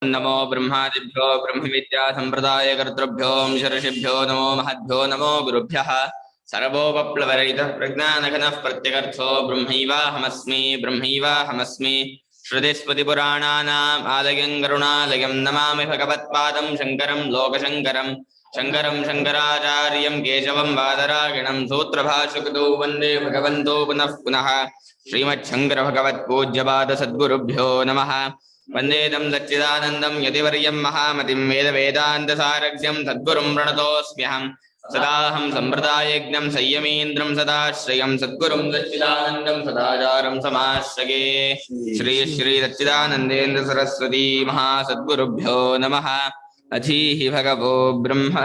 नमो ब्रह्मादिभ्यो ब्रह्मविद्या संप्रदायकर्तृभ्यो ऋषिभ्यो नमो महद्भ्यो नमो गुरुभ्यः सर्वोपप्लवरहितः प्रज्ञानघनः प्रत्यगर्थो ब्रह्मैवाहमस्मि श्रुतिस्मृतिपुराणानाम् आलयं करुणालयं नमामि भगवत्पादं शङ्करं लोकशङ्करं शङ्कराचार्यं केशवं बादरायणं सूत्रभाष्यकृतौ वन्दे भगवन्तो पुनः पुनः श्रीमच्छङ्करभगवत्पूज्यपादसद्गुरुभ्यो नमः। वन्देदं सच्चिदानन्दं यतिवर्यं महामतिं वेदवेदान्तसारज्ञं सद्गुरुं प्रणतोऽस्म्यहं सदाहं सम्प्रदायज्ञं संयमीन्द्रं सदाश्रयं सद्गुरुं सच्चिदानन्दं सदाचारं समाश्रये। श्री श्री सच्चिदानन्देन्द्र सरस्वती महासद्गुरुभ्यो नमः। अधीहि भगवो ब्रह्म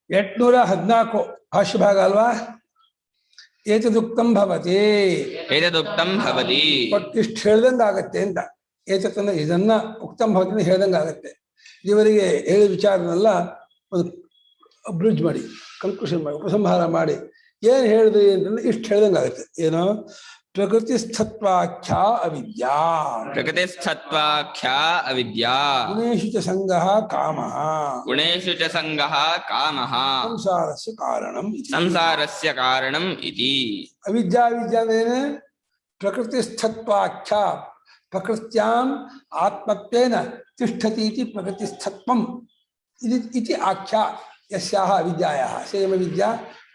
814 ಭಾಷ್ಯ ಭಾಗ ಅಲ್ವಾ. ಏತದುಕ್ತಂ ಭವತಿ ಇಷ್ಟು ಹೇಳ್ದಂಗೆ ಆಗತ್ತೆ ಅಂತ. ಏತತ್ತನ್ನ ಇದನ್ನ ಉಕ್ತಂ ಭವತಿ ಹೇಳ್ದಂಗೆ ಆಗತ್ತೆ. ಇವರಿಗೆ ಹೇಳಿದ ವಿಚಾರನೆಲ್ಲ ಒಂದು ಬ್ರಿಡ್ಜ್ ಮಾಡಿ, ಕನ್ಕ್ಲೂಷನ್ ಮಾಡಿ, ಉಪಸಂಹಾರ ಮಾಡಿ ಏನು ಹೇಳಿದ್ರಿ ಅಂತಂದ್ರೆ ಇಷ್ಟು ಹೇಳ್ದಂಗೆ ಆಗತ್ತೆ. ಏನೋ ಪ್ರಕೃತಿಸ್ಥತ್ವಾಖ್ಯಾ ಅವಿದ್ಯಾ ಗುಣೇಶು ಚ ಸಂಗಃ ಕಾಮಃ ಸಂಸಾರಸ್ಯ ಕಾರಣಂ ಇತಿ. ಅವಿದ್ಯಾ ಅಂದ್ರೆ ಪ್ರಕೃತಿಸ್ಥತ್ವಾಖ್ಯಾ ಪ್ರಕೃತ್ಯಾಂ ಆತ್ಮತ್ವೇನ ತಿಷ್ಠತಿ ಇತಿ ಪ್ರಕೃತಿಸ್ಥತ್ವಂ ಇತಿ ಆಖ್ಯಾ ಯಸ್ಯಾಹ ಅವಿದ್ಯಾಯಾಹ ಸೇಮ ವಿದ್ಯಾ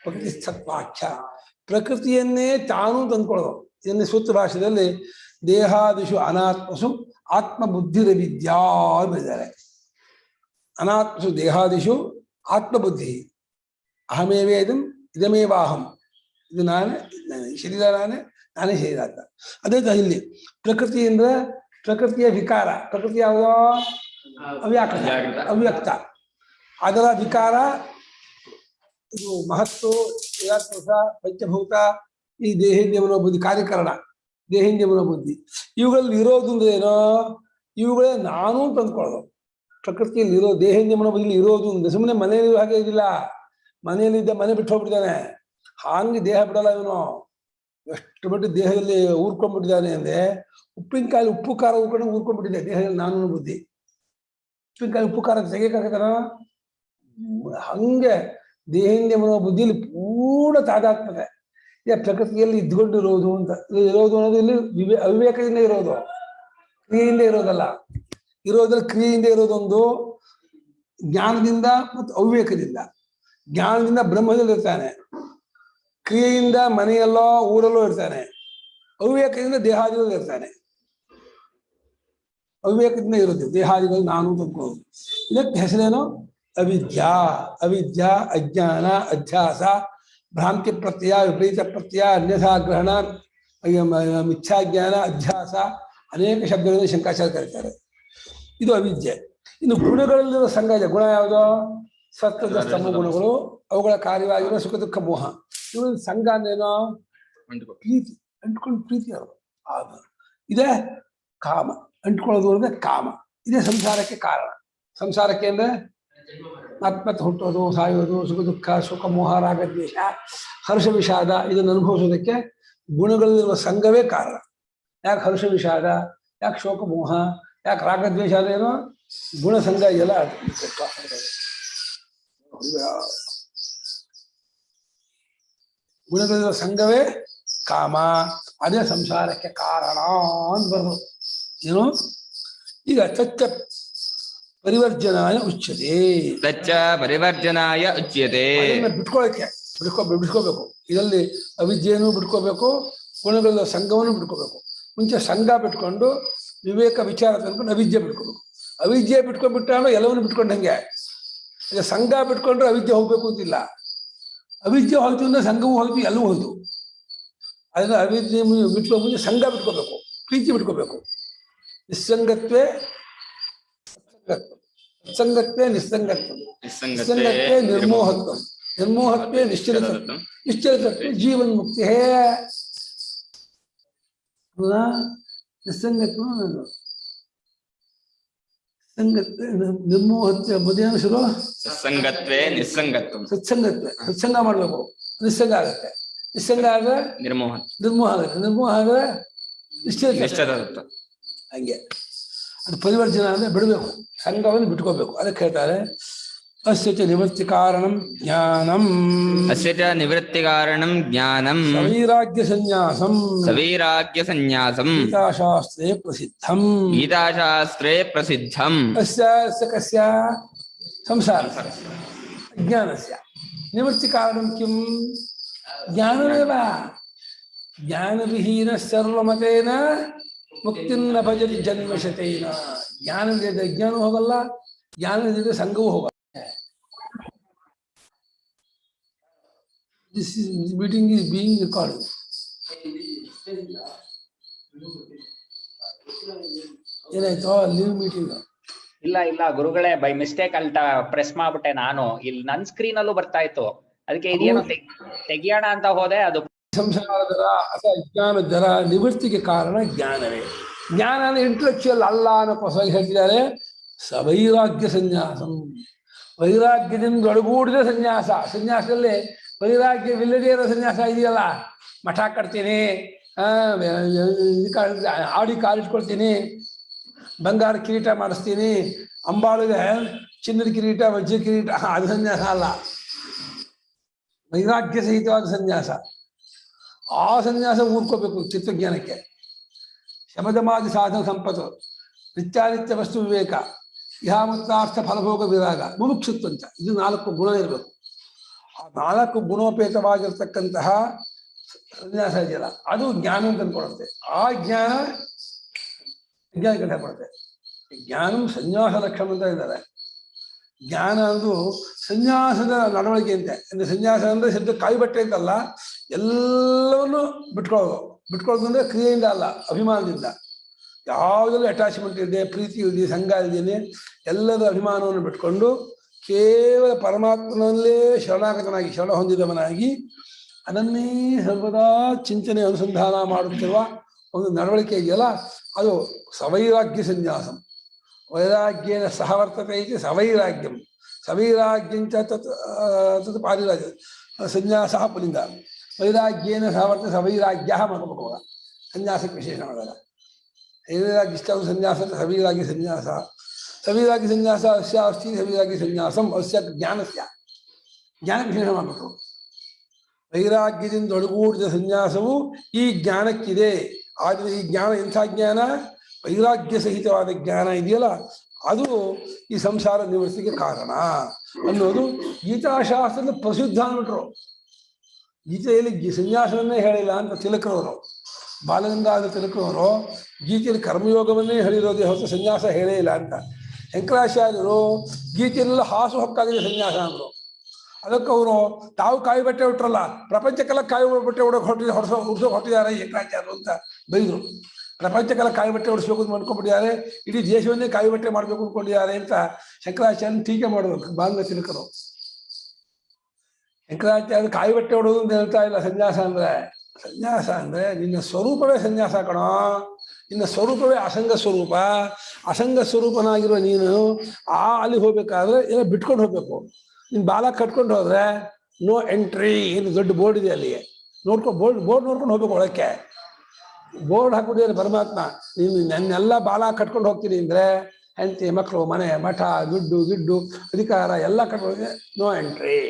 ಪ್ರಕೃತಿಸ್ಥತ್ವಾಖ್ಯಾ. ಪ್ರಕೃತಿಯನ್ನೇ ತಾನು ತಂದ್ಕೊಳ್ಳೋದು. ಇದನ್ನೇ ಸೂತ್ರ ಭಾಷೆಯಲ್ಲಿ ದೇಹಾದಿಷು ಅನಾತ್ಮಸು ಆತ್ಮಬುದ್ಧಿರವಿದ್ಯಾ ಬರೆದಿದ್ದಾರೆ. ಅನಾತ್ಮಸು ದೇಹಾದಿಷು ಆತ್ಮಬುದ್ಧಿ. ಅಹಮೇವೇದಂ ಇದಮೇವಾಹಂ, ಇದು ನಾನೇ, ಶರೀರ ನಾನೇ ಶರೀರ ಅಂತ. ಅದೇ ಇಲ್ಲಿ ಪ್ರಕೃತಿ ಅಂದ್ರೆ ಪ್ರಕೃತಿಯ ವಿಕಾರ. ಪ್ರಕೃತಿ ಯಾವುದೋ ಅವ್ಯಕ್ತ. ಅದರ ವಿಕಾರ ಇದು ಮಹತ್ತು, ಪಂಚಭೂತ, ಈ ದೇಹೇಂದ್ರಿಯ ಮನೋಬುದ್ಧಿ, ಕಾರ್ಯಕರಣ, ದೇಹೇಂದ್ರಿಯ ಮನೋಬುದ್ಧಿ, ಇವುಗಳಲ್ಲಿ ಇರೋದು ಏನೋ ಇವುಗಳೇ ನಾನು ತಂದ್ಕೊಳ್ಳೋದು. ಪ್ರಕೃತಿಯಲ್ಲಿ ಇರೋ ದೇಹೇಂದ್ರಿಯ ಮನೋಬುದ್ಧಿ ಇರೋದು ಸುಮ್ಮನೆ ಮನೆಯಲ್ಲಿ ಹಾಗೆ ಇದಿಲ್ಲ. ಮನೆಯಲ್ಲಿದ್ದ ಮನೆ ಬಿಟ್ಟು ಹೋಗ್ಬಿಟ್ಟಿದ್ದಾನೆ, ಹಾಗೆ ದೇಹ ಬಿಡಲ್ಲ ಇವನು. ಎಷ್ಟು ಮಟ್ಟಿಗೆ ದೇಹದಲ್ಲಿ ಊರ್ಕೊಂಡ್ಬಿಟ್ಟಿದ್ದಾನೆ ಅಂದ್ರೆ ಉಪ್ಪಿನಕಾಯಿ ಉಪ್ಪು ಖಾರ ಊರ್ಕೊಂಡ್ಬಿಟ್ಟಿದೆ ದೇಹದಲ್ಲಿ ನಾನು ಬುದ್ಧಿ. ಉಪ್ಪಿನಕಾಯಿ ಉಪ್ಪು ಖಾರ ತೆಗೆಯಕ್ಕಾಗತ್ತಾನ? ಹಂಗೆ ದೇಹೇಂದ್ರಿಯ ಮನೋಬುದ್ಧಿಯಲ್ಲಿ ಪೂರ್ಣ ತಾದಾತ್ಮತೆ. ಪ್ರಕೃತಿಯಲ್ಲಿ ಇದ್ಕೊಂಡಿರೋದು ಅಂತ ಇರೋದು ಅನ್ನೋದು ಇಲ್ಲಿ ಅವಿವೇಕದಿಂದ ಇರೋದು, ಕ್ರಿಯೆಯಿಂದ ಇರೋದಲ್ಲ. ಇರೋದ್ರಲ್ಲಿ ಕ್ರಿಯೆಯಿಂದ ಇರೋದೊಂದು, ಜ್ಞಾನದಿಂದ ಮತ್ತು ಅವಿವೇಕದಿಂದ. ಜ್ಞಾನದಿಂದ ಬ್ರಹ್ಮದಲ್ಲಿ ಇರ್ತಾನೆ, ಕ್ರಿಯೆಯಿಂದ ಮನೆಯಲ್ಲೋ ಊರಲ್ಲೋ ಇರ್ತಾನೆ, ಅವಿವೇಕದಿಂದ ದೇಹಾದಿಗಳಲ್ಲಿ ಇರ್ತಾನೆ. ಅವಿವೇಕದಿಂದ ಇರೋದು ದೇಹಾದಿಗಳು ನಾನು ತಂದ್ಕೊಳ್ಳೋದು. ಇದಕ್ಕೆ ಹೆಸರೇನು? ಅವಿದ್ಯಾ. ಅಜ್ಞಾನ, ಅಧ್ಯಾಸ, ಭ್ರಾಂತಿ ಪ್ರತ್ಯಯ, ವಿಪರೀತ ಪ್ರತ್ಯಯ, ಅನ್ಯಥಾ ಗ್ರಹಣ, ಮಿಥ್ಯಾಜ್ಞಾನ, ಅಧ್ಯಾಸ, ಅನೇಕ ಶಬ್ದಗಳನ್ನು ಶಂಕರಾಚಾರ್ಯ ಕರೀತಾರೆ. ಇದು ಅವಿದ್ಯೆ. ಇನ್ನು ಗುಣಗಳಲ್ಲಿರೋ ಸಂಘ ಇದೆ. ಗುಣ ಯಾವುದೋ? ಸತ್ವದ ಸ್ತಂಭ ಗುಣಗಳು, ಅವುಗಳ ಕಾರ್ಯವಾಗಿರೋ ಸುಖ ದುಃಖ ಮೋಹ. ಇವು ಸಂಘ ಅಂದ್ರೇನೋ? ಪ್ರೀತಿ, ಅಂಟ್ಕೊಂಡು ಪ್ರೀತಿ ಅವರು. ಇದೇ ಕಾಮ. ಅಂಟ್ಕೊಳ್ಳೋದು ಅಂದ್ರೆ ಕಾಮ. ಇದೇ ಸಂಸಾರಕ್ಕೆ ಕಾರಣ. ಸಂಸಾರಕ್ಕೆ ಅಂದ್ರೆ ಆತ್ಮತ್ ಹುಟ್ಟೋದು, ಸಾಯೋದು, ಸುಖ ದುಃಖ, ಸುಖ ಮೋಹ, ರಾಗ ದ್ವೇಷ, ಹರ್ಷ ವಿಷಾದ, ಇದನ್ನು ಅನುಭವಿಸೋದಕ್ಕೆ ಗುಣಗಳಲ್ಲಿರುವ ಸಂಘವೇ ಕಾರಣ. ಯಾಕೆ ಹರ್ಷ ವಿಷಾದ, ಯಾಕೆ ಶೋಕ ಮೋಹ, ಯಾಕೆ ರಾಗದ್ವೇಷ ಅದೇನೋ ಗುಣ ಸಂಘ ಇದೆಲ್ಲ. ಗುಣಗಳಿರುವ ಸಂಘವೇ ಕಾಮ. ಅದೇ ಸಂಸಾರಕ್ಕೆ ಕಾರಣ ಅಂತ ಬರೋದು. ಏನು ಈಗ ತಚ್ಚ ಪರಿವರ್ಜನಾಯ ಉಚ್ಯತೆ. ಬಿಟ್ಕೊಳ್ಳೋಕೆ ಬಿಡ್ಕೋಬೇಕು. ಇದರಲ್ಲಿ ಅವಿದ್ಯೆಯನ್ನು ಬಿಡ್ಕೋಬೇಕು, ಗುಣಗಳ ಸಂಘವನ್ನು ಬಿಡ್ಕೋಬೇಕು. ಮುಂಚೆ ಸಂಘ ಬಿಟ್ಕೊಂಡು ವಿವೇಕ ವಿಚಾರ ತಂದ್ಕೊಂಡು ಅವಿದ್ಯೆ ಬಿಟ್ಕೋಬೇಕು. ಅವಿದ್ಯೆ ಬಿಟ್ಕೊಂಡ್ಬಿಟ್ಟಾಗ ಎಲ್ಲವನ್ನು ಬಿಟ್ಕೊಂಡಂಗೆ. ಈಗ ಸಂಘ ಬಿಟ್ಕೊಂಡ್ರೆ ಅವಿದ್ಯೆ ಹೋಗ್ಬೇಕು ಅಂತಿಲ್ಲ. ಅವಿದ್ಯೆ ಹೋಯ್ತು ಅಂದ್ರೆ ಸಂಘವೂ ಹೋಯ್ತು, ಎಲ್ಲವೂ ಹೋಯ್ತು. ಅದನ್ನ ಅವಿದ್ಯೆ ಬಿಟ್ಕೊ ಮುಂಚೆ ಸಂಘ ಬಿಟ್ಕೋಬೇಕು, ಪ್ರೀತಿ ಬಿಟ್ಕೋಬೇಕು. ನಿಸ್ಸಂಗತ್ವೇ ಸಂಗತ್ವೇ ನಿಸ್ಸಂಗತ್ವ, ನಿಸ್ಸಂಗತ್ವೇ ನಿರ್ಮೋಹತ್ವ, ನಿರ್ಮೋಹತ್ವೇ ನಿಶ್ಚಲತತ್ವ, ನಿಶ್ಚಲತತ್ವೇ ಜೀವನ್ ಮುಕ್ತಿ. ಹೇ ನಿಸ್ಸಂಗತ್ವ, ಸಂಗತ್ವೇ ನಿರ್ಮೋಹತ್ವ. ಮಧ್ಯಾಹ್ನ ಶುರು ಸತ್ಸಂಗತ್ವೇ ನಿಸ್ಸಂಗತ್ವ. ಸತ್ಸಂಗ ಮಾಡ್ಬೇಕು, ನಿಸ್ಸಂಗ ಆಗತ್ತೆ. ನಿಸ್ಸಂಗ ಆದ್ರೆ ನಿರ್ಮೋಹ ಆಗುತ್ತೆ. ನಿರ್ಮೋಹ ಆದ್ರೆ ನಿಶ್ಚಯ. ಹಂಗೆ ಅದು ಪರಿವರ್ಜನ ಅಂದರೆ ಬಿಡಬೇಕು, ಸಂಘವನ್ನು ಬಿಟ್ಕೋಬೇಕು. ಅದಕ್ಕೆ ಹೇಳ್ತಾರೆ ಅಸ್ಯ ಚ ನಿವೃತ್ತಿ ಕಾರಣಂ ಜ್ಞಾನಂ. ಅಸ್ಯ ಚ ನಿವೃತ್ತಿ ಕಾರಣಂ ಜ್ಞಾನಂ. ಸವೈರಾಗ್ಯ ಸನ್ಯಾಸಂ. ಸವೈರಾಗ್ಯ ಸನ್ಯಾಸಂ. ಗೀತಾಶಾಸ್ತ್ರೇ ಪ್ರಸಿದ್ಧಂ. ಗೀತಾಶಾಸ್ತ್ರೇ ಪ್ರಸಿದ್ಧಂ. ಅಸ್ಯ ಕಸ್ಯ ಸಂಸಾರ ಜ್ಞಾನಸ್ಯ ನಿವೃತ್ತಿ ಕಾರಣಂ ಕಿಂ ಜ್ಞಾನಮೇವ. ಜ್ಞಾನವಿಹೀನ ಸರ್ವಮತೇನ ಮುಕ್ತಿನ್ನ ಭಜತಿ ಜನ್ಮಶತೇನ. ಜ್ಞಾನವಿಲ್ಲದೆ ಜ್ಞಾನ ಹೋಗಲ್ಲ, ಜ್ಞಾನವಿಲ್ಲದೆ ಸಂಘವೂ ಹೋಗಲ್ಲ. This meeting is being recorded. ಏನಾಯ್ತು ಲೀವ್ ಮೀಟಿಂಗ್? ಇಲ್ಲ ಗುರುಗಳೇ, ಬೈ ಮಿಸ್ಟೇಕ್ ಅಲ್ಲಿ ಪ್ರೆಸ್ ಮಾಡ್ಬಿಟ್ಟೆ ನಾನು. ಇಲ್ಲಿ ನನ್ ಸ್ಕ್ರೀನ್ ಅಲ್ಲೂ ಬರ್ತಾ ಇತ್ತು, ಅದಕ್ಕೆ ಇದೇನೋ ತೆಗಿಯೋಣ ಅಂತ ಹೋದೆ. ಅದು ಸಂಸಾರದರ ಅಥವಾ ಅಜ್ಞಾನದರ ನಿವೃತ್ತಿಗೆ ಕಾರಣ ಜ್ಞಾನವೇ. ಜ್ಞಾನ ಇಂಟೆಲೆಕ್ಚುಯಲ್ ಅಲ್ಲ ಅನ್ನೋಕ್ಕೋಸ್ಕರ ಹೇಳ್ತಿದ್ದಾರೆ ಸವೈರಾಗ್ಯ ಸನ್ಯಾಸಂ. ವೈರಾಗ್ಯದಿಂದ ಒಳಗೂಡಿದ ಸನ್ಯಾಸ. ಸನ್ಯಾಸದಲ್ಲಿ ವೈರಾಗ್ಯವಿಲ್ಲದೇ ಇರೋ ಸನ್ಯಾಸ ಇದೆಯಲ್ಲ, ಮಠ ಕಟ್ತೀನಿ, ಆಡಿ ಕಾಲಿಟ್ಕೊಳ್ತೀನಿ, ಬಂಗಾರ ಕಿರೀಟ ಮಾಡಿಸ್ತೀನಿ, ಅಂಬಾಳಿಗೆ ಚಿನ್ನದ ಕಿರೀಟ, ವಜ್ರ ಕಿರೀಟ, ಅದು ಸನ್ಯಾಸ ಅಲ್ಲ. ವೈರಾಗ್ಯ ಸಹಿತವಾದ ಸನ್ಯಾಸ. ಆ ಸನ್ಯಾಸ ಊರ್ಕೋಬೇಕು ಚಿತ್ತಜ್ಞಾನಕ್ಕೆ. ಶಮದಮಾದಿ ಸಾಧನ ಸಂಪತ್ತು, ನಿತ್ಯಾನಿತ್ಯ ವಸ್ತು ವಿವೇಕ, ಇಹಾಮುಕ್ತಾರ್ಥ ಫಲಭೋಗ ವಿರಾಗ, ಮುಮುಕ್ಷುತ್ವಂತ, ಇದು 4 ಗುಣ ಇರಬೇಕು. ಆ 4 ಗುಣೋಪೇತವಾಗಿರ್ತಕ್ಕಂತಹ ಸನ್ಯಾಸ ಇದೆಯಲ್ಲ, ಅದು ಜ್ಞಾನ ಅಂತ ಅಂದ್ಕೊಡುತ್ತೆ. ಆ ಜ್ಞಾನ ವಿಜ್ಞಾನ ಕಡೆ ಕೊಡುತ್ತೆ. ಜ್ಞಾನ ಸನ್ಯಾಸ ಲಕ್ಷಣ ಅಂತ ಇದ್ದಾರೆ. ಜ್ಞಾನ ಅಂದು ಸನ್ಯಾಸದ ನಡವಳಿಕೆ ಅಂತೆ. ಅಂದರೆ ಸನ್ಯಾಸ ಅಂದರೆ ಶಬ್ದ ಕಾಯಿ ಬಟ್ಟೆ ಅಂತಲ್ಲ, ಎಲ್ಲವನ್ನೂ ಬಿಟ್ಕೊಳ್ಳೋದು. ಬಿಟ್ಕೊಳ್ಳೋದು ಅಂದರೆ ಕ್ರಿಯೆಯಿಂದ ಅಲ್ಲ, ಅಭಿಮಾನದಿಂದ. ಯಾವುದೆಲ್ಲ ಅಟ್ಯಾಚ್ಮೆಂಟ್ ಇದೆ, ಪ್ರೀತಿ ಇದೆ, ಸಂಘ ಇದ್ದೇನೆ, ಎಲ್ಲರ ಅಭಿಮಾನವನ್ನು ಬಿಟ್ಕೊಂಡು ಕೇವಲ ಪರಮಾತ್ಮನಲ್ಲೇ ಶರಣಾಗತನಾಗಿ, ಶರಣ ಹೊಂದಿದವನಾಗಿ ಅದನ್ನೇ ಸರ್ವದಾ ಚಿಂತನೆ ಅನುಸಂಧಾನ ಮಾಡುತ್ತಿರುವ ಒಂದು ನಡವಳಿಕೆ ಇದೆಯಲ್ಲ, ಅದು ಸವೈರಾಗ್ಯ ಸನ್ಯಾಸಂ. ವೈರಾಗ್ಯೇನ ಸಹವರ್ತತೆ ಇದೆ ಸವೈರಾಗ್ಯಂ. ಸವೈರಾಗ್ಯಂಚ ತತ್ ಪಾರಿರಾಜ್ಯ ಸನ್ಯಾಸ ಪುಲಿಂಗ. ವೈರಾಗ್ಯೇನ ಸಹವರ್ತ ಸವೈರಾಗ್ಯ ಮಗಮಗ ಸನ್ಯಾಸಕ್ಕೆ ವಿಶೇಷ ಮಾಡೋಲ್ಲ. ವೈರಾಗ್ಯ ಸನ್ಯಾಸ ಸವೈರಾಗ್ಯ ಸನ್ಯಾಸ. ಸವೈರಾಗ್ಯ ಸನ್ಯಾಸ ಅಸ್ಯ ಅಸ್ತಿ ಸವೈರಾಗ್ಯ ಸನ್ಯಾಸಂ ಅಸ್ಯ ಜ್ಞಾನಸ್ಯ. ಜ್ಞಾನಕ್ಕೆ ವಿಶೇಷ ಮಾಡಬೇಕು. ವೈರಾಗ್ಯದಿಂದ ಒಳಗೂಡಿದ ಸನ್ಯಾಸವು ಈ ಜ್ಞಾನಕ್ಕಿದೆ. ಆದರೆ ಈ ಜ್ಞಾನ ಎಂಥ ಜ್ಞಾನ? ವೈರಾಗ್ಯ ಸಹಿತವಾದ ಜ್ಞಾನ ಇದೆಯಲ್ಲ, ಅದು ಈ ಸಂಸಾರ ನಿವೃತ್ತಿಗೆ ಕಾರಣ ಅನ್ನೋದು ಗೀತಾಶಾಸ್ತ್ರದ ಪ್ರಸಿದ್ಧ ಅಂದ್ಬಿಟ್ರು. ಗೀತೆಯಲ್ಲಿ ಸನ್ಯಾಸವನ್ನೇ ಹೇಳಿಲ್ಲ ಅಂತ ತಿಲಕರವರು, ಬಾಲಗಂಗಾಧರ ತಿಲಕರವರು ಗೀತೆಯಲ್ಲಿ ಕರ್ಮಯೋಗವನ್ನೇ ಹೇಳಿರೋದೇ ಹೊರತು ಸನ್ಯಾಸ ಹೇಳೇ ಇಲ್ಲ ಅಂತ. ಶಂಕರಾಚಾರ್ಯರು ಗೀತೆಯಲ್ಲೆಲ್ಲ ಹಾಸು ಹೊಕ್ಕಾಗಿದೆ ಸನ್ಯಾಸ ಅಂದರು. ಅದಕ್ಕೆ ಅವರು ತಾವು ಕಾಯಿ ಬಟ್ಟೆ ಉಟ್ರಲ್ಲ, ಪ್ರಪಂಚಕ್ಕೆಲ್ಲ ಕಾಯಿ ಬಟ್ಟೆ ಉಡ್ಸೋಕೆ ಹೊಟ್ಟಿದ್ದಾರೆ ಶಂಕರಾಚಾರ್ಯರು ಅಂತ ಬೈದರು. ಪ್ರಪಂಚಕ್ಕೆಲ್ಲ ಕಾಯಿ ಬಟ್ಟೆ ಉಡಿಸ್ಬೇಕು ಅಂತ ಮಾಡ್ಕೊಂಡ್ಬಿಟ್ಟಿದ್ದಾರೆ, ಇಡೀ ದೇಶವನ್ನೇ ಕಾಯಿ ಬಟ್ಟೆ ಮಾಡಬೇಕು ಅಂದ್ಕೊಂಡಿದ್ದಾರೆ ಅಂತ ಶಂಕರಾಚಾರ್ಯನ ಟೀಕೆ ಮಾಡಬೇಕು ಬಾಂಗ ತಿಲಕರು. ಶಂಕರಾಚಾರ್ಯ ಕಾಯಿ ಬಟ್ಟೆ ಉಡೋದು ಅಂತ ಹೇಳ್ತಾ ಇಲ್ಲ ಸನ್ಯಾಸ ಅಂದರೆ. ಸನ್ಯಾಸ ಅಂದರೆ ನಿನ್ನ ಸ್ವರೂಪವೇ ಸನ್ಯಾಸ ಕಣೋ. ನಿನ್ನ ಸ್ವರೂಪವೇ ಅಸಂಗ ಸ್ವರೂಪ. ಅಸಂಗ ಸ್ವರೂಪನಾಗಿರುವ ನೀನು ಅಲ್ಲಿ ಹೋಗ್ಬೇಕಾದ್ರೆ ಎಲ್ಲ ಬಿಟ್ಕೊಂಡು ಹೋಗ್ಬೇಕು. ನೀನು ಬಾಲ ಕಟ್ಕೊಂಡು ಹೋದ್ರೆ ನೋ ಎಂಟ್ರಿ ಏನು ದೊಡ್ಡ ಬೋರ್ಡ್ ಇದೆ ಅಲ್ಲಿಗೆ, ಬೋರ್ಡ್ ನೋಡ್ಕೊಂಡು ಹೋಗ್ಬೇಕು ಒಳಕ್ಕೆ. ಬೋರ್ಡ್ ಹಾಕ್ಬಿಟ್ಟಿದ್ದಾರೆ ಪರಮಾತ್ಮ, ನೀನು ನನ್ನೆಲ್ಲ ಬಾಲ ಕಟ್ಕೊಂಡು ಹೋಗ್ತೀನಿ ಅಂದರೆ ಹೆಂಡತಿ ಮಕ್ಕಳು ಮನೆ ಮಠ ದುಡ್ಡು ಅಧಿಕಾರ ಎಲ್ಲ ಕಟ್ಕೊಂಡು ನೋ ಎಂಟ್ರಿ.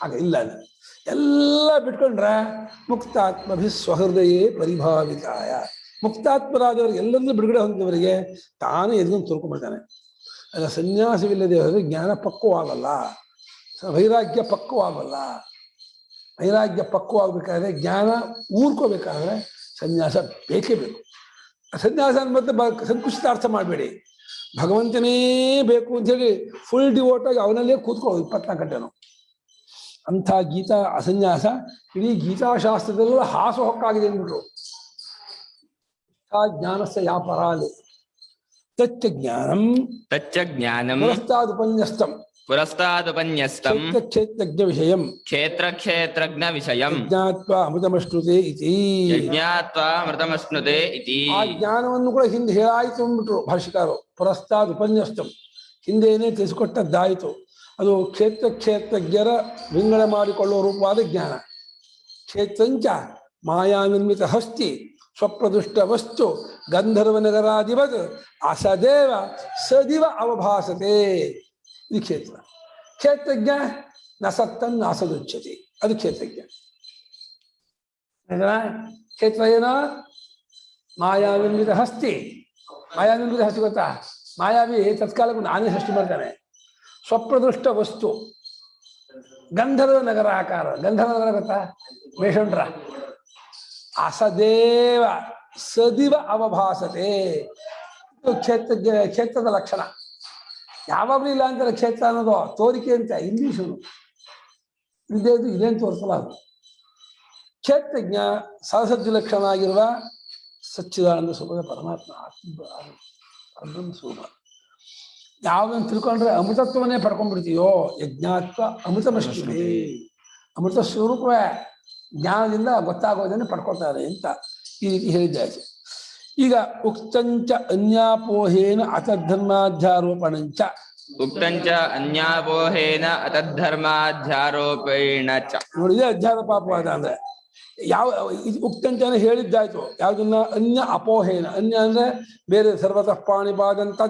ಆಗ ಇಲ್ಲ, ಎಲ್ಲ ಬಿಟ್ಕೊಂಡ್ರೆ ಮುಕ್ತಾತ್ಮಭಿ ಸ್ವಹೃದಯೇ ಪರಿಭಾವಿತಾಯ. ಮುಕ್ತಾತ್ಮರಾದವ್ರಿಗೆ ಎಲ್ಲರನ್ನೂ ಬಿಡುಗಡೆ ಹೊಂದಿದವರಿಗೆ ತಾನೇ ಎದ್ಕೊಂಡು ತೋರ್ಕೊಂಡ್ಬಿಡ್ತಾನೆ. ಅಲ್ಲ, ಸನ್ಯಾಸವಿಲ್ಲದೆ ಹೋದರೆ ಜ್ಞಾನ ಪಕ್ವವಾಗಲ್ಲ, ವೈರಾಗ್ಯ ಪಕ್ವವಾಗಲ್ಲ. ವೈರಾಗ್ಯ ಪಕ್ವವಾಗಬೇಕಾದ್ರೆ, ಜ್ಞಾನ ಊರ್ಕೋಬೇಕಾದ್ರೆ ಸನ್ಯಾಸ ಬೇಕೇ ಬೇಕು. ಸನ್ಯಾಸ ಮತ್ತೆ ಸಂಕುಚಿತ ಅರ್ಥ ಮಾಡಬೇಡಿ. ಭಗವಂತನೇ ಬೇಕು ಅಂಥೇಳಿ ಫುಲ್ ಡಿವೋಟ್ ಆಗಿ ಅವನಲ್ಲೇ ಕೂತ್ಕೊಳ್ಳೋದು 24 ಗಂಟೆನೂ. ಅಂಥ ಗೀತಾ ಅಸನ್ಯಾಸ ಇಡೀ ಗೀತಾಶಾಸ್ತ್ರದಲ್ಲ ಹಾಸು ಹೊಕ್ಕಾಗಿದೆ ಅಂದ್ಬಿಟ್ರು. ಜ್ಞಾನಸ್ಯ ಯಾಪರಾಲೆ ತಚ್ಚ ಜ್ಞಾನಂ ಪುರಸ್ತಾದುಪನ್ಯಸ್ತಂ ಕ್ಷೇತ್ರಜ್ಞ ವಿಷಯಂ ಜ್ಞಾತ್ವಾ ಅಮೃತಮಶ್ನುತೆ ಇತಿ. ಆ ಜ್ಞಾನವನ್ನು ಕೂಡ ಹಿಂದೆ ಹೇಳಾಯಿತು ಅಂದ್ಬಿಟ್ರು ಭಾಷಿಕಾರು. ಪುರಸ್ತಾದುಪನ್ಯಸ್ತಂ ಹಿಂದೇನೆ ತಿಳಿಸಿಕೊಟ್ಟದ್ದಾಯಿತು. ಅದು ಕ್ಷೇತ್ರಜ್ಞರ ವಿಂಗಡ ಮಾಡಿಕೊಳ್ಳುವ ರೂಪವಾದ ಜ್ಞಾನ. ಕ್ಷೇತ್ರಂಚ ಮಾಯಾ ನಿರ್ಮಿತ ಹಸ್ತಿ ಸ್ವಪ್ರದುಷ್ಟ ವಸ್ತು ಗಂಧರ್ವನಗರಾಧಿಪತ್ ಅಸದೇವ ಸದಿವ ಅವಭಾಸತೆ. ಇದು ಕ್ಷೇತ್ರ. ಕ್ಷೇತ್ರಜ್ಞ ನ ಸತ್ತನ್ ನಾಸದುಚ್ಯತೆ, ಅದು ಕ್ಷೇತ್ರಜ್ಞ. ಕ್ಷೇತ್ರ ಏನೋ ಮಾಯಾವಿನ್ವಿತ ಹಸ್ತಿ. ಮಾಯಾವಿನ್ವಿತ ಹಸ್ತಿ ಗೊತ್ತಾ? ಮಾಯಾವಿ ತತ್ಕಾಲಕ್ಕೂ ನಾನೇ ಸೃಷ್ಟಿ ಮಾಡ್ತಾನೆ. ಸ್ವಪ್ರದೃಷ್ಟ ವಸ್ತು ಗಂಧರ್ವ ನಗರ ಆಕಾರ. ಗಂಧರ್ವ ನಗರ ಗೊತ್ತಾ? ಮೇಷಂಡ್ರ. ಅಸದೇವ ಸದಿವ ಅವಭಾಸತೆ. ಇದು ಕ್ಷೇತ್ರದ ಲಕ್ಷಣ. ಯಾವಾಗಲೂ ಇಲ್ಲ ಅಂತಾರೆ ಕ್ಷೇತ್ರ ಅನ್ನೋದು ತೋರಿಕೆ ಅಂತ ಇಂಗ್ಲೀಷು. ಇದೇನು ತೋರಿಸಲ್ಲ ಅದು. ಕ್ಷೇತ್ರಜ್ಞ ಸಹಸಜ್ಜ ಲಕ್ಷಣ ಆಗಿರುವ ಸಚ್ಚಿದಾನಂದ ಸ್ವರೂಪದ ಪರಮಾತ್ಮ ಆತ್ಮ ಸ್ವರೂಪ. ಯಾವುದನ್ನು ತಿಳ್ಕೊಂಡ್ರೆ ಅಮೃತತ್ವವನ್ನೇ ಪಡ್ಕೊಂಡ್ಬಿಡ್ತೀಯೋ. ಯಜ್ಞಾತ್ವ ಅಮೃತಮಶ್ನುತೆ. ಅಮೃತ ಸ್ವರೂಪವೇ ಜ್ಞಾನದಿಂದ ಗೊತ್ತಾಗೋದನ್ನು ಪಡ್ಕೊಳ್ತಾರೆ ಅಂತ ಈ ರೀತಿ ಹೇಳಿದ್ದಾಯ್ತು. ಈಗ ಉಕ್ತಂಚ ಅನ್ಯಾಪೋಹೇನ ಅತಧರ್ಮಾಧ್ಯಾರೋಪಣಂಚ. ಉಕ್ತಂಚ ಅನ್ಯಾಪೋಹೇನ ಅತಧರ್ಮಾಧ್ಯಾರೋಪೇಣ ಚ. ನೋಡಿದೆ ಅಧ್ಯಾರೋಪ ಅಪವಾದ ಅಂದ್ರೆ ಯಾವ ಉಕ್ತಂಚನ ಹೇಳಿದ್ದಾಯ್ತು. ಯಾವುದನ್ನ ಅನ್ಯ ಅಪೋಹೇನ. ಅನ್ಯ ಅಂದ್ರೆ ಬೇರೆ ಸರ್ವತಃ ಪಾಣಿಪಾದಂತ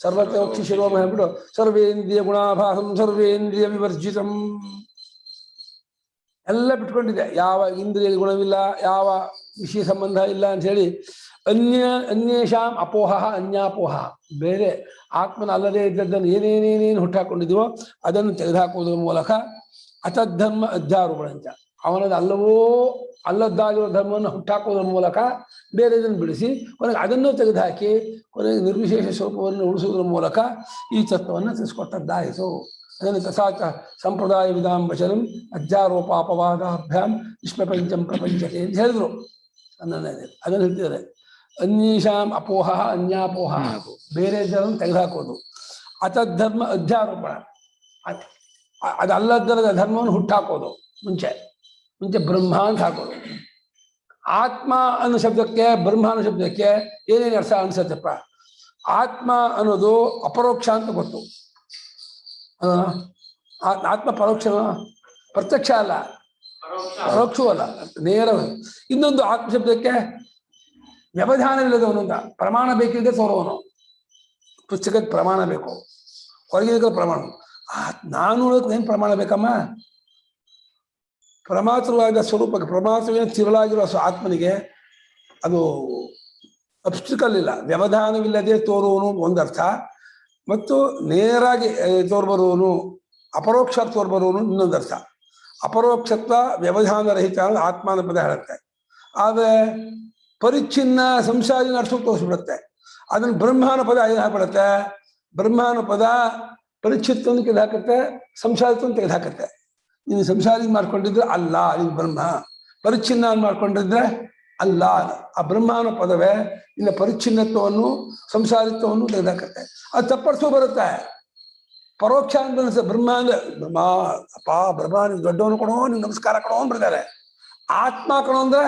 ಸರ್ವತಃ ಶಿರೋಮ ಹೇಳ್ಬಿಟ್ಟು ಸರ್ವೇಂದ್ರಿಯ ಗುಣಾಭಾಸಂ ಸರ್ವೇಂದ್ರಿಯ ವಿವರ್ಜಿತಂ ಎಲ್ಲ ಬಿಟ್ಕೊಂಡಿದೆ. ಯಾವ ಇಂದ್ರಿಯ ಗುಣವಿಲ್ಲ, ಯಾವ ವಿಷಯ ಸಂಬಂಧ ಇಲ್ಲ ಅಂತ ಹೇಳಿ ಅನ್ಯೇಷಾಂ ಅಪೋಹ ಅನ್ಯಾಪೋಹ. ಬೇರೆ ಆತ್ಮನ ಅಲ್ಲದೇ ಇದ್ದದ್ದನ್ನು ಏನೇನೇನೇನು ಹುಟ್ಟಾಕೊಂಡಿದೀವೋ ಅದನ್ನು ತೆಗೆದುಹಾಕುವುದರ ಮೂಲಕ ಅತಧರ್ಮ ಅಧ್ಯಾರೋಪಣಂಚ. ಅವನದು ಅಲ್ಲದ್ದಾಗಿರೋ ಧರ್ಮವನ್ನು ಹುಟ್ಟಾಕೋದ್ರ ಮೂಲಕ ಬೇರೆದನ್ನು ಬಿಡಿಸಿ ಕೊನೆಗೆ ಅದನ್ನು ತೆಗೆದುಹಾಕಿ ಕೊನೆಗೆ ನಿರ್ವಿಶೇಷ ಸ್ವರೂಪವನ್ನು ಉಳಿಸುವುದರ ಮೂಲಕ ಈ ತತ್ವವನ್ನು ತಿಳಿಸ್ಕೊಟ್ಟದ್ದಾಯಿತು. ಅದನ್ನು ತಥಾಚ ಸಂಪ್ರದಾಯ ವಿಧಾಂ ವಚನಂ ಅಧ್ಯಾರೋಪಾಪವಾದಾಭ್ಯಾಂ ವಿಶ್ವಪಂಚಂ ಪ್ರಪಂಚತೆ ಅಂತ ಹೇಳಿದ್ರು. ಅದನ್ನು ಹೇಳ್ತಿದ್ದಾರೆ. ಅನ್ಯೇಷಾಂ ಅಪೋಹ ಅನ್ಯಾಪೋಹ, ಬೇರೆ ಇದನ್ನು ತೆಗೆದುಹಾಕೋದು. ಅತಧರ್ಮ ಅಧ್ಯಾರೋಪಣ, ಅದಲ್ಲದರದ ಧರ್ಮವನ್ನು ಹುಟ್ಟಾಕೋದು. ಮುಂಚೆ ಬ್ರಹ್ಮ ಅಂತ ಹಾಕೋದು. ಆತ್ಮ ಅನ್ನೋ ಶಬ್ದಕ್ಕೆ ಬ್ರಹ್ಮ ಅನ್ನೋ ಶಬ್ದಕ್ಕೆ ಏನೇನು ಅರ್ಥ ಅನ್ಸತ್ತಪ್ಪ? ಆತ್ಮ ಅನ್ನೋದು ಅಪರೋಕ್ಷ ಅಂತ ಗೊತ್ತು. ಆತ್ಮ ಪರೋಕ್ಷ, ಪ್ರತ್ಯಕ್ಷ ಅಲ್ಲ, ಪರೋಕ್ಷವೂ ಅಲ್ಲ, ನೇರವಾಗಿ. ಇನ್ನೊಂದು ಆತ್ಮ ಶಬ್ದಕ್ಕೆ ವ್ಯವಧಾನವಿಲ್ಲದವನು ಅಂತ. ಪ್ರಮಾಣ ಬೇಕಿಲ್ಲದೆ ತೋರುವನು. ಪುಸ್ತಕದ ಪ್ರಮಾಣ ಬೇಕು, ಹೊರಗಿನ ಪ್ರಮಾಣ. ನಾನು ಏನು ಪ್ರಮಾಣ ಬೇಕಮ್ಮ? ಪ್ರಮಾತೃವಾದ ಸ್ವರೂಪಕ್ಕೆ, ಪ್ರಮಾತೃವಿನ ತಿರುಳಾಗಿರುವ ಆತ್ಮನಿಗೆ ಅದು ಅಬ್ಸ್ಟಿಕಲ್ ಇಲ್ಲ, ವ್ಯವಧಾನವಿಲ್ಲದೆ ತೋರುವನು ಒಂದರ್ಥ. ಮತ್ತು ನೇರಾಗಿ ತೋರ್ಬರುವನು, ಅಪರೋಕ್ಷ ತೋರ್ಬರುವನು ಇನ್ನೊಂದರ್ಥ. ಅಪರೋಕ್ಷತ್ವ ವ್ಯವಧಾನ ರಹಿತ ಆತ್ಮಾನ ಪದ ಹೇಳುತ್ತೆ. ಆದರೆ ಪರಿಚ್ಛಿನ್ನ ಸಂಸಾರಿನ ಅರ್ಥ ತೋರಿಸ್ಬಿಡುತ್ತೆ. ಅದನ್ನು ಬ್ರಹ್ಮಾನ ಪದ ಹಾಕ್ಬಿಡುತ್ತೆ. ಬ್ರಹ್ಮಾನ ಪದ ಪರಿಚ್ಛಿತ್ತವನ್ನು ತೆಗೆದುಹಾಕುತ್ತೆ, ಸಂಸಾರಿತ್ವವನ್ನು ತೆಗೆದುಹಾಕುತ್ತೆ. ನೀನು ಸಂಸಾರಿ ಮಾಡ್ಕೊಂಡಿದ್ರೆ ಅಲ್ಲ, ಇದು ಬ್ರಹ್ಮ. ಪರಿಚ್ಛಿನ್ನ ಮಾಡ್ಕೊಂಡಿದ್ರೆ ಅಲ್ಲ. ಆ ಬ್ರಹ್ಮಾನ ಪದವೇ ಇನ್ನು ಪರಿಚ್ಛಿನ್ನತ್ವವನ್ನು ಸಂಸಾರಿತ್ವವನ್ನು ತೆಗೆದುಹಾಕುತ್ತೆ. ಅದು ತಪ್ಪಡಿಸೋ ಬರುತ್ತೆ. ಪರೋಕ್ಷ ಅಂತ ಬ್ರಹ್ಮ ಅಂದ್ರೆ ಬ್ರಹ್ಮ ಅಪ್ಪ ಬ್ರಹ್ಮ ನೀವು ದೊಡ್ಡವನು ಕೊಡೋ, ನೀವು ನಮಸ್ಕಾರ ಕೊಡೋ ಅಂದ್ಬಿಡ್ತಾರೆ. ಆತ್ಮ ಕಣೋ ಅಂದ್ರೆ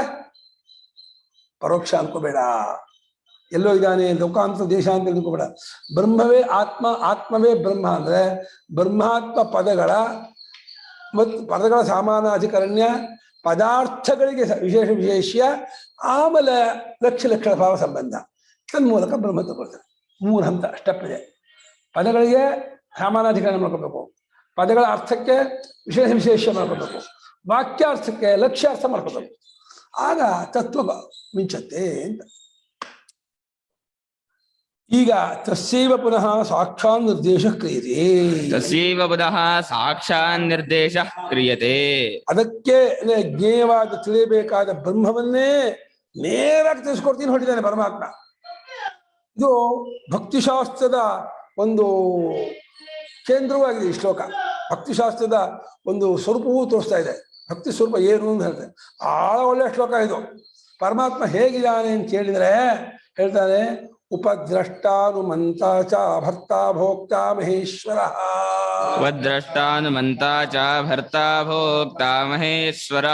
ಪರೋಕ್ಷ ಅನ್ಕೋಬೇಡ. ಎಲ್ಲೋ ಇದ್ದಾನೆ ಲೋಕಾಂತ ದೇಶ ಅಂತ ತಿಳ್ಕೋಬೇಡ. ಬ್ರಹ್ಮವೇ ಆತ್ಮ, ಆತ್ಮವೇ ಬ್ರಹ್ಮ ಅಂದ್ರೆ ಬ್ರಹ್ಮಾತ್ಮ ಪದಗಳ ಮತ್ತು ಪದಗಳ ಸಾಮಾನಾಧಿಕರಣ್ಯ, ಪದಾರ್ಥಗಳಿಗೆ ವಿಶೇಷ್ಯ, ಆಮೇಲೆ ಲಕ್ಷಣ ಭಾವ ಸಂಬಂಧ, ತನ್ಮೂಲಕ ಬ್ರಹ್ಮ ತಗೊಳ್ತಾರೆ. 3 ಹಂತ ಸ್ಟೆಪ್ ಇದೆ. ಪದಗಳಿಗೆ ಸಾಮಾನಾಧಿಕರಣ ಮಾಡ್ಕೋಬೇಕು, ಪದಗಳ ಅರ್ಥಕ್ಕೆ ವಿಶೇಷ ಮಾಡ್ಕೋಬೇಕು, ವಾಕ್ಯಾರ್ಥಕ್ಕೆ ಲಕ್ಷ್ಯಾರ್ಥ ಮಾಡ್ಕೋಬೇಕು. ಆಗ ತತ್ವ ಮಿಂಚತ್ತೆ ಅಂತ. ಈಗ ತಸ್ಯೈವ ಪುನಃ ಸಾಕ್ಷಾತ್ ನಿರ್ದೇಶ ಕ್ರಿಯತೆ. ತಸ್ಯೈವ ಪುನಃ ಸಾಕ್ಷಾತ್ ನಿರ್ದೇಶ ಕ್ರಿಯತೆ. ಅದಕ್ಕೆ ಜ್ಞೇಯವಾದ ತಿಳಿಯಬೇಕಾದ ಬ್ರಹ್ಮವನ್ನೇ ನೇರವಾಗಿ ತಿಳಿಸ್ಕೊಡ್ತೀನಿ ಹೊರಟಿದ್ದಾನೆ ಪರಮಾತ್ಮ. ಇದು ಭಕ್ತಿಶಾಸ್ತ್ರದ ಒಂದು ಕೇಂದ್ರವಾಗಿದೆ ಈ ಶ್ಲೋಕ. ಭಕ್ತಿಶಾಸ್ತ್ರದ ಒಂದು ಸ್ವರೂಪವೂ ತೋರಿಸ್ತಾ ಇದೆ. ಭಕ್ತಿ ಸ್ವರೂಪ ಏನು ಅಂತ ಹೇಳ್ತಾರೆ. ಬಹಳ ಒಳ್ಳೆಯ ಶ್ಲೋಕ ಇದು. ಪರಮಾತ್ಮ ಹೇಗಿದ್ದಾನೆ ಅಂತ ಕೇಳಿದರೆ ಹೇಳ್ತಾನೆ, ಉಪದ್ರಷ್ಟಾನುಮಂತ ಚ ಭರ್ತಾ ಭೋಕ್ತಾ ಮಹೇಶ್ವರ. ಉಪದ್ರಷ್ಟಾನುಮಂತ ಚ ಭರ್ತಾ ಭೋಕ್ತಾ ಮಹೇಶ್ವರ.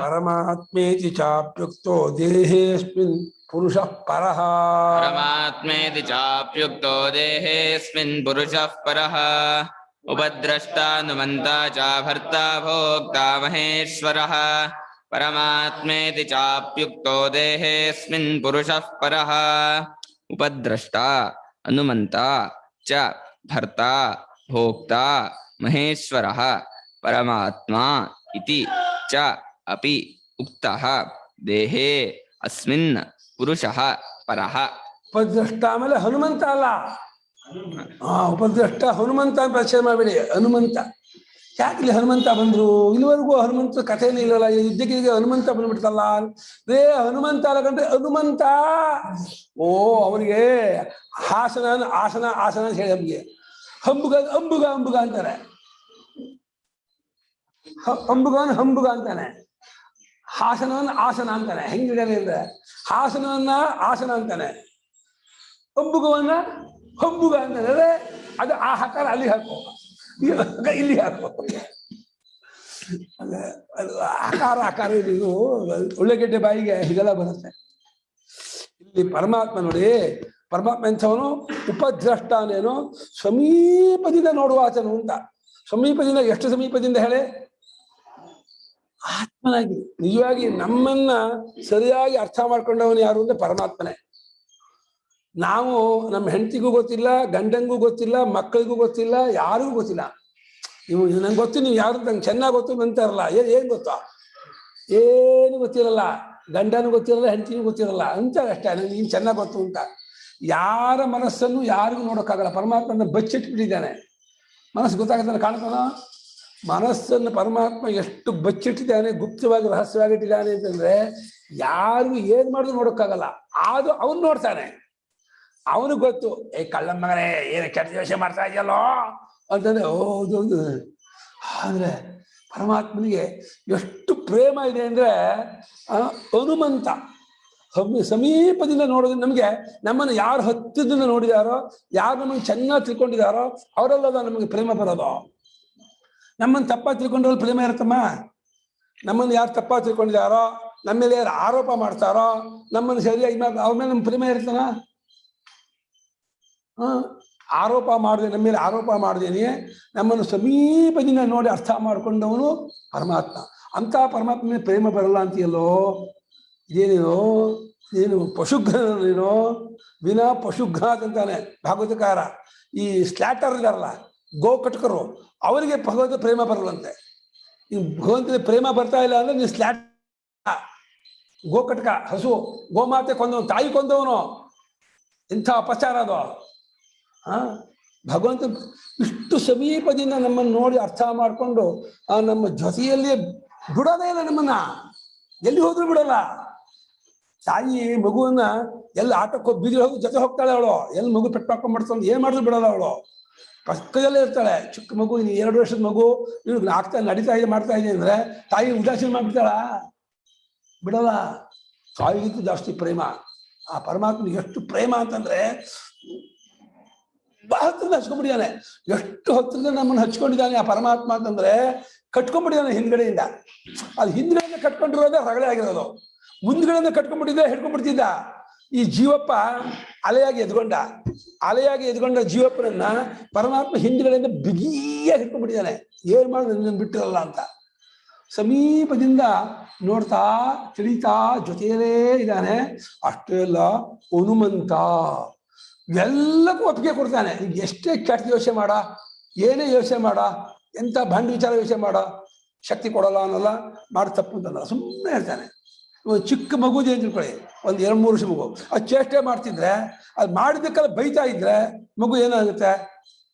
ಪರಮಾತ್ಮೇತಿ ಚಾಪ್ಯುಕ್ತೋ ದೇಹೇಸ್ಮಿನ್ ಪುರುಷಃ ಪರಃ. ಪರಮಾತ್ಮೇತಿ ಚಾಪ್ಯುಕ್ತೋ ದೇಹೇಸ್ಮಿನ್ ಪುರುಷಃ ಪರಃ. ಉಪದ್ರಷ್ಟಾನುಮಂತ ಚ ಭರ್ತಾ ಭೋಕ್ತಾ ಮಹೇಶ್ವರ. परमात्मेति चाप्युक्तो देहेऽस्मिन् पुरुषः परः उपद्रष्टा अनुमन्ता च भर्ता भोक्ता महेश्वरः परमात्मा इति च अपि उक्तः देहे अस्मिन् पुरुषः परः ಉಪದ್ರಷ್ಟ ಆಮೇಲೆ ಹನುಮಂತ ಅಲ್ಲ. ಉಪದ್ರಷ್ಟ ಹನುಮಂತ ಅಂತ ಪರಿಚಯ ಮಾಡಬೇಡಿ. ಹನುಮಂತ ಯಾಕಿಲ್ಲಿ ಹನುಮಂತ ಬಂದ್ರು? ಇಲ್ಲಿವರೆಗೂ ಹನುಮಂತ ಕಥೆನೇ ಇಲ್ಲಲ್ಲ. ಯುದ್ಧಕ್ಕೆ ಹನುಮಂತ ಬಂದ್ಬಿಡ್ತಲ್ಲ. ರೇ ಹನುಮಂತ ಅಲ್ಲ ಕಂಡ್ರೆ ಹನುಮಂತ. ಓ ಅವರಿಗೆ ಆಸನ ಆಸನ ಆಸನ ಅಂತ ಹೇಳಿ ನಮ್ಗೆ ಹಂಬುಗ ಅಂಬುಗ ಅಂಬುಗ ಅಂತಾರೆ. ಅಂಬುಗವನ್ನ ಹಂಬುಗ ಅಂತಾನೆ, ಹಾಸನವನ್ನ ಆಸನ ಅಂತಾನೆ. ಹೆಂಗಿದಾನೆ ಅಂದ್ರೆ ಹಾಸನವನ್ನ ಆಸನ ಅಂತಾನೆ, ಅಂಬುಗವನ್ನ ಹಂಬುಗ ಅಂತಾನೆ. ಅದೇ ಅದು ಆ ಹಕಾರ ಅಲ್ಲಿ ಹಾಕೋ, ಇಲ್ಲಿ ಹಾಕೋ. ಅದು ಆಕಾರ ಆಕಾರ ಇದು ಉಳ್ಳೆಗೆಡ್ಡೆ ಬಾಯಿಗೆ ಹೀಗೆಲ್ಲ ಬರುತ್ತೆ. ಇಲ್ಲಿ ಪರಮಾತ್ಮ ನೋಡಿ, ಪರಮಾತ್ಮ ಎಂಥವನು? ಉಪದ್ರಷ್ಟಾನೇನು, ಸಮೀಪದಿಂದ ನೋಡುವ ಆತನು ಅಂತ. ಸಮೀಪದಿಂದ ಎಷ್ಟು ಸಮೀಪದಿಂದ ಹೇಳಿ? ಆತ್ಮನಾಗಿ ನಿಜವಾಗಿ ನಮ್ಮನ್ನ ಸರಿಯಾಗಿ ಅರ್ಥ ಮಾಡ್ಕೊಂಡವನು ಯಾರು ಅಂದ್ರೆ ಪರಮಾತ್ಮನೇ. ನಾವು ನಮ್ಮ ಹೆಂಡತಿಗೂ ಗೊತ್ತಿಲ್ಲ, ಗಂಡಂಗೂ ಗೊತ್ತಿಲ್ಲ, ಮಕ್ಕಳಿಗೂ ಗೊತ್ತಿಲ್ಲ, ಯಾರಿಗೂ ಗೊತ್ತಿಲ್ಲ. ನೀವು ನಂಗೆ ಗೊತ್ತು, ನೀವು ಯಾರು ನಂಗೆ ಚೆನ್ನಾಗಿ ಗೊತ್ತು ಅಂತಾರಲ್ಲ, ಏನ್ ಗೊತ್ತಾ? ಏನು ಗೊತ್ತಿರಲ್ಲ. ಗಂಡನೂ ಗೊತ್ತಿರಲ್ಲ, ಹೆಂಡತಿನೂ ಗೊತ್ತಿರಲ್ಲ ಅಂತಾರೆ ಅಷ್ಟೇ. ನನಗೆ ನೀನು ಚೆನ್ನಾಗಿ ಗೊತ್ತು ಅಂತ. ಯಾರ ಮನಸ್ಸನ್ನು ಯಾರಿಗೂ ನೋಡೋಕ್ಕಾಗಲ್ಲ. ಪರಮಾತ್ಮನ ಬಚ್ಚಿಟ್ಬಿಟ್ಟಿದ್ದಾನೆ. ಮನಸ್ಸು ಗೊತ್ತಾಗತ್ತಲ್ಲ, ಕಾಣ್ತಾನ? ಮನಸ್ಸನ್ನು ಪರಮಾತ್ಮ ಎಷ್ಟು ಬಚ್ಚಿಟ್ಟಿದ್ದಾನೆ, ಗುಪ್ತವಾಗಿ ರಹಸ್ಯವಾಗಿಟ್ಟಿದ್ದಾನೆ ಅಂತಂದ್ರೆ ಯಾರಿಗೂ ಏನ್ ಮಾಡಿದ್ರು ನೋಡೋಕ್ಕಾಗಲ್ಲ. ಆದ್ರೂ ಅವನು ನೋಡ್ತಾನೆ. ಅವನಿಗೆ ಗೊತ್ತು, ಕಳ್ಳ ಮಗನೇ ಏನು ಕೆಟ್ಟ ಯೋಚನೆ ಮಾಡ್ತಾ ಇದೆಯಲ್ಲೋ ಅಂತಂದ್ರೆ ಹೌದು. ಆದ್ರೆ ಪರಮಾತ್ಮನಿಗೆ ಎಷ್ಟು ಪ್ರೇಮ ಇದೆ ಅಂದ್ರೆ ಹನುಮಂತ ಸಮೀಪದಿಂದ ನೋಡೋದು. ನಮಗೆ ನಮ್ಮನ್ನು ಯಾರು ಹತ್ತಿರದಿಂದ ನೋಡಿದಾರೋ, ಯಾರು ನಮ್ಮನ್ನು ಚೆನ್ನಾಗಿ ತಿಳ್ಕೊಂಡಿದಾರೋ ಅವರೆಲ್ಲದ ನಮಗೆ ಪ್ರೇಮ ಬರೋದು. ನಮ್ಮನ್ನು ತಪ್ಪ ತಿಳ್ಕೊಂಡ್ರಲ್ಲಿ ಪ್ರೇಮ ಇರುತ್ತಮ್ಮ. ನಮ್ಮನ್ನು ಯಾರು ತಪ್ಪ ತಿಳ್ಕೊಂಡಿದಾರೋ, ನಮ್ಮ ಮೇಲೆ ಯಾರು ಆರೋಪ ಮಾಡ್ತಾರೋ, ನಮ್ಮನ್ನು ಸರಿಯಾಗಿ ಅವ್ರ ಮೇಲೆ ನಮ್ಮ ಪ್ರೇಮ ಇರ್ತಾನ? ಆರೋಪ ಮಾಡಿದೆ, ನಮ್ಮ ಮೇಲೆ ಆರೋಪ ಮಾಡ್ದೇನೆ ನಮ್ಮನ್ನು ಸಮೀಪದಿಂದ ನೋಡಿ ಅರ್ಥ ಮಾಡ್ಕೊಂಡವನು ಪರಮಾತ್ಮ. ಅಂತ ಪರಮಾತ್ಮನ ಪ್ರೇಮ ಬರಲ್ಲ ಅಂತೀಯಲ್ಲೋ, ಇದೇನೇನು ಪಶುಘ್ನೇನೋ ವಿನಾ ಪಶುಘ್ನಾತ್ ಅಂತಾನೆ ಭಾಗವತಕಾರ. ಈ ಸ್ಲ್ಯಾಟರ್ ಇದಾರಲ್ಲ, ಗೋಕಟಕರು, ಅವರಿಗೆ ಭಗವಂತ ಪ್ರೇಮ ಬರಲ್ಲಂತೆ. ನೀವು ಭಗವಂತನ ಪ್ರೇಮ ಬರ್ತಾ ಇಲ್ಲ ಅಂದ್ರೆ ನೀವು ಸ್ಲ್ಯಾಟ್. ಗೋಕಟಕ ಹಸು ಗೋಮಾತೆ ಕೊಂದವನು, ತಾಯಿ ಕೊಂದವನು. ಇಂಥ ಅಪಚಾರ ಅದು. ಭಗವಂತ ಇಷ್ಟು ಸಮೀಪದಿಂದ ನಮ್ಮನ್ನು ನೋಡಿ ಅರ್ಥ ಮಾಡಿಕೊಂಡು ನಮ್ಮ ಜೊತೆಯಲ್ಲಿ ಬಿಡೋದೇ ಇಲ್ಲ. ನಮ್ಮನ್ನ ಎಲ್ಲಿ ಹೋದ್ರು ಬಿಡಲ್ಲ. ತಾಯಿ ಮಗುವನ್ನ ಎಲ್ಲಿ ಆಟಕ್ಕೆ ಬೀದಿ ಹೋಗಿ ಜೊತೆ ಹೋಗ್ತಾಳೆ ಅವಳು. ಎಲ್ಲಿ ಮಗು ಪೆಟ್ಟು ಹಾಕೊಂಡ್ಬಿಡ್ತಾಳೆ, ಏನ್ ಮಾಡಿದ್ರು ಬಿಡಲ್ಲ ಅವಳು. ಪಕ್ಕದಲ್ಲೇ ಇರ್ತಾಳೆ. ಚಿಕ್ಕ ಮಗು, 2 ವರ್ಷದ ಮಗು, ಇವ್ರಿಗೆ ಆಗ್ತಾ ನಡೀತಾ ಇದೆ ಮಾಡ್ತಾ ಇದೆ ಅಂದ್ರೆ ತಾಯಿ ಉದಾಸೀನ ಮಾಡ್ಬಿಡ್ತಾಳ, ಬಿಡಲ್ಲ. ತಾಯಿಗಿಂತ ಜಾಸ್ತಿ ಪ್ರೇಮ ಆ ಪರಮಾತ್ಮ. ಎಷ್ಟು ಪ್ರೇಮ ಅಂತಂದ್ರೆ ಬಹಳ ಹತ್ತಿರದ ಹಚ್ಕೊಂಡ್ಬಿಟ್ಟಿದ್ದಾನೆ. ಎಷ್ಟು ಹತ್ತಿರದ ನಮ್ಮನ್ನು ಹಚ್ಕೊಂಡಿದ್ದಾನೆ ಆ ಪರಮಾತ್ಮ ಅಂತಂದ್ರೆ ಕಟ್ಕೊಂಡ್ಬಿಟ್ಟಿದ್ದಾನೆ ಹಿಂದ್ಗಡೆಯಿಂದ. ಅದು ಹಿಂದ್ಗಡೆಯಿಂದ ಕಟ್ಕೊಂಡಿರೋದೇ ರಗಳೆ ಆಗಿರೋದು. ಮುಂದ್ಗಡೆಯಿಂದ ಕಟ್ಕೊಂಡ್ಬಿಟ್ಟಿದ್ದೆ ಹಿಡ್ಕೊಂಡ್ಬಿಡ್ತಿದ್ದ. ಈ ಜೀವಪ್ಪ ಅಲೆಯಾಗಿ ಎದ್ಕೊಂಡ ಜೀವಪ್ಪನನ್ನ ಪರಮಾತ್ಮ ಹಿಂದ್ಗಡೆಯಿಂದ ಬಿಗಿಯಾಗಿ ಹಿಡ್ಕೊಂಡ್ಬಿಟ್ಟಿದ್ದಾನೆ. ಏನ್ ಮಾಡಿ ನನ್ನ ಬಿಟ್ಟಿರಲ್ಲ ಅಂತ. ಸಮೀಪದಿಂದ ನೋಡ್ತಾ ತಿಳಿತಾ ಜೊತೆಯಲ್ಲೇ ಇದ್ದಾನೆ. ಅಷ್ಟೇ ಅಲ್ಲ, ಹನುಮಂತ ಎಲ್ಲಕ್ಕೂ ಒಪ್ಪಿಗೆ ಕೊಡ್ತಾನೆ. ಈಗ ಎಷ್ಟೇ ಕೆಟ್ಟ ಯೋಚನೆ ಮಾಡ, ಏನೇ ಯೋಚನೆ ಮಾಡ, ಎಂತ ಬಂಡ ವಿಚಾರ ಯೋಚನೆ ಮಾಡ, ಶಕ್ತಿ ಕೊಡಲ್ಲ ಅನ್ನಲ್ಲ, ಮಾಡಿ ತಪ್ಪು ಅಂತಲ್ಲ, ಸುಮ್ಮನೆ ಹೇಳ್ತಾನೆ. ಚಿಕ್ಕ ಮಗುದೇ ಅಂತ ತಿಳ್ಕೊಳ್ಳಿ, 1-2-3 ವರ್ಷ ಮಗು, ಅದು ಚೇಷ್ಟೆ ಮಾಡ್ತಿದ್ರೆ, ಅದು ಮಾಡಿದ್ದಕ್ಕೆಲ್ಲ ಬೈತಾ ಇದ್ರೆ ಮಗು ಏನಾಗುತ್ತೆ?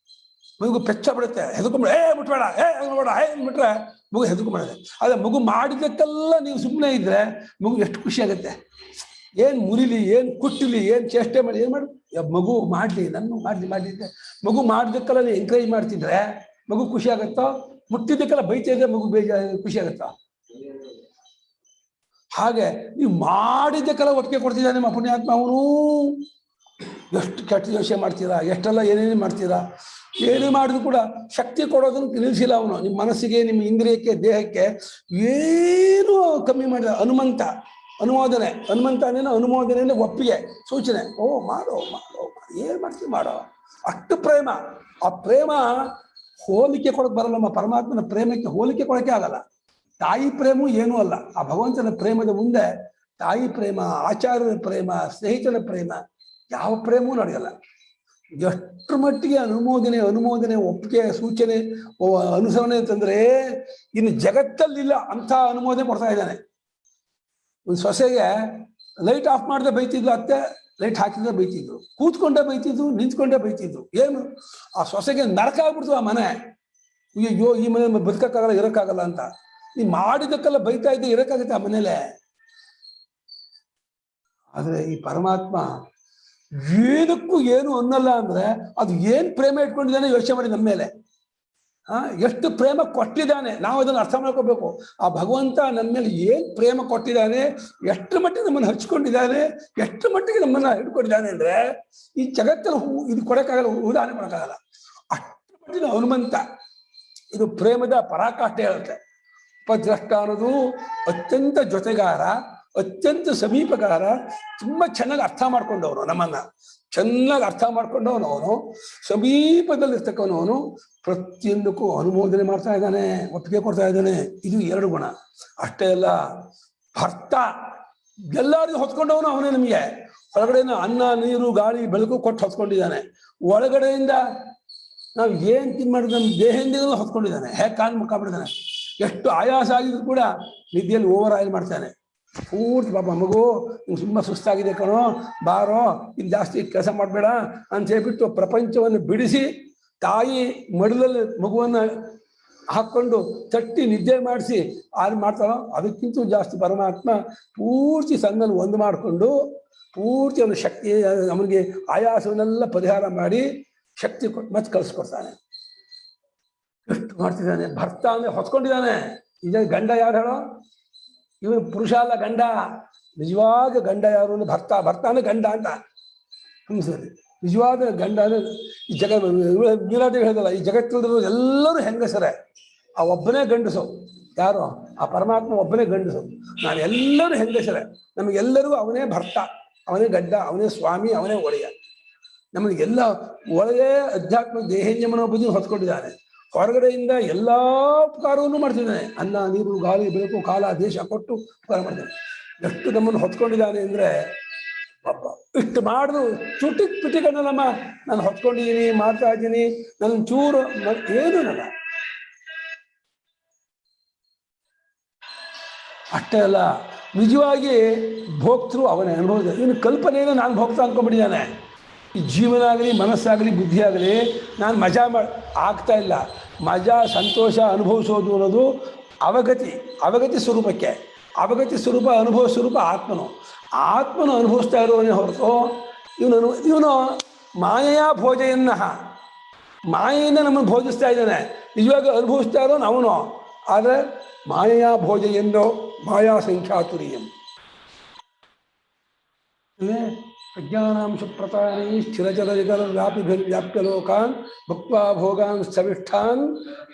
ಮಗು ಪೆಚ್ಚ ಬಿಡುತ್ತೆ, ಹೆದರ್ಕೊಂಡ್ಬಿಡ, ಮುಟ್ಬೇಡ, ಮುಟ್ಬೇಡ, ಬಿಟ್ರೆ ಮಗು ಹೆದರ್ಕೊಂಡ್ಬಿಡುತ್ತೆ. ಅದೇ ಮಗು ಮಾಡಿದ್ದಕ್ಕೆಲ್ಲ ನೀವು ಸುಮ್ಮನೆ ಇದ್ರೆ ಮಗು ಎಷ್ಟು ಖುಷಿ ಆಗುತ್ತೆ. ಏನ್ ಮುರಿಲಿ, ಏನ್ ಕುಟ್ಟಲಿ, ಏನ್ ಚೇಷ್ಟೆ ಮಾಡಿ, ಏನ್ ಮಾಡಿ ಮಗು ಮಾಡ್ಲಿ, ನನ್ನ ಮಾಡ್ಲಿ ಅಂತ ಮಗು ಮಾಡಿದ್ದಕ್ಕೆಲ್ಲ ನೀವು ಎಂಕರೇಜ್ ಮಾಡ್ತಿದ್ರೆ ಮಗು ಖುಷಿ ಆಗುತ್ತೋ? ಮುಟ್ಟಿದ್ದಕ್ಕೆಲ್ಲ ಬೈತಾ ಇದ್ರೆ ಮಗು ಖುಷಿ ಆಗುತ್ತೋ? ಹಾಗೆ ನೀವು ಮಾಡಿದ್ದಕ್ಕೆಲ್ಲ ಒಟ್ಟಿಗೆ ಕೊಡ್ತಿದ್ದಾನೆ ನಿಮ್ಮ ಪುಣ್ಯಾತ್ಮ. ಅವನು ಎಷ್ಟು ಕೆಟ್ಟ ಯೋಚನೆ ಮಾಡ್ತೀರಾ, ಎಷ್ಟೆಲ್ಲ ಏನೇನು ಮಾಡ್ತೀರಾ, ಏನೇ ಮಾಡಿದ್ರು ಕೂಡ ಶಕ್ತಿ ಕೊಡೋದನ್ನು ನಿಲ್ಲಿಸಿಲ್ಲ ಅವನು. ನಿಮ್ಮ ಮನಸ್ಸಿಗೆ, ನಿಮ್ಮ ಇಂದ್ರಿಯಕ್ಕೆ, ದೇಹಕ್ಕೆ ಏನು ಕಮ್ಮಿ ಮಾಡಿದ. ಅನುಮೋದನೆ, ಹನುಮಂತನೇನೋ ಅನುಮೋದನೆ ಅಂದ್ರೆ ಒಪ್ಪಿಗೆ, ಸೂಚನೆ. ಮಾಡೋ ಏನ್ ಮಾಡ್ತೀವಿ ಮಾಡೋ, ಅಷ್ಟು ಪ್ರೇಮ. ಆ ಪ್ರೇಮ ಹೋಲಿಕೆ ಕೊಡಕ್ ಬರಲ್ಲಮ್ಮ. ಪರಮಾತ್ಮನ ಪ್ರೇಮಕ್ಕೆ ಹೋಲಿಕೆ ಕೊಡಕ್ಕೆ ಆಗಲ್ಲ. ತಾಯಿ ಪ್ರೇಮವು ಏನೂ ಅಲ್ಲ. ಆ ಭಗವಂತನ ಪ್ರೇಮದ ಮುಂದೆ ತಾಯಿ ಪ್ರೇಮ, ಆಚಾರ್ಯರ ಪ್ರೇಮ, ಸ್ನೇಹಿತರ ಪ್ರೇಮ, ಯಾವ ಪ್ರೇಮವೂ ನಡೆಯಲ್ಲ. ಎಷ್ಟು ಮಟ್ಟಿಗೆ ಅನುಮೋದನೆ ಒಪ್ಪಿಗೆ ಸೂಚನೆ ಅನುಸರಣೆ ಅಂತಂದ್ರೆ ಇನ್ನು ಜಗತ್ತಲ್ಲಿಲ್ಲ ಅಂತ ಅನುಮೋದನೆ ಕೊಡ್ತಾ ಇದ್ದಾನೆ. ಒಂದು ಸೊಸೆಗೆ ಲೈಟ್ ಆಫ್ ಮಾಡದೆ ಬೈತಿದ್ಲು ಅತ್ತೆ, ಲೈಟ್ ಹಾಕಿದ್ರೆ ಬೈತಿದ್ರು, ಕೂತ್ಕೊಂಡೇ ಬೈತಿದ್ರು, ನಿಂತ್ಕೊಂಡೇ ಬೈತಿದ್ರು. ಏನು ಆ ಸೊಸೆಗೆ ನರಕ ಆಗ್ಬಿಡ್ತು ಆ ಮನೆ. ಅಯ್ಯೋ ಈ ಮನೆ ಬದುಕಕ್ಕಾಗಲ್ಲ, ಇರೋಕ್ಕಾಗಲ್ಲ ಅಂತ. ನೀ ಮಾಡಿದಕ್ಕೆಲ್ಲ ಬೈತಾ ಇದ್ದೆ, ಇರೋಕ್ಕಾಗತ್ತೆ ಆ ಮನೇಲೆ? ಆದ್ರೆ ಈ ಪರಮಾತ್ಮ ಏನಕ್ಕೂ ಏನು ಅನ್ನಲ್ಲ ಅಂದ್ರೆ ಅದು ಏನ್ ಪ್ರೇಮ ಇಟ್ಕೊಂಡಿದ್ದಾನೆ ಯೋಚನೆ ಮಾಡಿ ನಮ್ಮ ಮೇಲೆ. ಎಷ್ಟು ಪ್ರೇಮ ಕೊಟ್ಟಿದ್ದಾನೆ, ನಾವು ಅದನ್ನು ಅರ್ಥ ಮಾಡ್ಕೋಬೇಕು. ಆ ಭಗವಂತ ನಮ್ಮ ಮೇಲೆ ಏನ್ ಪ್ರೇಮ ಕೊಟ್ಟಿದ್ದಾನೆ, ಎಷ್ಟು ಮಟ್ಟಿಗೆ ನಮ್ಮನ್ನು ಹಚ್ಕೊಂಡಿದ್ದಾನೆ, ಎಷ್ಟು ಮಟ್ಟಿಗೆ ನಮ್ಮನ್ನ ಹಿಡ್ಕೊಂಡಿದ್ದಾನೆ ಅಂದ್ರೆ ಈ ಜಗತ್ತಲ್ಲಿ ಇದು ಕೊಡಕ್ಕಾಗಲ್ಲ, ಉದಾಹರಣೆ ಕೊಡಕ್ಕಾಗಲ್ಲ. ಅಷ್ಟು ಮಟ್ಟಿಗೆ ಹನುಮಂತ ಇದು ಪ್ರೇಮದ ಪರಾಕಾಷ್ಠೆ ಹೇಳುತ್ತೆ. ಉಪದ್ರಷ್ಟ ಅನ್ನೋದು ಅತ್ಯಂತ ಜೊತೆಗಾರ, ಅತ್ಯಂತ ಸಮೀಪಗಾರ, ತುಂಬಾ ಚೆನ್ನಾಗಿ ಅರ್ಥ ಮಾಡ್ಕೊಂಡವನು, ನಮ್ಮನ್ನ ಚೆನ್ನಾಗಿ ಅರ್ಥ ಮಾಡ್ಕೊಂಡವನು, ಅವನು ಸಮೀಪದಲ್ಲಿರ್ತಕ್ಕವನು, ಪ್ರತಿಯೊಂದಕ್ಕೂ ಅನುಮೋದನೆ ಮಾಡ್ತಾ ಇದ್ದಾನೆ, ಒಪ್ಪಿಗೆ ಕೊಡ್ತಾ ಇದ್ದಾನೆ. ಇದು 2 ಗುಣ. ಅಷ್ಟೇ ಅಲ್ಲ, ಭರ್ತ ಎಲ್ಲರಿಗೂ ಹೊತ್ಕೊಂಡವನು ಅವನೇ. ನಮಗೆ ಹೊರಗಡೆಯಿಂದ ಅನ್ನ, ನೀರು, ಗಾಳಿ, ಬೆಳಕು ಕೊಟ್ಟು ಹೊತ್ಕೊಂಡಿದ್ದಾನೆ. ಒಳಗಡೆಯಿಂದ ನಾವು ಏನ್ ತಿನ್ ಮಾಡಿದ್ರೆ ನಮ್ಮ ದೇಹದಿಂದ ಹೊತ್ಕೊಂಡಿದ್ದಾನೆ. ಹೇಗೆ ಕಾಲು ಮುಖ ಬಿಡ್ತಾನೆ. ಎಷ್ಟು ಆಯಾಸ ಆಗಿದ್ರು ಕೂಡ ನಿದ್ದೆಯಲ್ಲಿ ಓವರ್ ಆಯಿಲ್ ಮಾಡ್ತಾನೆ. ಪೂರ್ತಿ ಪಾಪ ಮಗು ನಿಮ್ಗೆ ತುಂಬ ಸುಸ್ತಾಗಿದೆ ಕಣೋ, ಬಾರೋ, ಇಲ್ಲಿ ಜಾಸ್ತಿ ಕೆಲಸ ಮಾಡಬೇಡ ಅಂತ ಹೇಳ್ಬಿಟ್ಟು ಪ್ರಪಂಚವನ್ನು ಬಿಡಿಸಿ ತಾಯಿ ಮಡಲಲ್ಲಿ ಮಗುವನ್ನ ಹಾಕೊಂಡು ತಟ್ಟಿ ನಿದ್ದೆ ಮಾಡಿಸಿ ಆರು ಮಾಡ್ತಾರೋ ಅದಕ್ಕಿಂತ ಜಾಸ್ತಿ ಪರಮಾತ್ಮ ಪೂರ್ತಿ ಸಂಘನ ಒಂದು ಮಾಡಿಕೊಂಡು ಪೂರ್ತಿ ಅವನ ಶಕ್ತಿ, ಅವನಿಗೆ ಆಯಾಸವನ್ನೆಲ್ಲ ಪರಿಹಾರ ಮಾಡಿ ಶಕ್ತಿ ಕೊಟ್ಟು ಮತ್ತೆ ಕಳಿಸ್ಕೊಡ್ತಾನೆ. ಎಷ್ಟು ಮಾಡ್ತಿದ್ದಾನೆ. ಭರ್ತ ಅಂದ್ರೆ ಹೊತ್ಕೊಂಡಿದ್ದಾನೆ. ಈಗ ಗಂಡ ಯಾರು ಹೇಳೋ? ಇವನು ಪುರುಷ ಅಲ್ಲ, ಗಂಡ. ನಿಜವಾದ ಗಂಡ ಯಾರು ಅಂದ್ರೆ ಭರ್ತ. ಭರ್ತ ಅಂದ್ರೆ ಗಂಡ ಅಂತ ಸರಿ. ನಿಜವಾದ ಗಂಡ ಅಂದ್ರೆ ಈ ಮೀರಾದೇವಿ ಹೇಳಿದಲ್ಲ, ಈ ಜಗತ್ತಿನ ಎಲ್ಲರೂ ಹೆಂಗಸರೇ, ಆ ಒಬ್ಬನೇ ಗಂಡಸು. ಯಾರು? ಆ ಪರಮಾತ್ಮ ಒಬ್ಬನೇ ಗಂಡಸು. ನಾವೆಲ್ಲರೂ ಹೆಂಗಸರೇ. ನಮಗೆಲ್ಲರಿಗೂ ಅವನೇ ಭರ್ತ, ಅವನೇ ಗಡ್ಡ, ಅವನೇ ಸ್ವಾಮಿ, ಅವನೇ ಒಡೆಯ. ನಮಗೆಲ್ಲ ಒಳಗೆ ಅಧ್ಯಾತ್ಮ ದೇಹೇಂದ್ರಿಯ ಮನೋಬುದ್ಧಿ ಹೊತ್ಕೊಂಡಿದ್ದಾನೆ. ಹೊರಗಡೆಯಿಂದ ಎಲ್ಲಾ ಉಪಕಾರವನ್ನು ಮಾಡ್ತಿದ್ದಾನೆ. ಅನ್ನ, ನೀರು, ಗಾಳಿ, ಬೆಳಕು, ಕಾಲ, ದೇಶ ಕೊಟ್ಟು ಉಪಕಾರ ಮಾಡ್ತಾನೆ. ಎಷ್ಟು ನಮ್ಮನ್ನು ಹೊತ್ಕೊಂಡಿದ್ದಾನೆ ಅಂದ್ರೆ ಪಾಪ ಇಷ್ಟು ಮಾಡಿದ್ರು ಚುಟಿಕ್ ಪಿಟಿಗಳನ್ನಮ್ಮ ನಾನು ಹೊತ್ಕೊಂಡಿದ್ದೀನಿ, ಮಾಡ್ತಾ ಇದ್ದೀನಿ, ನನ್ನ ಚೂರು ಏನೂ ಇಲ್ಲ. ಅಷ್ಟೇ ಅಲ್ಲ, ನಿಜವಾಗಿ ಭೋಕ್ತೃ ಅವನೇ ಅನುಭವದ. ಇವನು ಕಲ್ಪನೆಯನ್ನು ನಾನು ಭೋಕ್ತ ಅನ್ಕೊಂಡ್ಬಿಟ್ಟಿದ್ದಾನೆ. ಈ ಜೀವನ ಆಗಲಿ, ಮನಸ್ಸಾಗಲಿ, ಬುದ್ಧಿ ಆಗಲಿ ನಾನು ಮಜಾ ಆಗ್ತಾ ಇಲ್ಲ. ಮಜಾ, ಸಂತೋಷ ಅನುಭವಿಸೋದು ಅನ್ನೋದು ಅವಗತಿ ಸ್ವರೂಪಕ್ಕೆ. ಅವಗತಿ ಸ್ವರೂಪ, ಅನುಭವ ಸ್ವರೂಪ ಆತ್ಮನು. ಆತ್ಮನು ಅನುಭವಿಸ್ತಾ ಇರೋವನೇ ಹೊರತು ಇವನು ಮಾಯೆಯ ಭೋಜೆಯನ್ನ, ಮಾಯೆಯಿಂದ ನಮ್ಮನ್ನು ಭೋಜಿಸ್ತಾ ಇದ್ದಾನೆ. ನಿಜವಾಗಿ ಅನುಭವಿಸ್ತಾ ಇರೋನು ಅವನು. ಆದರೆ ಮಾಯೆಯ ಭೋಜೆಯನ್ನೋ ಮಾಯಾ ಸಂಖ್ಯಾತುರಿಯಂ ಪ್ರಜ್ಞಾನಾಂಶ ಪ್ರತಾನಿ ಸ್ಥಿರಚರ ಜಗರ ವ್ಯಾಪ್ಯ ಲೋಕಾನ್ ಭಕ್ತ್ವಾ ಭೋಗಾನ್ ಸ್ಥವಿಷ್ಠಾನ್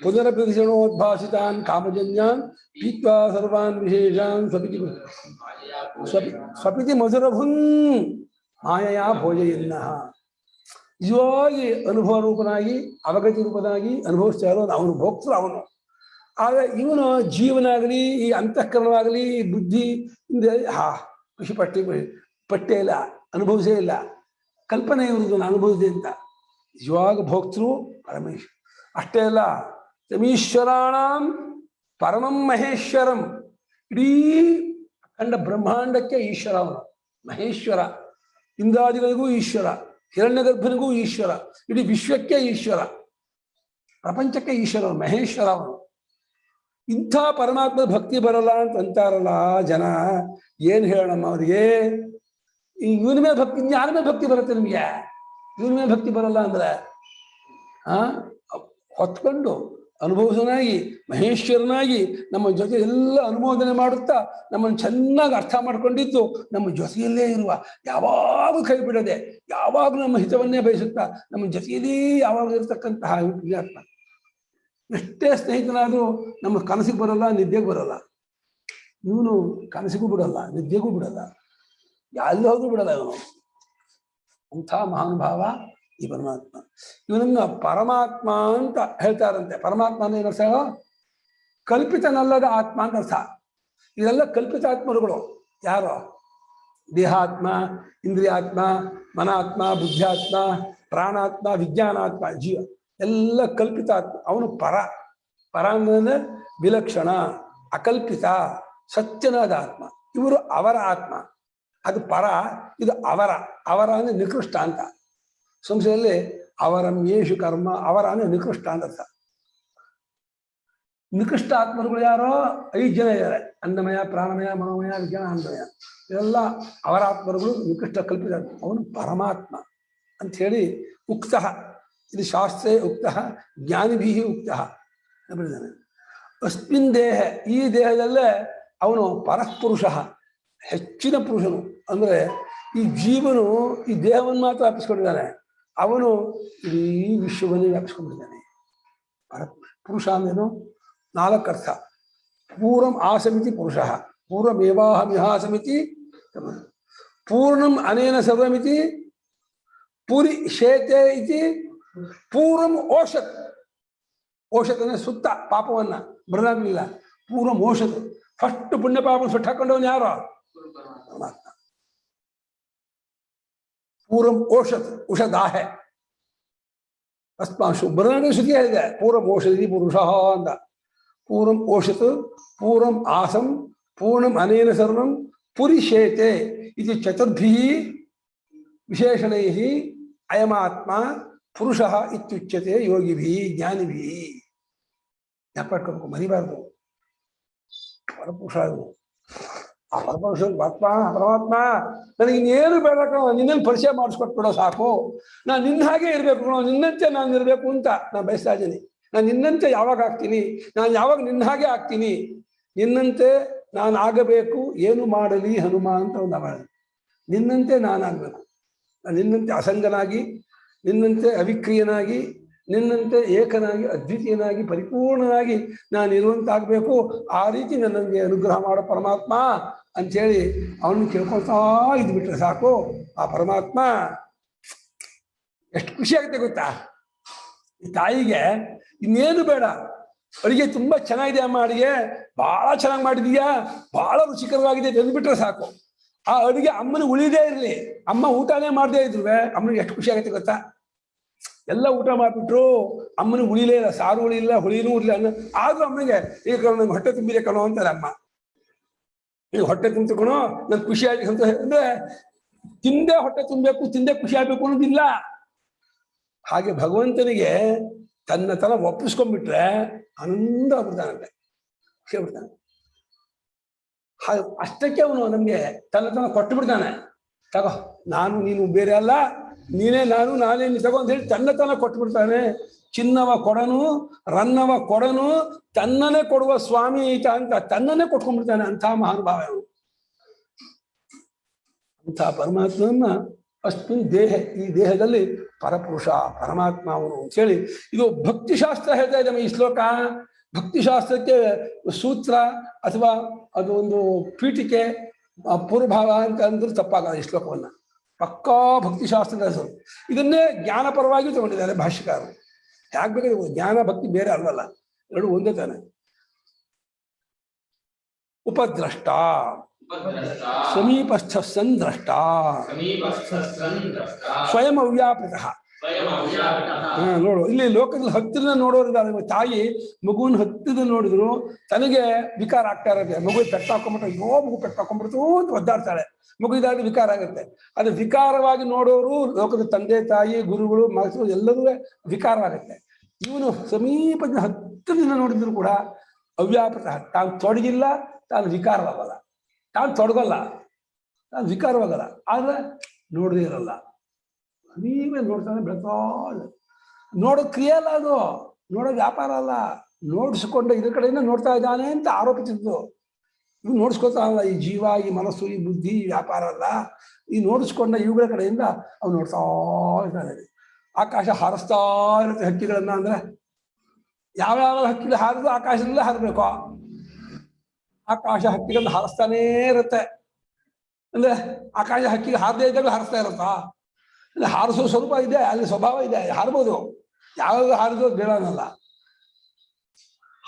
ಪುನರಭಿಷಣೋದ್ಭಾಸಿತಾನ್ ಕಾಮಜನ್ಯಾನ್ ಪೀತ್ವಾ ಸರ್ವಾನ್ ವಿಶೇಷಾನ್ ಸ್ವಪಿತಿ ಮಧುರಭುನ್ ಮಾಯೆಯ ಭೋಜೆಯನ್ನ. ನಿಜವಾಗಿ ಅನುಭವ ರೂಪನಾಗಿ, ಅವಗತಿ ರೂಪನಾಗಿ ಅನುಭವಿಸ್ತಾ ಇರೋನು ಅವನು, ಭೋಕ್ತೃ ಅವನು. ಆದರೆ ಇವನು ಜೀವನ ಆಗಲಿ, ಈ ಅಂತಃಕರಣವಾಗಲಿ, ಬುದ್ಧಿ ಖುಷಿ ಪಟ್ಟೇ ಇಲ್ಲ, ಅನುಭವಿಸೇ ಇಲ್ಲ. ಕಲ್ಪನೆ ಇರುವುದು ನಾನು ಅನುಭವಿಸಿದೆ ಅಂತ. ನಿಜವಾಗ ಭೋಕ್ತೃ ಪರಮೇಶ್ವರ. ಅಷ್ಟೇ ಅಲ್ಲ, ತಮೀಶ್ವರಾಣಂ ಪರಮಂ ಮಹೇಶ್ವರಂ. ಇಡೀ ಅಖಂಡ ಬ್ರಹ್ಮಾಂಡಕ್ಕೆ ಈಶ್ವರ ಅವನು, ಮಹೇಶ್ವರ. ಇಂದ್ರಾದಿಗಳಿಗೂ ಈಶ್ವರ, ಹಿರಣ್ಯಗರ್ಭನಿಗೂ ಈಶ್ವರ, ಇಡೀ ವಿಶ್ವಕ್ಕೆ ಈಶ್ವರ, ಪ್ರಪಂಚಕ್ಕೆ ಈಶ್ವರ, ಮಹೇಶ್ವರ ಅವನು. ಇಂಥ ಪರಮಾತ್ಮ ಭಕ್ತಿ ಬರಲ್ಲ ಅಂತ ಅಂತಾರಲ್ಲ ಜನ. ಏನು ಹೇಳೋಣ ಅವರಿಗೆ? ಇವನ ಮೇಲೆ ಭಕ್ತಿ, ಯಾರ ಮೇಲೆ ಭಕ್ತಿ ಬರುತ್ತೆ ನಿಮಗೆ? ಇವನ ಮೇಲೆ ಭಕ್ತಿ ಬರಲ್ಲ ಅಂದ್ರೆ ಹೊತ್ಕೊಂಡು ಅನುಭವಿಸನಾಗಿ, ಮಹೇಶ್ವರನಾಗಿ ನಮ್ಮ ಜೊತೆ ಎಲ್ಲ ಅನುಮೋದನೆ ಮಾಡುತ್ತಾ ನಮ್ಮನ್ನು ಚೆನ್ನಾಗಿ ಅರ್ಥ ಮಾಡ್ಕೊಂಡಿದ್ದು, ನಮ್ಮ ಜೊತೆಯಲ್ಲೇ ಇರುವ, ಯಾವಾಗಲೂ ಕೈ ಬಿಡದೆ, ಯಾವಾಗಲೂ ನಮ್ಮ ಹಿತವನ್ನೇ ಬಯಸುತ್ತಾ ನಮ್ಮ ಜೊತೆಯಲ್ಲೇ ಯಾವಾಗಲೂ ಇರತಕ್ಕಂತಹ ಪುಣ್ಯಾತ್ಮ. ಎಷ್ಟೇ ಸ್ನೇಹಿತನಾದರೂ ನಮ್ಮ ಕನಸಿಗೆ ಬರಲ್ಲ, ನಿದ್ದೆಗೆ ಬರಲ್ಲ. ಇವನು ಕನಸಿಗೂ ಬಿಡಲ್ಲ, ನಿದ್ದೆಗೂ ಬಿಡಲ್ಲ, ಎಲ್ಲೋದ್ರೂ ಬಿಡಲ್ಲ ಇವನು. ಅಂಥ ಮಹಾನುಭಾವ ಈ ಪರಮಾತ್ಮ. ಇವನನ್ನ ಪರಮಾತ್ಮ ಅಂತ ಹೇಳ್ತಾರಂತೆ. ಪರಮಾತ್ಮ ಅಂದ್ರೆ ಏನರ್ಥ? ಕಲ್ಪಿತನಲ್ಲದ ಆತ್ಮ ಅಂತ ಅರ್ಥ. ಇದೆಲ್ಲ ಕಲ್ಪಿತ ಆತ್ಮರುಗಳು. ಯಾರು? ದೇಹಾತ್ಮ, ಇಂದ್ರಿಯಾತ್ಮ, ಮನಾತ್ಮ, ಬುದ್ಧಾತ್ಮ, ಪ್ರಾಣಾತ್ಮ, ವಿಜ್ಞಾನಾತ್ಮ, ಜೀವ ಎಲ್ಲ ಕಲ್ಪಿತ ಆತ್ಮ. ಅವನು ಪರ. ಪರ ಅಂದ್ರೆ ವಿಲಕ್ಷಣ, ಅಕಲ್ಪಿತ, ಸತ್ಯನಾದ ಆತ್ಮ. ಇವರು ಅವರ ಆತ್ಮ. ಅದು ಪರ, ಇದು ಅವರ. ಅವರ ಅಂದ್ರೆ ನಿಕೃಷ್ಟ ಅಂತ. ಸಂಶಯದಲ್ಲಿ ಅವರಂ ಯೇಷು ಕರ್ಮ, ಅವರ ಅಂದ್ರೆ ನಿಕೃಷ್ಟ ಅಂತ ಅರ್ಥ. ನಿಕೃಷ್ಟ ಆತ್ಮರುಗಳು ಯಾರೋ 5 ಜನ ಇದ್ದಾರೆ. ಅನ್ನಮಯ, ಪ್ರಾಣಮಯ, ಮನೋಮಯ, ವಿಜ್ಞಾನ, ಆನಂದಮಯ. ಇದೆಲ್ಲ ಅವರ ಆತ್ಮರುಗಳು, ನಿಕೃಷ್ಟ ಕಲ್ಪಿತ. ಅವನು ಪರಮಾತ್ಮ ಅಂತ ಹೇಳಿ ಉಕ್ತ. ಇದು ಶಾಸ್ತ್ರೇ ಉಕ್ತ, ಜ್ಞಾನಿಭಿ ಉಕ್ತ ಹೇಳಿದ್ದಾನೆ. ಅಸ್ಮಿನ್ ದೇಹ, ಈ ದೇಹದಲ್ಲೇ ಅವನು ಪರಪುರುಷ, ಹೆಚ್ಚಿನ ಪುರುಷನು. ಅಂದ್ರೆ ಈ ಜೀವನು ಈ ದೇಹವನ್ನು ಮಾತ್ರ ವ್ಯಾಪಿಸ್ಕೊಂಡಿದ್ದಾನೆ, ಅವನು ಇಡೀ ವಿಶ್ವವನ್ನೇ ವ್ಯಾಪಿಸ್ಕೊಂಡಿದ್ದಾನೆ. ಪರಪುರುಷ ಅಂದೇನು? 4 ಅರ್ಥ. ಪೂರ್ವಂ ಆಸಮಿತಿ ಪುರುಷ, ಪೂರ್ವಮೇವಾಹಮಿಹಾಸಮಿತಿ, ಪೂರ್ಣಂ ಅನೇನ ಸರ್ವಮಿತಿ, ಪುರಿ ಶೇತೆ ಇತಿ, ಪೂರ್ವಂ ಓಷತ್. ಓಷತ್ ಅಂದ್ರೆ ಸುತ್ತ ಪಾಪವನ್ನ ಬರಲಾಗಲಿಲ್ಲ. ಪೂರ್ವಂ ಓಷತ್, ಫಸ್ಟ್ ಪುಣ್ಯ ಪಾಪ ಸುಟ್ಟು ಹಾಕೊಂಡವನು ಯಾರು? ಪರಮಾತ್ಮ. ಪೂರ್ವಂ ಓಷತ್, ಉಷದಾಹೆ ಅಸ್ಮಾಶು ಬರಲಾಗ ಶ್ರುತಿ ಹೇಳಿದೆ. ಪೂರ್ವಂ ಓಷಧಿ ಪುರುಷ ಅಂತ. ಪೂರ್ವಂ ಓಷತ್, ಪೂರ್ವಂ ಆಸಂ, ಪೂರ್ಣಂ ಅನೇನ ಸರ್ವಂ, ಪುರಿಶೇತೆ ಇದು ಚತುರ್ಭಿ ವಿಶೇಷಣೈ ಅಯಮಾತ್ಮ ಪುರುಷ ಇತ್ಯುಚ್ಯತೆ ಯೋಗಿಭಿ ಜ್ಞಾನಿಭಿ. ಜ್ಞಾಪಕ ಮರಿಬಾರ್ದು. ಪರಪುರುಷ ಇದು. ಆ ಪರಪುರುಷ ಪರಮಾತ್ಮ ನನಗೆ ಇನ್ನೇನು ಬೇಡ ಕಣೋ, ನಿನ್ನಲ್ಲಿ ಪರಿಚಯ ಮಾಡಿಸ್ಕೊಟ್ಬಿಡೋ ಸಾಕು. ನಾನು ನಿನ್ನ ಹಾಗೆ ಇರಬೇಕು ಕಣೋ, ನಿನ್ನಂತೆ ನಾನು ಇರಬೇಕು ಅಂತ ನಾನು ಬಯಸ್ತಾ ಇದ್ದೀನಿ. ನಾನು ನಿನ್ನಂತೆ ಯಾವಾಗ ಆಗ್ತೀನಿ? ನಾನು ಯಾವಾಗ ನಿನ್ನ ಹಾಗೆ ಆಗ್ತೀನಿ? ನಿನ್ನಂತೆ ನಾನು ಆಗಬೇಕು, ಏನು ಮಾಡಲಿ ಹನುಮ ಅಂತ ಒಂದು ಅವ. ನಿನ್ನಂತೆ ನಾನಾಗಬೇಕು. ನಾನು ನಿನ್ನಂತೆ ಅಸಂಗನಾಗಿ, ನಿನ್ನಂತೆ ಅವಿಕ್ರಿಯನಾಗಿ, ನಿನ್ನಂತೆ ಏಕನಾಗಿ, ಅದ್ವಿತೀಯನಾಗಿ, ಪರಿಪೂರ್ಣನಾಗಿ ನಾನು ಇರುವಂತಾಗಬೇಕು. ಆ ರೀತಿ ನನಗೆ ಅನುಗ್ರಹ ಮಾಡೋ ಪರಮಾತ್ಮ ಅಂಥೇಳಿ ಅವನು ಕೇಳ್ಕೊಳ್ತಾ ಇದ್ಬಿಟ್ರೆ ಸಾಕು. ಆ ಪರಮಾತ್ಮ ಎಷ್ಟು ಖುಷಿ ಆಗುತ್ತೆ ಗೊತ್ತಾ? ಈ ತಾಯಿಗೆ ಇನ್ನೇನು ಬೇಡ. ಅಡಿಗೆ ತುಂಬಾ ಚೆನ್ನಾಗಿದೆ ಅಮ್ಮ, ಅಡಿಗೆ ಬಹಳ ಚೆನ್ನಾಗಿ ಮಾಡಿದೀಯಾ, ಬಹಳ ರುಚಿಕರವಾಗಿದೆ ತಂದುಬಿಟ್ರೆ ಸಾಕು. ಆ ಅಡಿಗೆ ಅಮ್ಮನ ಉಳಿದೇ ಇರಲಿ, ಅಮ್ಮ ಊಟನೇ ಮಾಡದೇ ಇದ್ರು ಅಮ್ಮನಿಗೆ ಎಷ್ಟು ಖುಷಿ ಆಗುತ್ತೆ ಗೊತ್ತಾ? ಎಲ್ಲ ಊಟ ಮಾಡಿಬಿಟ್ರು, ಅಮ್ಮನಿಗೆ ಉಳಿಲೇ ಇಲ್ಲ, ಸಾರು ಉಳಿಲ್ಲ, ಹುಳಿನೂ ಇರಲಿಲ್ಲ ಅನ್ನ. ಆದ್ರೂ ಅಮ್ಮನಿಗೆ ಈಗ ನಂಗೆ ಹೊಟ್ಟೆ ತುಂಬಿದೆ ಕಣೋ ಅಂತಾರೆ ಅಮ್ಮ. ಈಗ ಹೊಟ್ಟೆ ತುಂಬಿಕಣೋ ನಂಗೆ ಖುಷಿ ಆಗಿ ಅಂತ ಅಂದ್ರೆ ತಿಂದೆ ಹೊಟ್ಟೆ ತುಂಬಬೇಕು, ತಿಂದೆ ಖುಷಿ ಆಗ್ಬೇಕು ಅನ್ನೋದಿಲ್ಲ. ಹಾಗೆ ಭಗವಂತನಿಗೆ ತನ್ನ ತನ ಒಪ್ಪಿಸ್ಕೊಂಡ್ಬಿಟ್ರೆ ಆನಂದ ಆಗ್ಬಿಡ್ತಾನಂತೆ, ಖುಷಿ ಆಗ್ಬಿಡ್ತಾನೆ. ಹಾಗೆ ಅಷ್ಟಕ್ಕೆ ಅವನು ನಮ್ಗೆ ತನ್ನ ತನ ಕೊಟ್ಟು ಬಿಡ್ತಾನೆ. ತಗೋ, ನಾನು ನೀನು ಬೇರೆ ಅಲ್ಲ, ನೀನೇ ನಾನು, ನಾನೇ ನೀನು ತಗೋ ಅಂತ ಹೇಳಿ ತನ್ನ ತನ ಕೊಟ್ಟು ಬಿಡ್ತಾನೆ. ಚಿನ್ನವ ಕೊಡನು, ರನ್ನವ ಕೊಡನು, ತನ್ನನ್ನೇ ಕೊಡುವ ಸ್ವಾಮಿ ಈತ ಅಂತ ತನ್ನನ್ನೇ ಕೊಟ್ಕೊಂಡ್ಬಿಡ್ತಾನೆ. ಅಂಥ ಮಹಾನುಭಾವ ಅವನು. ಅಂಥ ಪರಮಾತ್ಮನ ಅಸ್ಮಿನ್ ದೇಹ, ಈ ದೇಹದಲ್ಲಿ ಪರಪುರುಷ ಪರಮಾತ್ಮ ಅವನು ಅಂತೇಳಿ ಇದು ಭಕ್ತಿಶಾಸ್ತ್ರ ಹೇಳ್ತಾ ಇದ್ದಾನೆ. ಈ ಶ್ಲೋಕ ಭಕ್ತಿಶಾಸ್ತ್ರಕ್ಕೆ ಸೂತ್ರ ಅಥವಾ ಅದು ಒಂದು ಪೀಠಿಕೆ, ಪೂರ್ವಭಾವ ಅಂತ ಅಂದ್ರೂ ತಪ್ಪಾಗಲ್ಲ. ಈ ಶ್ಲೋಕವನ್ನ ಪಕ್ಕಾ ಭಕ್ತಿಶಾಸ್ತ್ರದ ಹೆಸರು. ಇದನ್ನೇ ಜ್ಞಾನಪರವಾಗಿ ತಗೊಂಡಿದ್ದಾರೆ ಭಾಷ್ಯಕಾರರು. ಯಾಕೆ ಬೇಕಾದ್ರೆ ಜ್ಞಾನ ಭಕ್ತಿ ಬೇರೆ ಅಲ್ವಲ್ಲ, ಎರಡು ಒಂದೇ ತಾನೆ. ಉಪದ್ರಷ್ಟ, ಸಮೀಪಸ್ಥ ಸಂದ್ರಷ್ಟ, ಸ್ವಯಂ ಅವ್ಯಾಪೃತ. ನೋಡು, ಇಲ್ಲಿ ಲೋಕದಲ್ಲಿ ಹತ್ತಿರ ನೋಡೋರಿದ್ದಾರೆ. ತಾಯಿ ಮಗುವಿನ ಹತ್ತಿರ ನೋಡಿದ್ರು ತನಗೆ ವಿಕಾರ ಆಗ್ತಾ ಇರುತ್ತೆ. ಮಗು ಪೆಟ್ಟ ಹಾಕೊಂಡ್ಬಿಟ್ಟು ಅಯ್ಯೋ ಮಗು ಪೆಟ್ಟ ಹಾಕೊಂಡ್ಬಿಡ್ತು ಅಂತ ಒದ್ದಾಡ್ತಾಳೆ. ಮಗು ಇದಾದ್ರೆ ವಿಕಾರ ಆಗುತ್ತೆ. ಅದು ವಿಕಾರವಾಗಿ ನೋಡೋರು ಲೋಕದ ತಂದೆ ತಾಯಿ ಗುರುಗಳು ಮಕ್ಕಳು ಎಲ್ಲರೂ ವಿಕಾರವಾಗುತ್ತೆ. ಇವನು ಸಮೀಪದ ಹತ್ತಿರದಿಂದ ನೋಡಿದ್ರು ಕೂಡ ಅವ್ಯಾಪೃತ, ತಾನು ತೊಡಗಿಲ್ಲ, ತಾನು ವಿಕಾರವಾಗಲ್ಲ, ತಾನು ತೊಡಗಲ್ಲ, ತಾನು ವಿಕಾರವಾಗಲ್ಲ. ಆದ್ರೆ ನೋಡದೇ ಇರಲ್ಲ, ನೀವೇ ನೋಡ್ತಾನೆ ಬೆಳತಾ. ನೋಡೋ ಕ್ರಿಯೆ ಅಲ್ಲ ಅದು, ನೋಡೋ ವ್ಯಾಪಾರ ಅಲ್ಲ. ನೋಡಿಸ್ಕೊಂಡ ಇದ್ರ ಕಡೆಯಿಂದ ನೋಡ್ತಾ ಇದ್ದಾನೆ ಅಂತ ಆರೋಪಿಸಿದ್ದು. ಇವು ನೋಡಿಸ್ಕೊತಾ ಅಲ್ಲ. ಈ ಜೀವ, ಈ ಮನಸ್ಸು, ಈ ಬುದ್ಧಿ, ಈ ವ್ಯಾಪಾರ ಅಲ್ಲ. ಈ ನೋಡಿಸ್ಕೊಂಡ ಇವುಗಳ ಕಡೆಯಿಂದ ಅವ್ನು ನೋಡ್ತಾ ಇದ್ದಾನೆ. ಆಕಾಶ ಹಾರಿಸ್ತಾ ಇರುತ್ತೆ ಹಕ್ಕಿಗಳನ್ನ. ಅಂದ್ರೆ ಯಾವ್ಯಾವ ಹಕ್ಕಿಗಳು ಹಾರಿದ್ರು ಆಕಾಶದಲ್ಲೇ ಹಾರಬೇಕು. ಆಕಾಶ ಹಕ್ಕಿಗಳನ್ನ ಹಾರಿಸ್ತಾನೇ ಇರುತ್ತೆ. ಅಂದ್ರೆ ಆಕಾಶ ಹಕ್ಕಿಗೆ ಹಾರದೇ ಇದ್ದಾಗ ಹಾರಿಸ್ತಾ ಇರುತ್ತಾ? ಅಂದ್ರೆ ಹಾರಿಸೋ ಸ್ವರೂಪ ಇದೆ, ಅಲ್ಲಿ ಸ್ವಭಾವ ಇದೆ, ಹಾರ್ಬೋದು. ಯಾವಾಗ ಹಾರಿದ್ರು ಬೇಡನಲ್ಲ.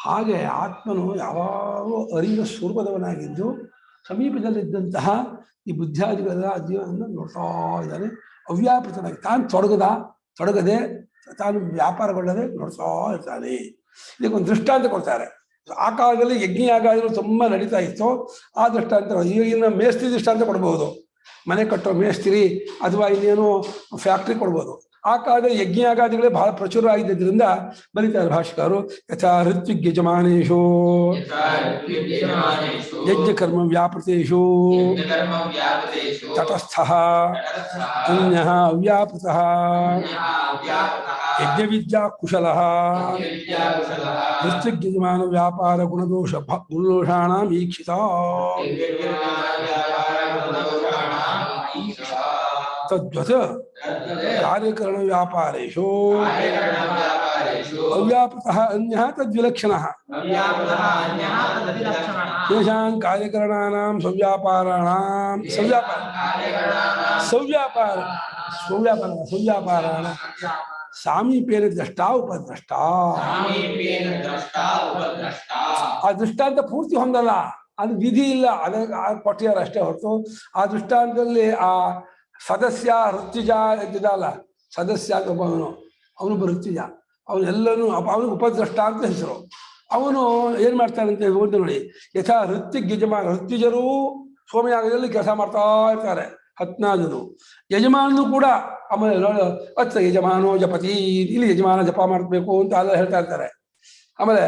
ಹಾಗೆ ಆತ್ಮನು ಯಾವಾಗಲೂ ಅರಿವಿನ ಸ್ವರೂಪದವನಾಗಿದ್ದು ಸಮೀಪದಲ್ಲಿದ್ದಂತಹ ಈ ಬುದ್ಧಿಯಾದಿಗಳೆಲ್ಲ ಜೀವನವನ್ನು ನೋಡ್ತಾ ಇದ್ದಾನೆ. ಅವ್ಯಾಪೃತನಾಗಿ ತಾನು ತೊಡಗದೆ ತಾನು ವ್ಯಾಪಾರಗೊಳ್ಳದೆ ನೋಡ್ತಾ ಇರ್ತಾನೆ. ಇದಕ್ಕೊಂದು ದೃಷ್ಟಾಂತ ಕೊಡ್ತಾರೆ. ಆ ಕಾಲದಲ್ಲಿ ಯಜ್ಞಯಾಗಾದಿಗಳು ತುಂಬ ನಡೀತಾ ಇತ್ತು. ಆ ದೃಷ್ಟಾಂತ ಈಗಿನ ಮೇಸ್ತ್ರಿ ದೃಷ್ಟಾಂತ ಕೊಡ್ಬೋದು, ಮನೆ ಕಟ್ಟೋ ಮೇಸ್ತ್ರಿ ಅಥವಾ ಇನ್ನೇನು ಫ್ಯಾಕ್ಟ್ರಿ ಕೊಡ್ಬೋದು. ಆ ಕಾಲದಲ್ಲಿ ಯಜ್ಞಯಾಗಾದಿಗಳೇ ಬಹಳ ಪ್ರಚುರವಾಗಿದ್ದರಿಂದ ಬರೀತಾರೆ ಭಾಷಿಕರು. ಯಥಾ ಋತ್ವಿಗ್ ಯಜಮಾನೇಶು ಯಜ್ಞಕರ್ಮ ವ್ಯಾಪೃತೇಶು ತಟಸ್ಥಃ ಅನ್ಯಃ ಅವ್ಯಾಪೃತಃ ಯಜ್ಞವಿದ್ಯಾ ಕುಶಲಃ ಋತ್ವಿಗ್ ಯಜಮಾನ ವ್ಯಾಪಾರ ಗುಣದೋಷಾಣಾಂ ಈಕ್ಷಿತ ತದ್ವತ್ ಕಾರ್ಯಕರಣ ವ್ಯಾಪಾರೇಷು ಅವ್ಯಾಪೃತಃ ಅನ್ಯಃ ತದ್ವಿಲಕ್ಷಣಃ ತೇಷಾಂ ಕಾರ್ಯಕರಣಾನಾಂ ಸವ್ಯಾಪಾರಾಣಾಂ ಸವ್ಯಾಪಾರಾಣ ಸಾಮೀಪ್ಯೇನ ದ್ರಷ್ಟಾ ಉಪದ್ರಷ್ಟಾ. ಆ ದೃಷ್ಟಾಂತ ಪೂರ್ತಿ ಹೊಂದಲ್ಲ, ಅದು ವಿಧಿ ಇಲ್ಲ, ಅದ ಕೊಟ್ಟಿಯಾರ ಅಷ್ಟೇ ಹೊರತು ಆ ದೃಷ್ಟಾಂತದಲ್ಲಿ ಆ ಸದಸ್ಯ ಋತ್ವಿಜ ಇದ್ದಿದ್ದಲ್ಲ, ಸದಸ್ಯ ಅಂತ ಅವನೊಬ್ಬ ಋತ್ವಿಜ, ಅವನೆಲ್ಲನೂ ಅವನಿಗೆ ಉಪದ್ರಷ್ಟ ಅಂತ ಹೆಸರು. ಅವನು ಏನ್ ಮಾಡ್ತಾನೆ ಅಂತ ಓದಿ ನೋಡಿ. ಯಥಾ ಋತ್ವಿಗ್ ಯಜಮಾನ, ಋತ್ವಿಜರು ಸೋಮಯಾಗದಲ್ಲಿ ಕೆಲಸ ಮಾಡ್ತಾ ಇರ್ತಾರೆ 14 ಜನ. ಯಜಮಾನನು ಕೂಡ ಆಮೇಲೆ ಅತ್ತ ಯಜಮಾನೋ ಜಪತಿ, ಇಲ್ಲಿ ಯಜಮಾನ ಜಪ ಮಾಡಬೇಕು ಅಂತ ಎಲ್ಲ ಹೇಳ್ತಾ ಇರ್ತಾರೆ. ಆಮೇಲೆ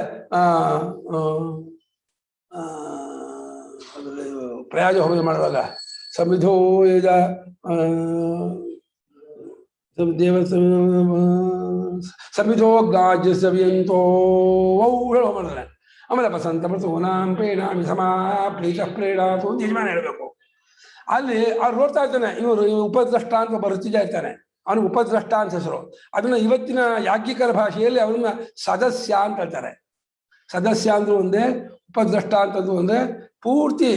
ಪ್ರಯಾಜ ಹೋಮ ಮಾಡುವಾಗ ಸಮಿಧೋ ಯಜ ದೇವ ಸಮಿಧೋ ಗಾಜ್ಯ ಸವಿಯಂತೋ ಹೇಳೋ ಮಾಡ್ತಾರೆ. ಆಮೇಲೆ ಬಸಂತ ಮೃತೂನಾಂ ಪ್ರೇಣಾಮಿ ಸಮಾ ಪ್ರೀತ ಪ್ರೇಣಾತು ಅಂತ ಯಜಮಾನ ಹೇಳಬೇಕು. ಅಲ್ಲಿ ಅವ್ರು ನೋಡ್ತಾ ಇರ್ತಾನೆ, ಇವರು ಉಪದ್ರಷ್ಟ ಅಂತ ಬರುತ್ತಿದ್ದ ಇರ್ತಾನೆ, ಅವನಿಗೆ ಉಪದ್ರಷ್ಟ ಅಂತ ಹೆಸರು. ಅದನ್ನ ಇವತ್ತಿನ ಯಾಜ್ಞಿಕರ ಭಾಷೆಯಲ್ಲಿ ಅವ್ರನ್ನ ಸದಸ್ಯ ಅಂತ ಹೇಳ್ತಾರೆ. ಸದಸ್ಯ ಅಂದ್ರೂ ಒಂದೇ, ಉಪದ್ರಷ್ಟ ಅಂತಂದು ಒಂದೇ. ಪೂರ್ತಿ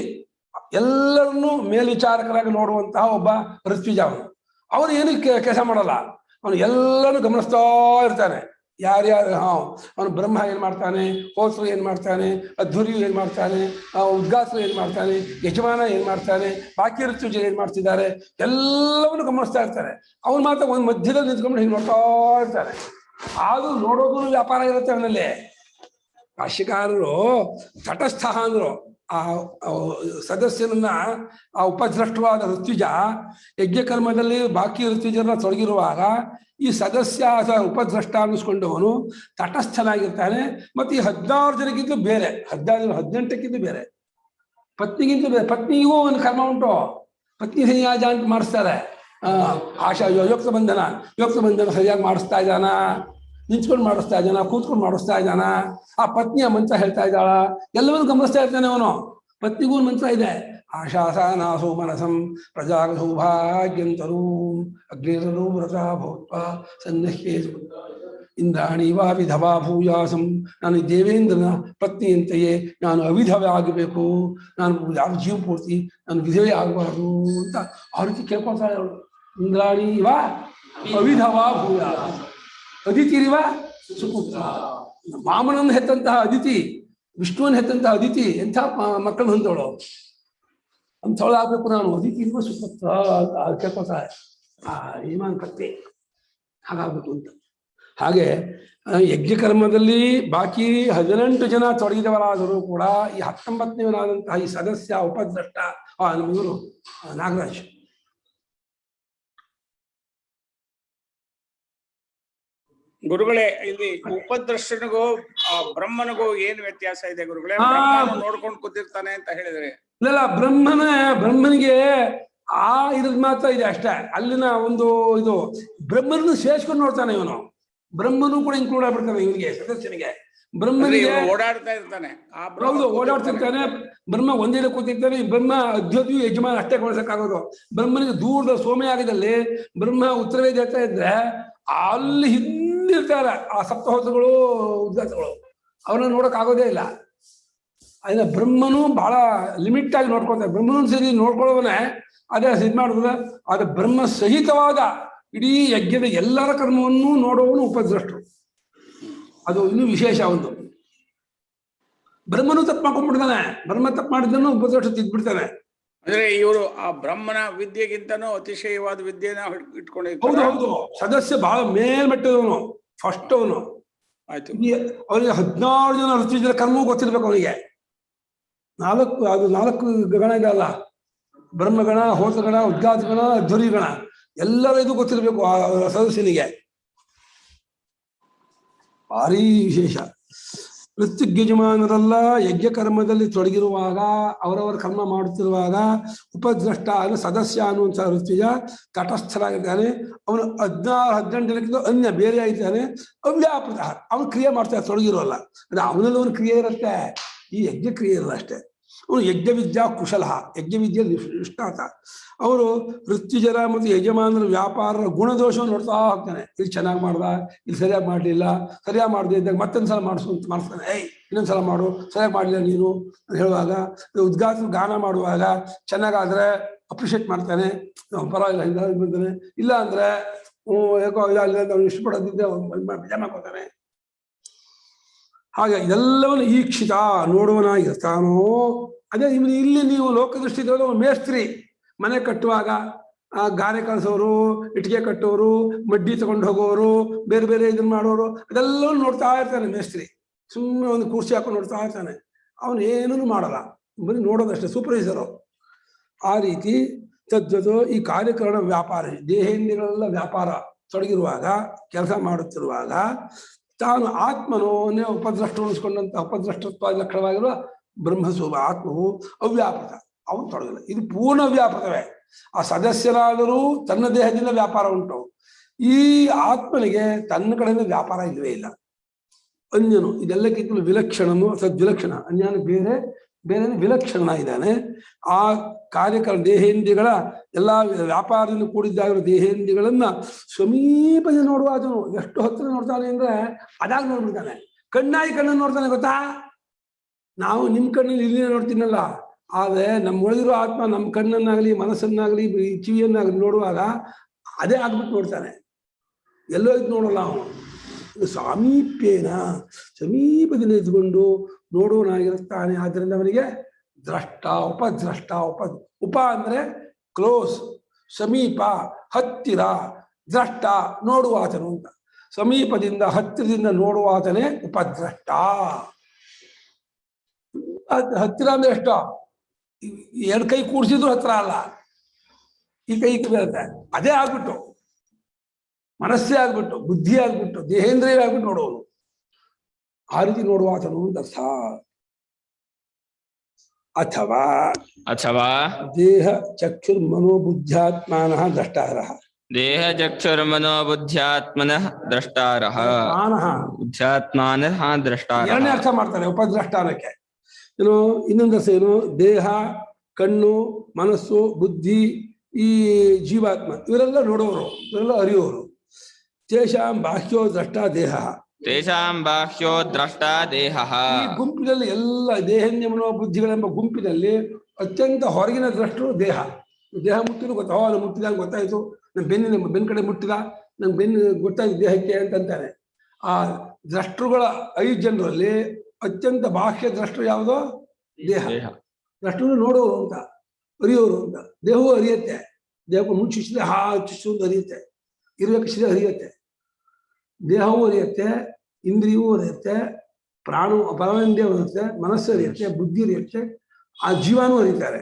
ಎಲ್ಲರನ್ನೂ ಮೇಲ್ವಿಚಾರಕರಾಗಿ ನೋಡುವಂತಹ ಒಬ್ಬ ಋತ್ವಿಜ ಅವನು ಏನಕ್ಕೆ ಕೆಲಸ ಮಾಡಲ್ಲ, ಅವನು ಎಲ್ಲರೂ ಗಮನಿಸ್ತಾ ಇರ್ತಾನೆ. ಯಾರ್ಯಾರು ಅವನು ಬ್ರಹ್ಮ ಏನ್ ಮಾಡ್ತಾನೆ, ಹೋತ್ರು ಏನ್ ಮಾಡ್ತಾನೆ, ಅಧ್ವರ್ಯು ಏನ್ ಮಾಡ್ತಾನೆ, ಉದ್ಗಾತ್ರು ಏನ್ ಮಾಡ್ತಾನೆ, ಯಜಮಾನ ಏನ್ ಮಾಡ್ತಾನೆ, ಬಾಕಿ ಋತ್ವಿಜ ಏನ್ ಮಾಡ್ತಿದ್ದಾರೆ, ಎಲ್ಲವನ್ನು ಗಮನಿಸ್ತಾ ಇರ್ತಾರೆ. ಅವನು ಮಾತ್ರ ಒಂದು ಮಧ್ಯದಲ್ಲಿ ನಿಂತ್ಕೊಂಡು ಹಿಂಗೆ ನೋಡ್ತಾ ಇರ್ತಾನೆ. ಆದ್ರೂ ನೋಡೋದು ವ್ಯಾಪಾರ ಇರುತ್ತೆ ಅವನಲ್ಲಿ. ಭಾಷ್ಯಕಾರರು ತಟಸ್ಥ ಅಂದ್ರು. ಆ ಸದಸ್ಯನನ್ನ ಆ ಉಪದ್ರಷ್ಟವಾದ ಋತ್ವಿಜ ಯಜ್ಞಕರ್ಮದಲ್ಲಿ ಬಾಕಿ ಋತ್ವಿಜರನ್ನ ತೊಡಗಿರುವಾಗ ಈ ಸದಸ್ಯ ಅಥವಾ ಉಪದ್ರಷ್ಟ ಅನ್ನಿಸ್ಕೊಂಡವನು ತಟಸ್ಥನಾಗಿರ್ತಾನೆ. ಮತ್ತೆ ಈ 16 ಜನಕ್ಕಿಂತ ಬೇರೆ, 18ಕ್ಕಿಂತ ಬೇರೆ, ಪತ್ನಿಗಿಂತ ಬೇರೆ. ಪತ್ನಿಗೂ ಒಂದು ಕರ್ಮ ಉಂಟು, ಪತ್ನಿ ಸಂಯಾಜ ಅಂತ ಮಾಡಿಸ್ತಾರೆ. ಆಶಾ ಯೋಕ್ತ ಬಂಧನ ಸರಿಯಾಗಿ ಮಾಡಿಸ್ತಾ ಇದ್ದಾನ, ನಿಂತ್ಕೊಂಡು ಮಾಡಿಸ್ತಾ ಇದ್ದಾನ, ಕೂತ್ಕೊಂಡು ಮಾಡಿಸ್ತಾ ಇದ್ದಾನ, ಆ ಪತ್ನಿಯ ಮಂತ್ರ ಹೇಳ್ತಾ ಇದ್ದಾಳ, ಎಲ್ಲವನ್ನೂ ಗಮನಿಸ್ತಾ ಇರ್ತಾನೆ ಅವನು. ಪತ್ನಿಗೂ ಒಂದು ಮಂತ್ರ ಇದೆ, ಆಶಾಸಾನಾಸೋ ಮನಸಂ ಪ್ರಜಾಗ ಸೌಭಾಗ್ಯಂತರೂ ಅಗ್ನೇರನೂ ವ್ರತ ಭೂತ್ವ ಸನ್ನಹ್ಯೇಸು ಇಂದ್ರಾಣಿ ವಾ ವಿಧವಾ ಭೂಯಾಸಂ. ನಾನು ದೇವೇಂದ್ರನ ಪತ್ನಿಯಂತೆಯೇ ನಾನು ಅವಿಧವೆ ಆಗಬೇಕು, ನಾನು ಯಾವ ಜೀವ ಪೂರ್ತಿ ನಾನು ವಿಧವೆ ಆಗಬಾರ್ದು ಅಂತ ಆ ರೀತಿ ಕೇಳ್ಕೊಳ್ತಾಳೆ ಅವಳು. ಇಂದ್ರಾಣಿ ವಾ ಅವಿಧವಾ ಭೂಯಾಸಂ, ಅದಿತಿರಿವ ಸುಪುತ್ರ. ವಾಮನನ್ನು ಹೆತ್ತಂತಹ ಅದಿತಿ, ವಿಷ್ಣುವನ್ನು ಹೆತ್ತಂತಹ ಅದಿತಿ ಎಂಥ ಮಕ್ಕಳನ್ನು ಹೊಂದವಳು, ಅಂಥವಳು ಆಗ್ಬೇಕು ನಾನು, ಅದಿತಿ ಇರುವ ಸುಪುತ್ರ ಅಂತ ಕೇಳ್ಕೊಳ್ತಾಳೆ ಆ ಯಜಮಾನ ಪತ್ನಿ, ಹಾಗಾಗ್ಬೇಕು ಅಂತ. ಹಾಗೆ ಯಜ್ಞಕರ್ಮದಲ್ಲಿ ಬಾಕಿ 18 ಜನ ತೊಡಗಿದವರಾದರೂ ಕೂಡ ಈ 19ನೇವನಾದಂತಹ ಈ ಸದಸ್ಯ ಉಪದ್ರಷ್ಟ ಇವರು ನಾಗರಾಜ್. ಗುರುಗಳೇ, ಇಲ್ಲಿ ಉಪದ್ರಷ್ಟನಿಗೂ ಬ್ರಹ್ಮನಿಗೂ ಏನ್ ವ್ಯತ್ಯಾಸ ಇದೆ ಗುರುಗಳೇ? ನೋಡ್ಕೊಂಡು ಕೂತಿರ್ತಾನೆ ಅಂತ ಹೇಳಿದ್ರೆ ಇಲ್ಲ, ಬ್ರಹ್ಮನಿಗೆ ಆ ಇದ್ ಮಾತ್ರ ಇದೆ ಅಷ್ಟೇ. ಅಲ್ಲಿನ ಒಂದು ಇದು ಬ್ರಹ್ಮನನ್ನು ಸೇರಿಸ್ಕೊಂಡು ನೋಡ್ತಾನೆ ಇವನು. ಬ್ರಹ್ಮನು ಕೂಡ ಇನ್ಕ್ಲೂಡ್ ಆಗ್ಬಿಡ್ತಾನೆ ಇವನಿಗೆ, ಸದಸ್ಯನಿಗೆ. ಬ್ರಹ್ಮನಿಗೆ ಓಡಾಡ್ತಾ ಇರ್ತಾನೆ, ಹೌದು ಓಡಾಡ್ತಿರ್ತಾನೆ. ಬ್ರಹ್ಮ ಒಂದೇ ಕೂತಿರ್ತಾನೆ. ಬ್ರಹ್ಮ ಅದ್ವೈತಿಯು ಯಜಮಾನ ಅಷ್ಟೇ ಕೊಡ್ಸಕ್ಕಾಗೋದು. ಬ್ರಹ್ಮನಿಗೆ ದೂರದ ಸೋಮೆಯಾಗದಲ್ಲಿ ಬ್ರಹ್ಮ ಉತ್ತರವೇ ಹೇಳ್ತಾ ಇದ್ರೆ ಅಲ್ಲಿ ಹಿಂದಿರ್ತಾರೆ ಆ ಸಪ್ತಹೋತ್ರಗಳು ಉದ್ಗಾತಗಳು, ಅವನ್ನ ನೋಡಕ್ ಆಗೋದೇ ಇಲ್ಲ. ಅದನ್ನ ಬ್ರಹ್ಮನು ಬಹಳ ಲಿಮಿಟ್ ಆಗಿ ನೋಡ್ಕೊಳ್ತಾರೆ. ಬ್ರಹ್ಮನು ಸರಿ ನೋಡ್ಕೊಳ್ಳೋವನೇ ಅದೇ ಇದು ಮಾಡಿದ್ರೆ ಅದು ಬ್ರಹ್ಮ ಸಹಿತವಾದ ಇಡೀ ಯಜ್ಞದ ಎಲ್ಲರ ಕರ್ಮವನ್ನು ನೋಡುವವನು ಉಪದ್ರಷ್ಟರು. ಅದು ಇನ್ನೂ ವಿಶೇಷ ಒಂದು. ಬ್ರಹ್ಮನು ತಪ್ಪು ಮಾಡ್ಕೊಂಡ್ಬಿಡ್ತಾನೆ. ಬ್ರಹ್ಮ ತಪ್ಪು ಮಾಡಿದ್ದನ್ನು ಉಪದೇಶ ತಿದ್ಬಿಡ್ತಾನೆ. ಅಂದ್ರೆ ಇವರು ಆ ಬ್ರಹ್ಮನ ವಿದ್ಯೆಗಿಂತನೂ ಅತಿಶಯವಾದ ವಿದ್ಯೆನ ಇಟ್ಕೊಂಡಿರ್ತಾರೆ. ಹೌದು ಹೌದು, ಸದಸ್ಯ ಬಹಳ ಮೇಲ್ಮಟ್ಟದವನು, ಫಸ್ಟ್ ಅವನು. ಆಯ್ತು. ಅವನಿಗೆ 16 ಜನ ಋತ್ವಿಜರ ಕರ್ಮವೂ ಗೊತ್ತಿರ್ಬೇಕು ಅವನಿಗೆ. 4 ಗಣ ಇದೆ ಅಲ್ಲ, ಬ್ರಹ್ಮಗಣ, ಹೋತಗಣ, ಉದ್ಗಾತಗಣ, ಧ್ವರಿಗಣ, ಎಲ್ಲರ ಇದು ಗೊತ್ತಿರ್ಬೇಕು ಆ ಸದಸ್ಯನಿಗೆ. ಭಾರಿ ವಿಶೇಷ. ಋತ್ವಿಗ್ಯಜಮಾನರೆಲ್ಲ ಯಜ್ಞ ಕರ್ಮದಲ್ಲಿ ತೊಡಗಿರುವಾಗ, ಅವರವರ ಕರ್ಮ ಮಾಡುತ್ತಿರುವಾಗ ಉಪದ್ರಷ್ಟ ಸದಸ್ಯ ಅನ್ನುವಂಥ ಋತ್ವಿಜ ತಟಸ್ಥರಾಗಿದ್ದಾನೆ. ಅವನು 16-18 ಜನಕ್ಕಿಂತ ಅನ್ಯ ಬೇರೆ ಆಗಿದ್ದಾನೆ. ಅವ್ಯಾಪೃತ, ಅವನು ಕ್ರಿಯೆ ಮಾಡ್ತಾರೆ, ತೊಡಗಿರೋಲ್ಲ. ಅದು ಅವನಲ್ಲಿ ಒಂದು ಕ್ರಿಯೆ ಇರುತ್ತೆ, ಈ ಯಜ್ಞ ಕ್ರಿಯೆ ಇರಲ್ಲ ಅಷ್ಟೇ. ಅವನು ಯಜ್ಞವಿದ್ಯಾ ಕುಶಲ, ಯಜ್ಞವಿದ್ಯೆ ನಿಷ್ಣಾತ. ಅವರು ಋತ್ವಿಜರ ಮತ್ತು ಯಜಮಾನರ ವ್ಯಾಪಾರರ ಗುಣದೋಷವನ್ನು ನೋಡ್ತಾ ಹೋಗ್ತಾನೆ. ಇಲ್ಲಿ ಚೆನ್ನಾಗಿ ಮಾಡ್ದ, ಇಲ್ಲಿ ಸರಿಯಾಗಿ ಮಾಡಲಿಲ್ಲ, ಸರಿಯಾಗಿ ಮಾಡದೆ ಇದ್ದಾಗ ಮತ್ತೊಂದ್ಸಲ ಮಾಡಿಸ್ತಾನೆ. ಇನ್ನೊಂದ್ಸಲ ಮಾಡು, ಸರಿಯಾಗಿ ಮಾಡಲಿಲ್ಲ ನೀನು ಅಂತ ಹೇಳುವಾಗ, ಉದ್ಘಾಟನ ಗಾನ ಮಾಡುವಾಗ ಚೆನ್ನಾಗಾದ್ರೆ ಅಪ್ರಿಷಿಯೇಟ್ ಮಾಡ್ತಾನೆ, ಪರವಾಗಿಲ್ಲ ಹಿಂದೆ ಬಂತಾನೆ. ಇಲ್ಲ ಅಂದ್ರೆ ಯಾಕೋ ಅವ್ನು ಇಷ್ಟಪಡೋದಿದ್ದೆ ಮಜಾ ಮಾಡ್ಕೋತಾನೆ. ಹಾಗೆ ಇದೆಲ್ಲವನ್ನು ಈಕ್ಷಿತ ನೋಡುವನಾಗಿರ್ತಾನೋ. ಅದೇ ಇಲ್ಲಿ ನೀವು ಲೋಕದೃಷ್ಟಿ ಮೇಸ್ತ್ರಿ ಮನೆ ಕಟ್ಟುವಾಗ ಗಾರೆ ಕಳಿಸೋರು, ಇಟ್ಟಿಗೆ ಕಟ್ಟೋರು, ಮಡ್ಡಿ ತಗೊಂಡು ಹೋಗೋರು, ಬೇರೆ ಬೇರೆ ಇದನ್ನ ಮಾಡೋರು, ಅದೆಲ್ಲವನ್ನು ನೋಡ್ತಾ ಇರ್ತಾನೆ ಮೇಸ್ತ್ರಿ. ಸುಮ್ಮನೆ ಒಂದು ಕುರ್ಚಿ ಹಾಕೊಂಡು ನೋಡ್ತಾ ಇರ್ತಾನೆ, ಅವನು ಏನೂ ಮಾಡಲ್ಲ, ಬರೀ ನೋಡೋದಷ್ಟೇ, ಸೂಪರ್ವೈಸರು. ಆ ರೀತಿ ತದ್ವತು ಈ ಕಾರ್ಯಕರಣ ವ್ಯಾಪಾರ, ದೇಹೇಂದ್ರಿಯಗಳೆಲ್ಲ ವ್ಯಾಪಾರ ತೊಡಗಿರುವಾಗ, ಕೆಲಸ ಮಾಡುತ್ತಿರುವಾಗ ತಾನು ಆತ್ಮನೋನೇ ಉಪದ್ರಷ್ಟ ಉಳಿಸ್ಕೊಂಡಂತ ಉಪದ್ರಷ್ಟತ್ವ ಲಕ್ಷಣವಾಗಿರುವ ಬ್ರಹ್ಮಸ್ವರೂಪ ಆತ್ಮವು ಅವ್ಯಾಪೃತ, ಅವನು ತೊಡಗಿಲ್ಲ. ಇದು ಪೂರ್ಣ ವ್ಯಾಪೃತವೇ. ಆ ಸದಸ್ಯರಾದರೂ ತನ್ನ ದೇಹದಿಂದ ವ್ಯಾಪಾರ ಉಂಟು. ಈ ಆತ್ಮನಿಗೆ ತನ್ನ ಕಡೆಯಿಂದ ವ್ಯಾಪಾರ ಇಲ್ಲವೇ ಇಲ್ಲ. ಅನ್ಯನು ಇದೆಲ್ಲಕ್ಕಿಂತಲೂ ವಿಲಕ್ಷಣನು ಸದ್ವಿಲಕ್ಷಣ, ಅನ್ಯನು ಬೇರೆ ಬೇರೆ ವಿಲಕ್ಷಣ ಇದ್ದಾನೆ. ಆ ಕಾರ್ಯಕರಣ ದೇಹೇಂದ್ರಿಯಗಳ ಎಲ್ಲ ವ್ಯಾಪಾರದಿಂದ ಕೂಡಿದ್ದಾಗಿರೋ ದೇಹೇಂದ್ರಿಯಗಳನ್ನ ಸಮೀಪದಿಂದ ನೋಡುವ ಅದನ್ನು ಎಷ್ಟು ಹತ್ತಿರ ನೋಡ್ತಾನೆ ಅಂದ್ರೆ ಅದಾಗ ನೋಡ್ಬಿಡ್ತಾನೆ. ಕಣ್ಣಾಗಿ ಕಣ್ಣನ್ನು ನೋಡ್ತಾನೆ ಗೊತ್ತಾ. ನಾವು ನಿಮ್ಮ ಕಣ್ಣಲ್ಲಿ ಇಲ್ಲಿ ನೋಡ್ತೀನಲ್ಲ, ಆದ್ರೆ ನಮ್ಮೊಳಗಿರೋ ಆತ್ಮ ನಮ್ಮ ಕಣ್ಣನ್ನಾಗಲಿ ಮನಸ್ಸನ್ನಾಗಲಿ ಕಿವಿಯನ್ನಾಗಲಿ ನೋಡುವಾಗ ಅದೇ ಆಗ್ಬಿಟ್ಟು ನೋಡ್ತಾನೆ, ಎಲ್ಲೋ ಇದು ನೋಡಲ್ಲ ಅವನು. ಸಾಮೀಪ್ಯೇನ ಸಮೀಪದಿಂದ ಇದ್ಕೊಂಡು ನೋಡುವನಾಗಿರುತ್ತಾನೆ. ಆದ್ದರಿಂದ ಅವನಿಗೆ ದ್ರಷ್ಟ ಉಪದ್ರಷ್ಟ. ಉಪ ಅಂದ್ರೆ ಕ್ಲೋಸ್, ಸಮೀಪ ಹತ್ತಿರ, ದ್ರಷ್ಟ ನೋಡುವಾತನು ಅಂತ. ಸಮೀಪದಿಂದ ಹತ್ತಿರದಿಂದ ನೋಡುವಾತನೇ ಉಪದ್ರಷ್ಟ. ಹತ್ತಿರ ಅಂದ್ರೆ ಎಷ್ಟೋ, 2 ಕೈ ಕೂಡಿಸಿದ್ರು ಹತ್ರ ಅಲ್ಲ, ಈ ಕೈ ಬರುತ್ತೆ. ಅದೇ ಆಗ್ಬಿಟ್ಟು ಮನಸ್ಸೇ ಆಗ್ಬಿಟ್ಟು, ಬುದ್ಧಿ ಆಗ್ಬಿಟ್ಟು, ದೇಹೇಂದ್ರಿಯ ಆಗ್ಬಿಟ್ಟು ನೋಡೋನು. ಆ ರೀತಿ ನೋಡುವಾತನು ಅಂತ ಅರ್ಥ. ಅಥವಾ ದೇಹ ಚಕ್ಷುರ್ಮನೋಬುದ್ಧ್ಯಾತ್ಮನಃ ದ್ರಷ್ಟಾರಃ. ದೇಹ ಚಕ್ಷುರ್ಮನೋಬುದ್ಧ್ಯಾತ್ಮನಃ ದ್ರಷ್ಟಾರಃ. ಬುದ್ಧ್ಯಾತ್ಮನಃ ದ್ರಷ್ಟಾರಃ. ಎರಡನೇ ಅರ್ಥ ಮಾಡ್ತಾರೆ ಉಪದ್ರಷ್ಟಾನಕ್ಕೆ. ಏನು ಇನ್ನೊಂದು ಅರ್ಥ ಏನು? ದೇಹ, ಕಣ್ಣು, ಮನಸ್ಸು, ಬುದ್ಧಿ, ಈ ಜೀವಾತ್ಮ ಇವರೆಲ್ಲ ನೋಡೋರು, ಇವರೆಲ್ಲ ಅರಿಯೋರು. ತೇಷಾಂ ಬಾಹ್ಯೋ ದ್ರಷ್ಟ ದೇಹ. ತೇಷಾಂ ಬಾಹ್ಯೋ ದ್ರಷ್ಟ ದೇಹ. ಈ ಗುಂಪಿನಲ್ಲಿ ಎಲ್ಲ ದೇಹೇಂದ್ರಿಯ ಮನೋ ಬುದ್ಧಿಗಳೆಂಬ ಗುಂಪಿನಲ್ಲಿ ಅತ್ಯಂತ ಹೊರಗಿನ ದ್ರಷ್ಟರು ದೇಹ. ದೇಹ ಮುಟ್ಟಿದ್ರು ಗೊತ್ತಾ, ನಾನು ಮುಟ್ಟಿದಾಗ ಗೊತ್ತಾಯ್ತು, ನನ್ನ ಬೆನ್ನ ಕಡೆ ಮುಟ್ಟಿದ, ನಂಗೆ ಬೆನ್ನು ಗೊತ್ತಾಯ್ತು ದೇಹಕ್ಕೆ ಅಂತಂತಾನೆ. ಆ ದ್ರಷ್ಟರುಗಳ 5 ಜನರಲ್ಲಿ ಅತ್ಯಂತ ಬಾಹ್ಯ ದ್ರಷ್ಟರು ಯಾವುದೋ ದೇಹ. ದ್ರಷ್ಟರು ನೋಡೋರು ಅಂತ, ಅರಿಯೋರು ಅಂತ. ದೇಹವು ಅರಿಯುತ್ತೆ, ದೇಹಕ್ಕೆ ಮುಂಚುಚ್ಚಿದ್ರೆ ಚುಚ್ಚು ಅಂತ ಅರಿಯುತ್ತೆ, ಇರಬೇಕಿದ್ರೆ ಅರಿಯುತ್ತೆ. ದೇಹವೂ ಅರಿಯುತ್ತೆ, ಇಂದ್ರಿಯವೂ ಅರಿಯುತ್ತೆ, ಪ್ರಾಣೇಂದ್ರಿಯವೂ ಅರಿಯುತ್ತೆ, ಮನಸ್ಸು ಅರಿಯುತ್ತೆ, ಬುದ್ಧಿ ಅರಿಯುತ್ತೆ, ಆ ಜೀವನೂ ಅರಿತಾರೆ.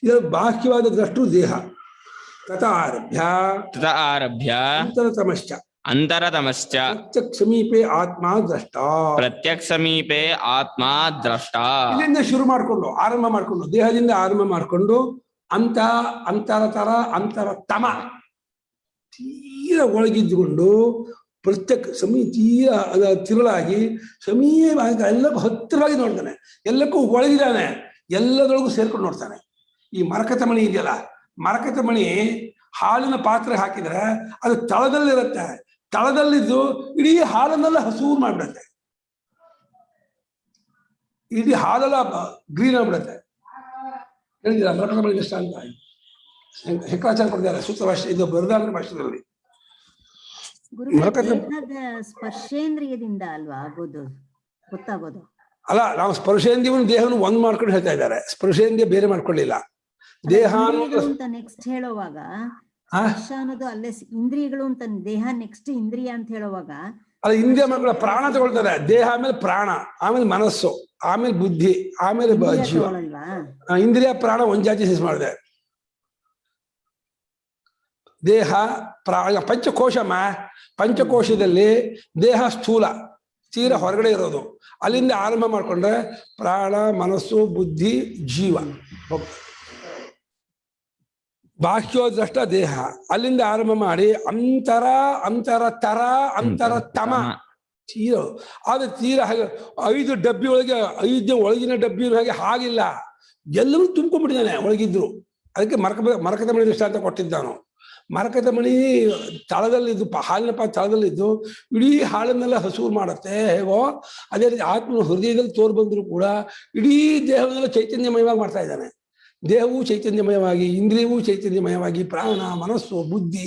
ಇದರ ಬಾಹ್ಯವಾದ ದ್ರಷ್ಟು ದೇಹ. ತತ ಆರಭ್ಯ ಅಂತರತಮಶ್ಚ ಪ್ರತ್ಯಕ್ ಸಮೀಪೆ ಆತ್ಮ ದ್ರಷ್ಟ. ಪ್ರತ್ಯಕ್ ಸಮೀಪೆ ಆತ್ಮ ದ್ರಷ್ಟ. ಇಲ್ಲಿಂದ ಶುರು ಮಾಡ್ಕೊಂಡು ಆರಂಭ ಮಾಡ್ಕೊಂಡು, ದೇಹದಿಂದ ಆರಂಭ ಮಾಡ್ಕೊಂಡು ಅಂತರತರ ಅಂತರತಮ ತೀರ ಒಳಗಿದ್ದುಕೊಂಡು ಪ್ರತ್ಯಕ್ ತೀರ ತಿರುಳಾಗಿ ಸಮೀಪ ಎಲ್ಲ ಹತ್ತಿರವಾಗಿ ನೋಡ್ತಾನೆ. ಎಲ್ಲಕ್ಕೂ ಒಳಗಿದ್ದಾನೆ, ಎಲ್ಲದೊಳಗೂ ಸೇರ್ಕೊಂಡು ನೋಡ್ತಾನೆ. ಈ ಮರಕತ ಮಣಿ ಇದೆಯಲ್ಲ, ಮರಕತ ಮಣಿ ಹಾಲಿನ ಪಾತ್ರೆ ಹಾಕಿದ್ರೆ ಅದು ತಳದಲ್ಲಿರುತ್ತೆ, ತಳದಲ್ಲಿದ್ದು ಇಡೀ ಹಾಲನ್ನೆಲ್ಲ ಹಸೂರು ಮಾಡ್ಬಿಡತ್ತೆ, ಇಡೀ ಹಾಲೆಲ್ಲ ಗ್ರೀನ್ ಆಗ್ಬಿಡತ್ತೆ. ಹೇಳಿದಿರ ಮರಕತ ಮಣಿ ಇಷ್ಟ ಅಂತ ಹೆಕ್ಕಾಚಾರ ಕೊಡ್ತಾರೆ ಸೂತ್ರ ಭಾಷೆ, ಇದು ಬರದಾರ ಭಾಷೆಯಲ್ಲಿ. ಸ್ಪರ್ಶೇಂದ್ರಿಯದಿಂದ ಅಲ್ವಾ ಆಗೋದು, ಗೊತ್ತಾಗೋದು? ಅಲ್ಲ, ನಾವು ಸ್ಪರ್ಶೇಂದ್ರಿಯವನ್ನು ದೇಹವನ್ನು ಒಂದ್ ಮಾಡ್ಕೊಂಡು ಹೇಳ್ತಾ ಇದ್ದಾರೆ. ಸ್ಪರ್ಶೇಂದ್ರಿಯ ಬೇರೆ ಮಾಡ್ಕೊಳ್ಳಿಲ್ಲ. ದೇಹ ಇಂದ್ರಿಯಗಳು ಅಂತ ನೆಕ್ಸ್ಟ್ ಹೇಳುವಾಗ ಸ್ಪರ್ಶ ಅನ್ನೋದು ಅಲ್ಲೇ ಇಂದ್ರಿಯಗಳು ಅಂತ ದೇಹ ನೆಕ್ಸ್ಟ್ ಇಂದ್ರಿಯ ಅಂತ ಹೇಳುವಾಗ ಅಲ್ಲ, ಇಂದ್ರಿಯ ಮಾಡ್ಕೊಳ್ಳೋ ಪ್ರಾಣ ತಗೊಳ್ತಾರೆ. ದೇಹ ಆಮೇಲೆ ಪ್ರಾಣ, ಆಮೇಲೆ ಮನಸ್ಸು, ಆಮೇಲೆ ಬುದ್ಧಿ, ಆಮೇಲೆ ಜೀವ. ಇಂದ್ರಿಯ ಪ್ರಾಣ ಒಂದ್ ಜಾತಿ ಸೇರಿಸಿ ಮಾಡಿದೆ. ದೇಹ ಪ್ರಾಣ ಪಂಚಕೋಶಮ್ಮ. ಪಂಚಕೋಶದಲ್ಲಿ ದೇಹ ಸ್ಥೂಲ ತೀರ ಹೊರಗಡೆ ಇರೋದು. ಅಲ್ಲಿಂದ ಆರಂಭ ಮಾಡ್ಕೊಂಡ್ರೆ ಪ್ರಾಣ, ಮನಸ್ಸು, ಬುದ್ಧಿ, ಜೀವ. ಬಾಹ್ಯೋದ್ರಷ್ಟ ದೇಹ. ಅಲ್ಲಿಂದ ಆರಂಭ ಮಾಡಿ ಅಂತರ, ಅಂತರ ತಮ ತೀರ. ಆದ್ರೆ ತೀರ ಹಾಗೆ 5 ಡಬ್ಬಿ ಒಳಗೆ 5 ಒಳಗಿನ ಡಬ್ಬಿ ಹಾಗೆ ಹಾಗಿಲ್ಲ, ಎಲ್ಲರೂ ತುಂಬ್ಕೊಂಡ್ಬಿಟ್ಟಿದ್ದಾನೆ ಒಳಗಿದ್ರು. ಅದಕ್ಕೆ ಮರಕದ ಮಣಿ ದೃಷ್ಟಾಂತ ಕೊಟ್ಟಿದ್ದಾನು. ಮರಕದ ಮಣಿ ತಳದಲ್ಲಿದ್ದು, ಹಾಲಿನ ತಳದಲ್ಲಿದ್ದು ಇಡೀ ಹಾಳನ್ನೆಲ್ಲ ಹಸೂರು ಮಾಡುತ್ತೆ. ಹೇಗೋ ಅದೇ ರೀತಿ ಆತ್ಮನ ಹೃದಯದಲ್ಲಿ ತೋರು ಬಂದ್ರು ಕೂಡ ಇಡೀ ದೇಹವನ್ನೆಲ್ಲ ಚೈತನ್ಯಮಯವಾಗಿ ಮಾಡ್ತಾ ಇದ್ದಾನೆ. ದೇಹವೂ ಚೈತನ್ಯಮಯವಾಗಿ, ಇಂದ್ರಿಯವೂ ಚೈತನ್ಯಮಯವಾಗಿ, ಪ್ರಾಣ, ಮನಸ್ಸು, ಬುದ್ಧಿ,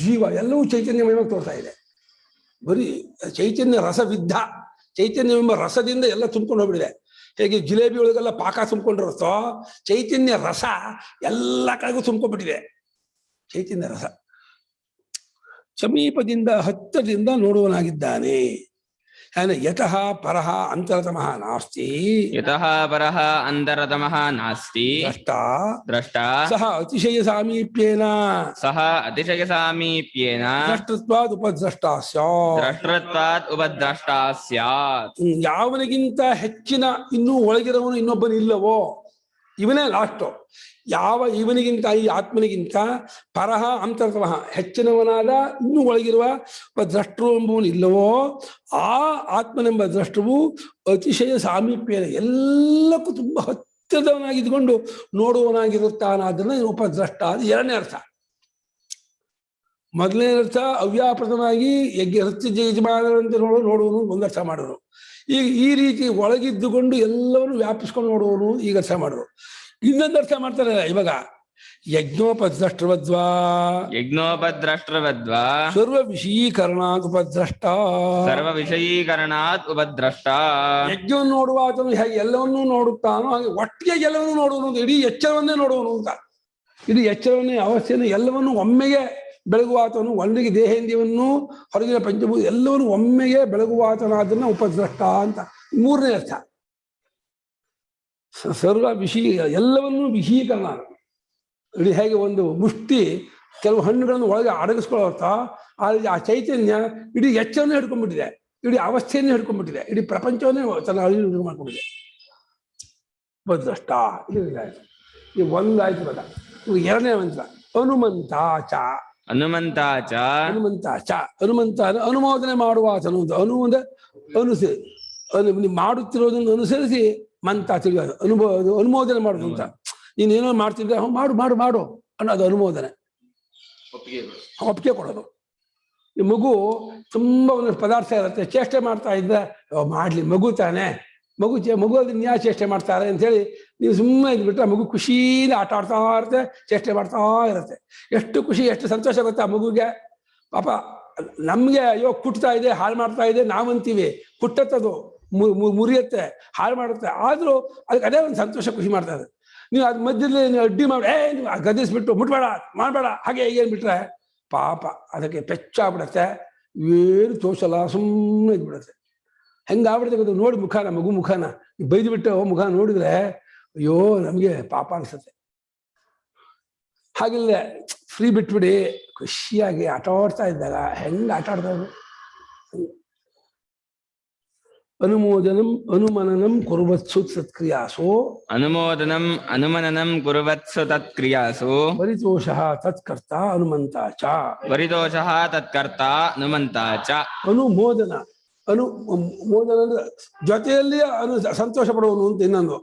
ಜೀವ ಎಲ್ಲವೂ ಚೈತನ್ಯಮಯವಾಗಿ ತೋರ್ತಾ ಇದೆ. ಬರೀ ಚೈತನ್ಯ ರಸವಿದ್ಧ, ಚೈತನ್ಯವೆಂಬ ರಸದಿಂದ ಎಲ್ಲ ತುಂಬ್ಕೊಂಡು ಹೋಗ್ಬಿಡಿದೆ. ಹೇಗೆ ಜಿಲೇಬಿ ಒಳಗೆಲ್ಲ ಪಾಕ ತುಂಬ್ಕೊಂಡಿರುತ್ತೋ, ಚೈತನ್ಯ ರಸ ಎಲ್ಲ ಕಡೆಗೂ ತುಂಬ್ಕೊಂಡ್ಬಿಟ್ಟಿದೆ. ಚೈತನ್ಯ ರಸ ಸಮೀಪದಿಂದ ಹತ್ತದಿಂದ ನೋಡುವನಾಗಿದ್ದಾನೆ. ಯತಃ ಪರಃ ಅಂತರತಮಃ ನಾಸ್ತಿ. ಯತಃ ಪರಃ ಅಂತರತಮಃ ನಾಸ್ತಿ. ದ್ರಷ್ಟಾ ಸಹ ಅತಿಶಯ ಸಾಮೀಪ್ಯೇನ. ಸಹ ಅತಿಶಯ ಸಾಮೀಪ್ಯೇನ. ದ್ರಷ್ಟೃತ್ವಾದ್ ಉಪದ್ರಷ್ಟಾ ಸ್ಯಾತ್. ದ್ರಷ್ಟೃತ್ವಾದ್ ಉಪದ್ರಷ್ಟಾ ಸ್ಯಾತ್. ಯಾವನಿಗಿಂತ ಹೆಚ್ಚಿನ ಇನ್ನೂ ಒಳಗಿರುವವನು ಇನ್ನೊಬ್ಬನು ಇಲ್ಲವೋ, ಇವನೇ ಲಾಸ್ಟು. ಇವನಿಗಿಂತ, ಈ ಆತ್ಮನಿಗಿಂತ ಪರಹ ಅಂತರತಮಃ ಹೆಚ್ಚಿನವನಾದ ಇನ್ನೂ ಒಳಗಿರುವ ದ್ರಷ್ಟೃ ಎಂಬುವನು ಇಲ್ಲವೋ, ಆ ಆತ್ಮನೆಂಬ ದ್ರಷ್ಟುವು ಅತಿಶಯ ಸಾಮೀಪ್ಯನ ಎಲ್ಲಕ್ಕೂ ತುಂಬ ಹತ್ತಿರದವನಾಗಿದ್ದುಕೊಂಡು ನೋಡುವವನಾಗಿರುತ್ತಾನಾದ್ರಿಂದ ಉಪದ್ರಷ್ಟ. ಅದು ಎರಡನೇ ಅರ್ಥ. ಮೊದಲನೇ ಅರ್ಥ ಅವ್ಯಾಪೃತವಾಗಿ ಯಜ್ಞ ನೋಡುವನು ಒಂದರ್ಥ ಮಾಡೋರು. ಈಗ ಈ ರೀತಿ ಒಳಗಿದ್ದುಕೊಂಡು ಎಲ್ಲವನ್ನು ವ್ಯಾಪಿಸ್ಕೊಂಡು ನೋಡುವನು ಈಗ ಅರ್ಥ ಮಾಡೋರು. ಇನ್ನೊಂದು ಅರ್ಥ ಮಾಡ್ತಾರೆ ಇವಾಗ, ಯಜ್ಞೋಪದ್ರಷ್ಟೃವದ್ವಾ ಸರ್ವ ವಿಷಯೀಕರಣಾತ್ ಉಪದ್ರಷ್ಟ. ಸರ್ವ ವಿಷಯೀಕರಣಾತ್ ಉಪದ್ರಷ್ಟ. ಯಜ್ಞವನ್ನು ನೋಡುವ ಆತನು ಹೇಗೆ ಎಲ್ಲವನ್ನೂ ನೋಡುತ್ತಾನೋ ಹಾಗೆ ಒಟ್ಟಿಗೆ ಎಲ್ಲವನ್ನೂ ನೋಡುವನು, ಇಡೀ ಎಚ್ಚರವನ್ನೇ ನೋಡುವನು ಅಂತ. ಇಡೀ ಎಚ್ಚರವನ್ನೇ ಅವಸ್ಥೆಯನ್ನು ಎಲ್ಲವನ್ನೂ ಒಮ್ಮೆಗೆ ಬೆಳಗುವಾತನು, ಒಳಗೆ ದೇಹೇಂದ್ರಿಯವನ್ನು ಹೊರಗಿನ ಪಂಚಭೂತ ಎಲ್ಲವನ್ನು ಒಮ್ಮೆಗೆ ಬೆಳಗುವಾತನಾದನ್ನ ಉಪದ್ರಷ್ಟ ಅಂತ. ಮೂರನೇ ಅರ್ಥ. ಸರ್ವ ವಿಷಯ ಎಲ್ಲವನ್ನೂ ವಿಷೀಕರಣ. ಇಡೀ ಹೇಗೆ ಒಂದು ಮುಷ್ಟಿ ಕೆಲವು ಹಣ್ಣುಗಳನ್ನು ಒಳಗೆ ಅಡಗಿಸ್ಕೊಳ್ಳುತ್ತಾ, ಆ ಚೈತನ್ಯ ಇಡೀ ಎಚ್ಚರನ್ನೇ ಹಿಡ್ಕೊಂಡ್ಬಿಟ್ಟಿದೆ, ಇಡೀ ಅವಸ್ಥೆಯನ್ನೇ ಹಿಡ್ಕೊಂಡ್ಬಿಟ್ಟಿದೆ, ಇಡೀ ಪ್ರಪಂಚವನ್ನೇ ತನ್ನ ಅಳಿವು ಮಾಡ್ಕೊಂಡಿದೆ. ಉಪದ್ರಷ್ಟ ಇದು ಒಂದಾಯ್ತು ಪದ. ಎರಡನೇ ಮಂತ್ರ ಹನುಮಂತಾಚ. ಹನುಮಂತಾಚ. ಹನುಮಂತಾಚ ಹನುಮಂತ ಅನುಮೋದನೆ ಮಾಡುವ ಆತನು. ಅನುಸರಿ ಮಾಡುತ್ತಿರೋದನ್ನು ಅನುಸರಿಸಿ ಮಂತ ತಿಳಿಯೋದು, ಅನುಮೋದನೆ ಮಾಡುದು ಅಂತ. ನೀನೇನೋ ಮಾಡ್ತಿದ್ರೆ ಮಾಡು ಮಾಡು ಮಾಡು ಅನ್ನೋದು ಅನುಮೋದನೆ, ಒಪ್ಪಿಗೆ ಕೊಡೋದು. ಈ ಮಗು ತುಂಬ ಒಂದಷ್ಟು ಪದಾರ್ಥ ಇರುತ್ತೆ, ಚೇಷ್ಟೆ ಮಾಡ್ತಾ ಇದ್ದರೆ ಮಾಡ್ಲಿ ಮಗು ತಾನೆ, ಮಗು ಅದನ್ನ ಯಾ ಚೇಷ್ಟೆ ಮಾಡ್ತಾರೆ ಅಂಥೇಳಿ ನೀವು ಸುಮ್ಮನೆ ಇದ್ಬಿಟ್ರೆ ಮಗು ಖುಷಿಯಿಂದ ಆಟ ಆಡ್ತಾ ಇರುತ್ತೆ, ಚೇಷ್ಟೆ ಮಾಡ್ತಾ ಇರುತ್ತೆ. ಎಷ್ಟು ಖುಷಿ, ಎಷ್ಟು ಸಂತೋಷ ಗೊತ್ತಾ ಮಗುಗೆ. ಪಾಪ ನಮಗೆ ಅಯ್ಯೋ ಕುಟ್ತಾ ಇದೆ, ಹಾಳು ಮಾಡ್ತಾ ಇದೆ ನಾವಂತೀವಿ, ಕುಟ್ಟತ್ತದು, ಮುರಿಯುತ್ತೆ, ಹಾಳು ಮಾಡುತ್ತೆ. ಆದರೂ ಅದಕ್ಕೆ ಅದೇ ಒಂದು ಸಂತೋಷ, ಖುಷಿ ಮಾಡ್ತಾ ಇದೆ. ನೀವು ಅದ್ ಮಧ್ಯದಲ್ಲಿ ನೀವು ಅಡ್ಡಿ ಮಾಡಿ ನೀವು ಗದಿಸ್ಬಿಟ್ಟು ಮುಟ್ಬೇಡ ಮಾಡಬೇಡ ಹಾಗೆ ಹೀಗೆ ಅಂದ್ಬಿಟ್ರೆ ಪಾಪ ಅದಕ್ಕೆ ಪೆಚ್ಚಾಗ್ಬಿಡತ್ತೆ, ಏನು ತೋರಿಸಲ್ಲ, ಸುಮ್ಮನೆ ಇದ್ಬಿಡತ್ತೆ. ಹೆಂಗಾಗ್ಬಿಡುತ್ತೆ ಗೊತ್ತು ನೋಡಿ ಮುಖಾನ, ಮಗು ಮುಖಾನ ಬೈದು ಬಿಟ್ಟು ಮುಖ ನೋಡಿದ್ರೆ ಅಯ್ಯೋ ನಮಗೆ ಪಾಪ ಅನ್ಸುತ್ತೆ. ಹಾಗಿಲ್ಲ, ಫ್ರೀ ಬಿಟ್ಬಿಡಿ, ಖುಷಿಯಾಗಿ ಆಟ ಆಡ್ತಾ ಇದ್ದಾಗ ಹೆಂಗೆ ಆಟ ಆಡ್ತಾರೆ. ಅನುಮೋದನಂ ಅನುಮನನಂ ಕುರ್ವತ್ಸು ತತ್ಕ್ರಿಯಾಸು. ಅನುಮೋದನಂ ಅನುಮನನಂ ಕುರ್ವತ್ಸು ತತ್ಕ್ರಿಯಾಸು. ಪರಿತೋಷಃ ತತ್ಕರ್ತ ಹನುಮಂತ ಚ. ಪರಿತೋಷಃ ತತ್ಕರ್ತ ಹನುಮಂತ ಚ. ಅನುಮೋದನ, ಮೋದನ ಅಂದ್ರೆ ಜೊತೆಯಲ್ಲಿ ಸಂತೋಷ ಪಡುವನು ಅಂತ ಇನ್ನೊಂದು.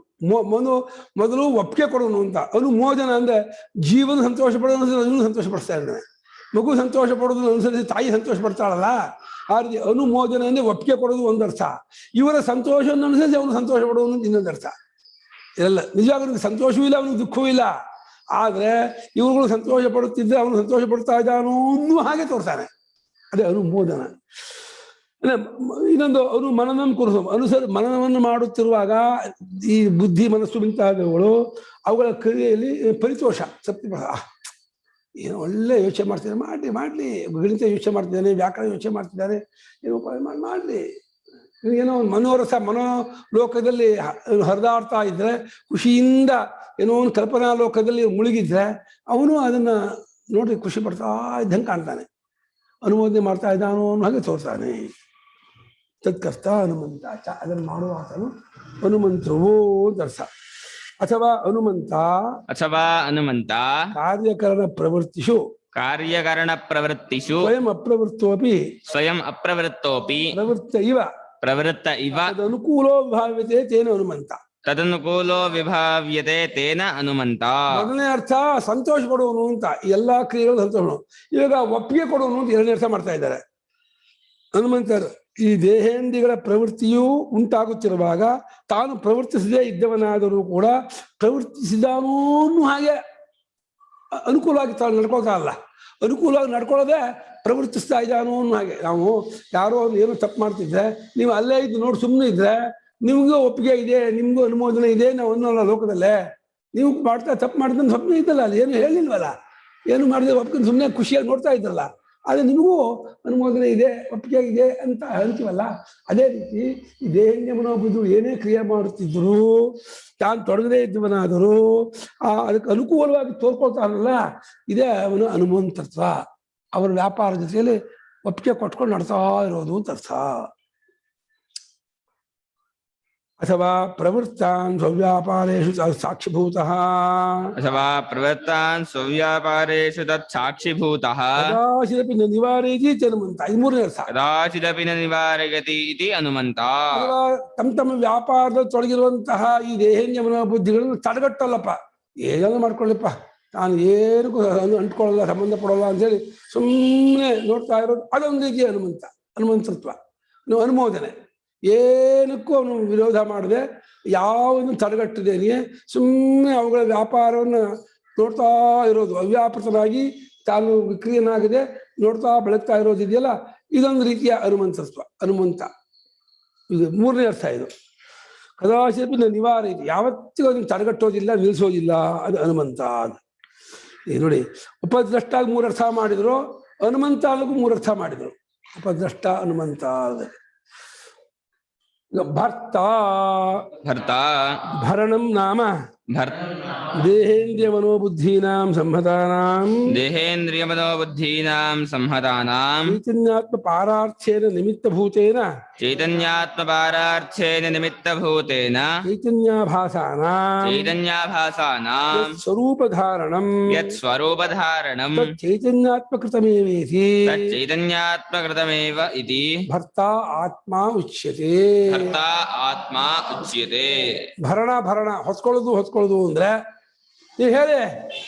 ಮೊದಲು ಒಪ್ಪಿಗೆ ಕೊಡುವನು ಅಂತ. ಅನುಮೋದನ ಅಂದ್ರೆ ಜೀವನ ಸಂತೋಷ ಪಡೋದು, ಅದನ್ನು ಸಂತೋಷ ಪಡಿಸ್ತಾ ಇದ್ದಾನೆ. ಮಗು ಸಂತೋಷ ಪಡೋದನ್ನು ಅನುಸರಿಸಿ ತಾಯಿ ಸಂತೋಷ ಪಡ್ತಾಳಲ್ಲ, ಆ ರೀತಿ ಅನುಮೋದನೆ ಅಂದ್ರೆ ಒಪ್ಪಿಗೆ ಕೊಡೋದು ಒಂದರ್ಥ. ಇವರ ಸಂತೋಷವನ್ನು ಅನುಸರಿಸಿ ಅವನು ಸಂತೋಷ ಪಡುವನು ಇನ್ನೊಂದು ಅರ್ಥ. ಇದೆಲ್ಲ ನಿಜವಾಗ್ಲೂ ಸಂತೋಷವೂ ಇಲ್ಲ, ಅವನಿಗೆ ದುಃಖವೂ ಇಲ್ಲ. ಆದ್ರೆ ಇವುಗಳು ಸಂತೋಷ ಪಡುತ್ತಿದ್ದರೆ ಅವನು ಸಂತೋಷ ಪಡ್ತಾ ಇದ್ದಾನೋ ಅನ್ನೋ ಹಾಗೆ ತೋರ್ತಾನೆ. ಅದೇ ಅನುಮೋದನ. ಇನ್ನೊಂದು ಅವನು ಮನನಂ ಕುರುಸು ಮನನವನ್ನು ಮಾಡುತ್ತಿರುವಾಗ ಈ ಬುದ್ಧಿ ಮನಸ್ಸು ಮುಂತಾದವುಗಳು ಅವುಗಳ ಕ್ರಿಯೆಯಲ್ಲಿ ಪರಿತೋಷ ಏನೋ ಒಳ್ಳೆ ಯೋಚನೆ ಮಾಡ್ತಿದ್ದಾನೆ ಮಾಡ್ಲಿ ಗಣಿತ ಯೋಚನೆ ಮಾಡ್ತಿದ್ದಾನೆ, ವ್ಯಾಕರಣ ಯೋಚನೆ ಮಾಡ್ತಿದ್ದಾನೆ, ಏನೋ ಮಾಡ್ಲಿ. ಏನೋ ಒಂದು ಮನೋರಸ ಮನೋಲೋಕದಲ್ಲಿ ಹರಿದಾಡ್ತಾ ಇದ್ರೆ, ಖುಷಿಯಿಂದ ಏನೋ ಒಂದು ಕಲ್ಪನಾ ಲೋಕದಲ್ಲಿ ಮುಳುಗಿದ್ರೆ ಅವನು ಅದನ್ನ ನೋಡಿ ಖುಷಿ ಪಡ್ತಾ ಇದ್ದಂಗೆ ಕಾಣ್ತಾನೆ, ಅನುಮೋದನೆ ಮಾಡ್ತಾ ಇದ್ದಾನೋ ಅನ್ನೋ ಹಾಗೆ ತೋರ್ತಾನೆ. ತತ್ಕರ್ತ ಹನುಮಂತ ಅದನ್ನು ಮಾಡುವ ಆತನು ಹನುಮಂತರು ಅಂತ ಅರ್ಥ. ಅಥವಾ ಹನುಮಂತ ಕಾರ್ಯಕರಣ ಪ್ರವೃತ್ತಿಷು ಸ್ವಯಂ ಅಪ್ರವೃತ್ತೋಪಿ ಪ್ರವೃತ್ತ ಇವ ತದನುಕೂಲೋ ವಿಭಾವ್ಯತೆ ತೇನ ಹನುಮಂತ. ಮೊದಲನೇ ಅರ್ಥ ಸಂತೋಷ ಪಡುವನು ಅಂತ, ಎಲ್ಲಾ ಕ್ರಿಯೆಗಳು ಸಂತೋಷ. ಇವಾಗ ಒಪ್ಪಿಗೆ ಕೊಡುವನು ಅಂತ ಎರಡನೇ ಅರ್ಥ ಮಾಡ್ತಾ ಇದ್ದಾರೆ ಹನುಮಂತರು. ಈ ದೇಹೇಂದ್ರಿಯಗಳ ಪ್ರವೃತ್ತಿಯೂ ಉಂಟಾಗುತ್ತಿರುವಾಗ ತಾನು ಪ್ರವರ್ತಿಸದೇ ಇದ್ದವನಾದರೂ ಕೂಡ ಪ್ರವರ್ತಿಸಿದಾನೂ ಹಾಗೆ ಅನುಕೂಲವಾಗಿ ತಾನು ನಡ್ಕೊಳ್ತಾ ಅಲ್ಲ, ಅನುಕೂಲವಾಗಿ ನಡ್ಕೊಳ್ಳೋದೇ ಪ್ರವರ್ತಿಸ್ತಾ ಇದ್ದಾನೋ ಅನ್ನೋ ಹಾಗೆ. ನಾವು ಯಾರೋ ಒಂದು ಏನೋ ತಪ್ಪು ಮಾಡ್ತಿದ್ರೆ ನೀವು ಅಲ್ಲೇ ಇದ್ದು ನೋಡಿ ಸುಮ್ಮನೆ ಇದ್ರೆ ನಿಮಗೂ ಒಪ್ಪಿಗೆ ಇದೆ, ನಿಮಗೂ ಅನುಮೋದನೆ ಇದೆ, ನಾವು ಅನ್ನೋಲ್ಲ ಲೋಕದಲ್ಲೇ. ನೀವು ಮಾಡ್ತಾ ತಪ್ಪು ಮಾಡಿದ್ರೆ ಸ್ವಪ್ನ ಇದ್ದಲ್ಲ, ಅಲ್ಲಿ ಏನು ಹೇಳಿಲ್ವಲ್ಲ, ಏನು ಮಾಡಿದ್ರೆ ಒಪ್ಕೊಂಡು ಸುಮ್ಮನೆ ಖುಷಿಯಾಗಿ ನೋಡ್ತಾ ಇದ್ರಲ್ಲ, ಆದರೆ ನಿಮಗೂ ಅನುಮೋದನೆ ಇದೆ, ಒಪ್ಪಿಗೆ ಇದೆ ಅಂತ ಹೇಳ್ತೀವಲ್ಲ. ಅದೇ ರೀತಿ ಈ ದೇಹೇಂದ್ರಿಯ ಮನೋಬುದ್ಧಿ ಏನೇ ಕ್ರಿಯೆ ಮಾಡುತ್ತಿದ್ರು ತಾನು ತೊಡಗದೇ ಇದ್ದವನಾದರೂ ಅದಕ್ಕೆ ಅನುಕೂಲವಾಗಿ ತೋರ್ಕೊಳ್ತಾನಲ್ಲ, ಇದೇ ಅವನು ಹನುಮಂತತ್ವ. ಅವರ ವ್ಯಾಪಾರ ಜೊತೆಯಲ್ಲಿ ಒಪ್ಪಿಗೆ ಕೊಟ್ಕೊಂಡು ನಡ್ತಾ ಇರೋದು ಅಂತ ಅರ್ಥ. ಅಥವಾ ಪ್ರವೃತ್ತಾನ್ ಸ್ವವ್ಯಾಪಾರೇಷು ಸಾಕ್ಷಿಭೂತಃ ಕದಾಚಿದಪಿ ನ ನಿವಾರಯತಿ ಹನುಮಂತ. ಇದು ಮೂರನೇ ಅರ್ಥ. ತಮ್ಮ ವ್ಯಾಪಾರದಲ್ಲಿ ತೊಡಗಿರುವಂತಹ ಈ ದೇಹೇಂದ್ರಿಯ ಮನೋಬುದ್ಧಿಗಳನ್ನು ತಡೆಗಟ್ಟಲ್ಲಪ್ಪ, ಏನೋ ಮಾಡ್ಕೊಳ್ಳಿಪ್ಪ, ನಾನು ಏನಕ್ಕೂ ಅಂಟ್ಕೊಳ್ಳಲ್ಲ, ಸಂಬಂಧ ಪಡೋಲ್ಲ ಅಂತೇಳಿ ಸುಮ್ಮನೆ ನೋಡ್ತಾ ಇರೋದು, ಅದೊಂದು ರೀತಿಯ ಹನುಮಂತತ್ವ. ಅನುಮೋದನೆ ಏನಕ್ಕೂ ಅವನು ವಿರೋಧ ಮಾಡದೆ, ಯಾವುದನ್ನು ತಡೆಗಟ್ಟದೇನೆಯೇ ಸುಮ್ಮನೆ ಅವುಗಳ ವ್ಯಾಪಾರವನ್ನು ನೋಡ್ತಾ ಇರೋದು, ಅವ್ಯಾಪೃತನಾಗಿ ತಾನು ವಿಕ್ರಿಯನಾಗದೆ ನೋಡ್ತಾ ಬೆಳಗ್ತಾ ಇರೋದಿದೆಯಲ್ಲ, ಇದೊಂದು ರೀತಿಯ ಹನುಮಂತ. ಇದು ಮೂರನೇ ಅರ್ಥ. ಇದು ಕದಾಚಿತ್ ನಿವಾರ ಇದೆ, ಯಾವತ್ತಿಗೂ ಅದನ್ನು ತಡೆಗಟ್ಟೋದಿಲ್ಲ, ನಿಲ್ಲಿಸೋದಿಲ್ಲ, ಅದು ಹನುಮಂತ. ನೋಡಿ, ಉಪದ್ರಷ್ಟಾಗಿ ಮೂರು ಅರ್ಥ ಮಾಡಿದ್ರು, ಹನುಮಂತ ಅನ್ನೋಕ್ಕೂ ಮೂರು ಅರ್ಥ ಮಾಡಿದ್ರು. ಉಪದ್ರಷ್ಟ ಹನುಮಂತ ಭರ್ತ ಭರಣಂ ನಾಮ ದೇಹೇಂದ್ರಿಯ ಮನೋಬುದ್ಧೀನಾಂ ಸಂಹತಾನಾಂ ಚೈತನ್ಯಾತ್ಮ ಪಾರಾರ್ಥೇನ ನಿಮಿತ್ತಭೂತೇನ ಚೈತನ್ಯಾಭಾಸಾನಾಂ ಸ್ವರೂಪಧಾರಣಂ ಚೈತನ್ಯಾತ್ಮಕೃತಮೇವ ಇತಿ ಭರ್ತ ಆತ್ಮ ಉಚ್ಯತೆ. ಭರಣ ಹೊತ್ಕೊಳ್ಳೋದು ಅಂದ್ರೆ ನೀವು ಹೇಳಿ,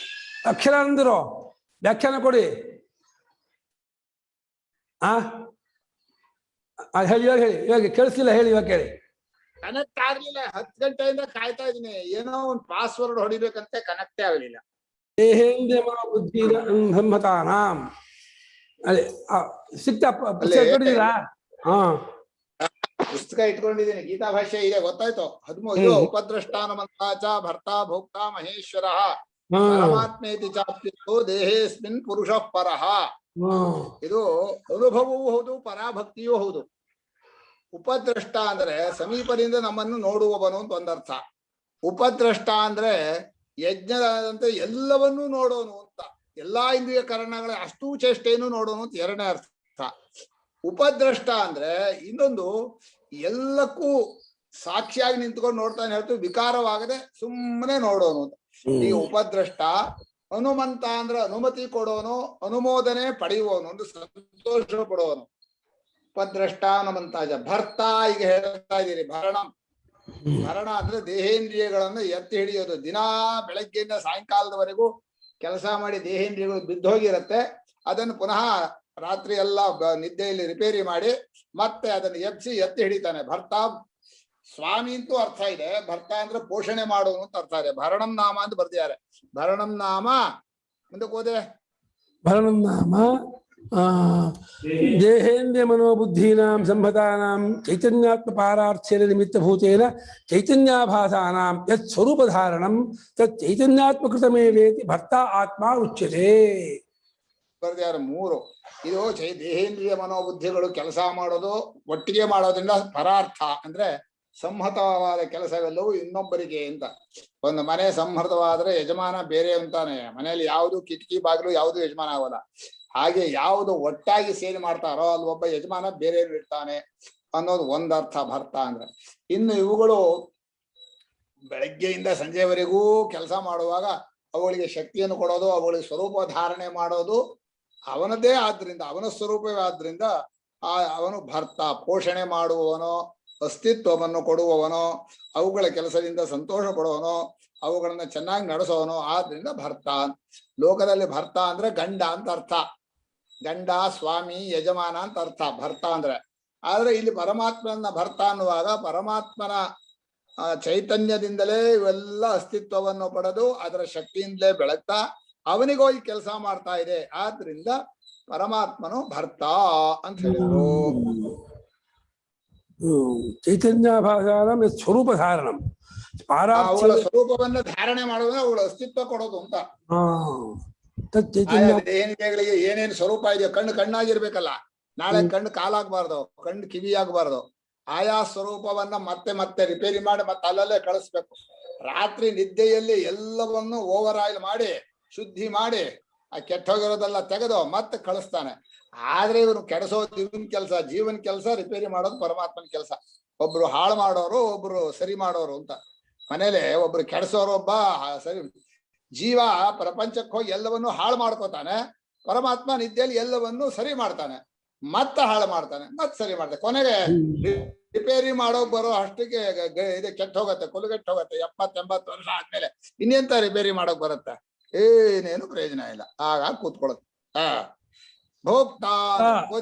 ಅಕ್ಷರ ಅಂದಿರೋ ವ್ಯಾಖ್ಯಾನ ಕೊಡಿ. ಹೇಳಿ ಇವಾಗ ಕೇಳಿಸ್ಲಿಲ್ಲ, ಹೇಳಿ ಇವಾಗ ಕೇಳಿ. ಕನೆಕ್ಟ್ ಆಗ್ಲಿಲ್ಲ, 10 ಗಂಟೆಯಿಂದ ಕಾಯ್ತಾ ಇದೀನಿ, ಏನೋ ಒಂದು ಪಾಸ್ವರ್ಡ್ ಹೊಡಿಬೇಕಂತೆ ಕನೆಕ್ಟೇ ಆಗಲಿಲ್ಲ. ದೇಹೇಂದ್ರಿಯ ಮನೋಬುದ್ಧಿ ಸಂಹತಾನಾಂ ಅದೇ ಸಿಕ್ತಾ ಕೊಟ್ಟಿದ್ದೀರಾ? ಪುಸ್ತಕ ಇಟ್ಕೊಂಡಿದ್ದೀನಿ, ಗೀತಾ ಭಾಷ್ಯ ಇದೆ, ಗೊತ್ತಾಯ್ತು. 13 ಉಪದ್ರಷ್ಟಾನಮಂತಾಚ ಭರ್ತಾ ಭೋಕ್ತಾ ಮಹೇಶ್ವರ ಪರಮಾತ್ಮೇತಿ ಚಾಪ್ಯೋ ದೇಹೇಸ್ಮಿನ್ ಪುರುಷ ಪರಃ. ಇದು ಅನುಭವವೂ ಹೌದು, ಪರಾಭಕ್ತಿಯೂ ಹೌದು. ಉಪದ್ರಷ್ಟ ಅಂದ್ರೆ ಸಮೀಪದಿಂದ ನಮ್ಮನ್ನು ನೋಡುವವನು ಅಂತ ಒಂದರ್ಥ. ಉಪದ್ರಷ್ಟ ಅಂದ್ರೆ ಯಜ್ಞದಂತೆ ಎಲ್ಲವನ್ನೂ ನೋಡೋನು ಅಂತ, ಎಲ್ಲಾ ಇಂದ್ರಿಯ ಕರಣಗಳ ಅಷ್ಟೂ ಚೇಷ್ಟೆಯನ್ನು ನೋಡೋನು ಅಂತ ಎರಡನೇ ಅರ್ಥ. ಉಪದ್ರಷ್ಟ ಅಂದ್ರೆ ಇನ್ನೊಂದು, ಎಲ್ಲಕ್ಕೂ ಸಾಕ್ಷಿಯಾಗಿ ನಿಂತ್ಕೊಂಡು ನೋಡ್ತಾನೆ ಹೇಳ್ತು, ವಿಕಾರವಾಗದೆ ಸುಮ್ಮನೆ ನೋಡೋನು ಅಂತ. ಈ ಉಪದ್ರಷ್ಟ. ಹನುಮಂತ ಅಂದ್ರೆ ಅನುಮತಿ ಕೊಡೋನು, ಅನುಮೋದನೆ ಪಡೆಯುವವನು, ಒಂದು ಸಂತೋಷ ಪಡುವವನು. ಉಪದ್ರಷ್ಟ ಹನುಮಂತಾಜ. ಭರ್ತ ಈಗ ಹೇಳ್ತಾ ಇದ್ದೀರಿ, ಭರಣ ಅಂದ್ರೆ ದೇಹೇಂದ್ರಿಯಗಳನ್ನು ಎತ್ತಿ ಹಿಡಿಯೋದು. ದಿನಾ ಬೆಳಗ್ಗೆಯಿಂದ ಸಾಯಂಕಾಲದವರೆಗೂ ಕೆಲಸ ಮಾಡಿ ದೇಹೇಂದ್ರಿಯಗಳು ಬಿದ್ದೋಗಿರತ್ತೆ, ಅದನ್ನು ಪುನಃ ರಾತ್ರಿ ಎಲ್ಲ ನಿದ್ದೆಯಲ್ಲಿ ರಿಪೇರಿ ಮಾಡಿ ಮತ್ತೆ ಅದನ್ನು ಎತ್ತಿ ಹಿಡಿತಾನೆ. ಭರ್ತ ಸ್ವಾಮಿ ಅಂತೂ ಅರ್ಥ ಇದೆ, ಭರ್ತ ಅಂದ್ರೆ ಪೋಷಣೆ ಮಾಡುವನು ಅಂತ ಅರ್ಥ ಇದೆ. ಭರಣಂ ನಾಮ ಅಂತ ಬರ್ದಿದ್ದಾರೆ. ಭರಣಂ ನಾಮ ಮುಂದಕ್ಕೆ ಹೋದೆ. ಭರಣಂ ನಾಮ ದೇಹೇಂದ್ರಿಯ ಮನೋಬುದ್ಧೀನಾಂ ಸಂಹತಾನಾಂ ಚೈತನ್ಯಾತ್ಮ ಪಾರಾರ್ಥ್ಯೇನ ನಿಮಿತ್ತಭೂತೇನ ಚೈತನ್ಯಾಭಾಸಾನಾಂ ಯತ್ ಸ್ವರೂಪಧಾರಣಂ ತತ್ ಚೈತನ್ಯಾತ್ಮಕೃತಮೇವೇತಿ ಭರ್ತ ಆತ್ಮ ಉಚ್ಯತೆ. ಬರ್ದ್ಯಾರ ಮೂರು. ಇದು ದೇಹೇಂದ್ರಿಯ ಮನೋಬುದ್ಧಿಗಳು ಕೆಲಸ ಮಾಡೋದು ಒಟ್ಟಿಗೆ ಮಾಡೋದ್ರಿಂದ ಪರಾರ್ಥ ಅಂದ್ರೆ ಸಂಹತವಾದ ಕೆಲಸವೆಲ್ಲವೂ ಇನ್ನೊಬ್ಬರಿಗೆ ಅಂತ. ಒಂದು ಮನೆ ಸಂಹೃತವಾದ್ರೆ ಯಜಮಾನ ಬೇರೆ ಅಂತಾನೆ. ಮನೆಯಲ್ಲಿ ಯಾವುದು ಕಿಟಕಿ ಬಾಗಿಲು ಯಾವುದು ಯಜಮಾನ ಆಗೋಲ್ಲ. ಹಾಗೆ ಯಾವುದು ಒಟ್ಟಾಗಿ ಸೇರಿ ಮಾಡ್ತಾರೋ ಅಲ್ಲಿ ಒಬ್ಬ ಯಜಮಾನ ಬೇರೆ ಇರ್ತಾನೆ ಅನ್ನೋದು ಒಂದರ್ಥ ಭರ್ತ ಅಂದ್ರೆ. ಇನ್ನು ಇವುಗಳು ಬೆಳಗ್ಗೆಯಿಂದ ಸಂಜೆವರೆಗೂ ಕೆಲಸ ಮಾಡುವಾಗ ಅವುಗಳಿಗೆ ಶಕ್ತಿಯನ್ನು ಕೊಡೋದು, ಅವುಗಳಿಗೆ ಸ್ವರೂಪ ಧಾರಣೆ ಮಾಡೋದು ಅವನದೇ ಆದ್ರಿಂದ, ಅವನ ಸ್ವರೂಪವೇ ಆದ್ರಿಂದ ಅವನು ಭರ್ತ. ಪೋಷಣೆ ಮಾಡುವವನೋ, ಅಸ್ತಿತ್ವವನ್ನು ಕೊಡುವವನೋ, ಅವುಗಳ ಕೆಲಸದಿಂದ ಸಂತೋಷ ಪಡುವವನೋ, ಅವುಗಳನ್ನ ಚೆನ್ನಾಗಿ ನಡೆಸೋವನೋ, ಆದ್ರಿಂದ ಭರ್ತ. ಲೋಕದಲ್ಲಿ ಭರ್ತ ಅಂದ್ರೆ ಗಂಡ ಅಂತ ಅರ್ಥ. ಗಂಡ, ಸ್ವಾಮಿ, ಯಜಮಾನ ಅಂತ ಅರ್ಥ ಭರ್ತ ಅಂದ್ರೆ. ಆದ್ರೆ ಇಲ್ಲಿ ಪರಮಾತ್ಮನ ಭರ್ತ ಅನ್ನುವಾಗ ಪರಮಾತ್ಮನ ಚೈತನ್ಯದಿಂದಲೇ ಇವೆಲ್ಲ ಅಸ್ತಿತ್ವವನ್ನು ಪಡೆದು ಅದರ ಶಕ್ತಿಯಿಂದಲೇ ಬೆಳಗ್ತಾ ಅವನಿಗೋಗಿ ಕೆಲಸ ಮಾಡ್ತಾ ಇದೆ. ಆದ್ರಿಂದ ಪರಮಾತ್ಮನು ಭರ್ತ ಅಂತ ಹೇಳಿದ್ರು. ಚೈತನ್ಯಾಭಾಸಾನಾಂ ಯತ್ ಸ್ವರೂಪ ಧಾರಣಂ, ಅವುಗಳ ಸ್ವರೂಪವನ್ನ ಧಾರಣೆ ಮಾಡೋದು, ಅವುಗಳ ಅಸ್ತಿತ್ವ ಕೊಡೋದು ಅಂತ. ದೇಹಗಳಿಗೆ ಏನೇನು ಸ್ವರೂಪ ಇದೆಯೋ, ಕಣ್ಣು ಕಣ್ಣಾಗಿರ್ಬೇಕಲ್ಲ, ನಾಳೆ ಕಣ್ಣು ಕಾಲಾಗಬಾರ್ದು, ಕಣ್ಣು ಕಿವಿ ಆಗಬಾರ್ದು. ಆಯಾ ಸ್ವರೂಪವನ್ನ ಮತ್ತೆ ಮತ್ತೆ ರಿಪೇರಿ ಮಾಡಿ ಮತ್ತೆ ಅಲ್ಲಲ್ಲೇ ಕಳಿಸ್ಬೇಕು. ರಾತ್ರಿ ನಿದ್ದೆಯಲ್ಲಿ ಎಲ್ಲವನ್ನು ಓವರ್ ಆಯಿಲ್ ಮಾಡಿ ಶುದ್ಧಿ ಮಾಡಿ ಆ ಕೆಟ್ಟೋಗಿರೋದೆಲ್ಲ ತೆಗೆದು ಮತ್ತೆ ಕಳಿಸ್ತಾನೆ. ಆದ್ರೆ ಇವನು ಕೆಡಿಸೋದು ಇವನ್ ಕೆಲಸ, ಜೀವನ್ ಕೆಲಸ, ರಿಪೇರಿ ಮಾಡೋದು ಪರಮಾತ್ಮನ ಕೆಲಸ. ಒಬ್ರು ಹಾಳು ಮಾಡೋರು, ಒಬ್ರು ಸರಿ ಮಾಡೋರು ಅಂತ. ಮನೇಲೆ ಒಬ್ರು ಕೆಡಿಸೋರು, ಒಬ್ಬ ಸರಿ. ಜೀವ ಪ್ರಪಂಚಕ್ಕೆ ಹೋಗಿ ಎಲ್ಲವನ್ನೂ ಹಾಳು ಮಾಡ್ಕೋತಾನೆ, ಪರಮಾತ್ಮ ನಿದ್ದೆಯಲ್ಲಿ ಎಲ್ಲವನ್ನೂ ಸರಿ ಮಾಡ್ತಾನೆ, ಮತ್ತೆ ಹಾಳು ಮಾಡ್ತಾನೆ, ಮತ್ತೆ ಸರಿ ಮಾಡ್ತಾನೆ. ಕೊನೆಗೆ ರಿಪೇರಿ ಮಾಡೋಕ್ ಬರೋ ಅಷ್ಟಕ್ಕೆ ಇದು ಕೆಟ್ಟ ಹೋಗತ್ತೆ, ಕೊಲುಗೆಟ್ಟು ಹೋಗತ್ತೆ. 70-80 ವರ್ಷ ಆದ್ಮೇಲೆ ಇನ್ನೆಂತ ರಿಪೇರಿ ಮಾಡೋಕ್ ಬರುತ್ತೆ? ಏನೇನು ಪ್ರಯೋಜನ ಇಲ್ಲ. ಆಗ ಕೂತ್ಕೊಳ್ಳುತ್ತೆ. ಭೋಕ್ತಾ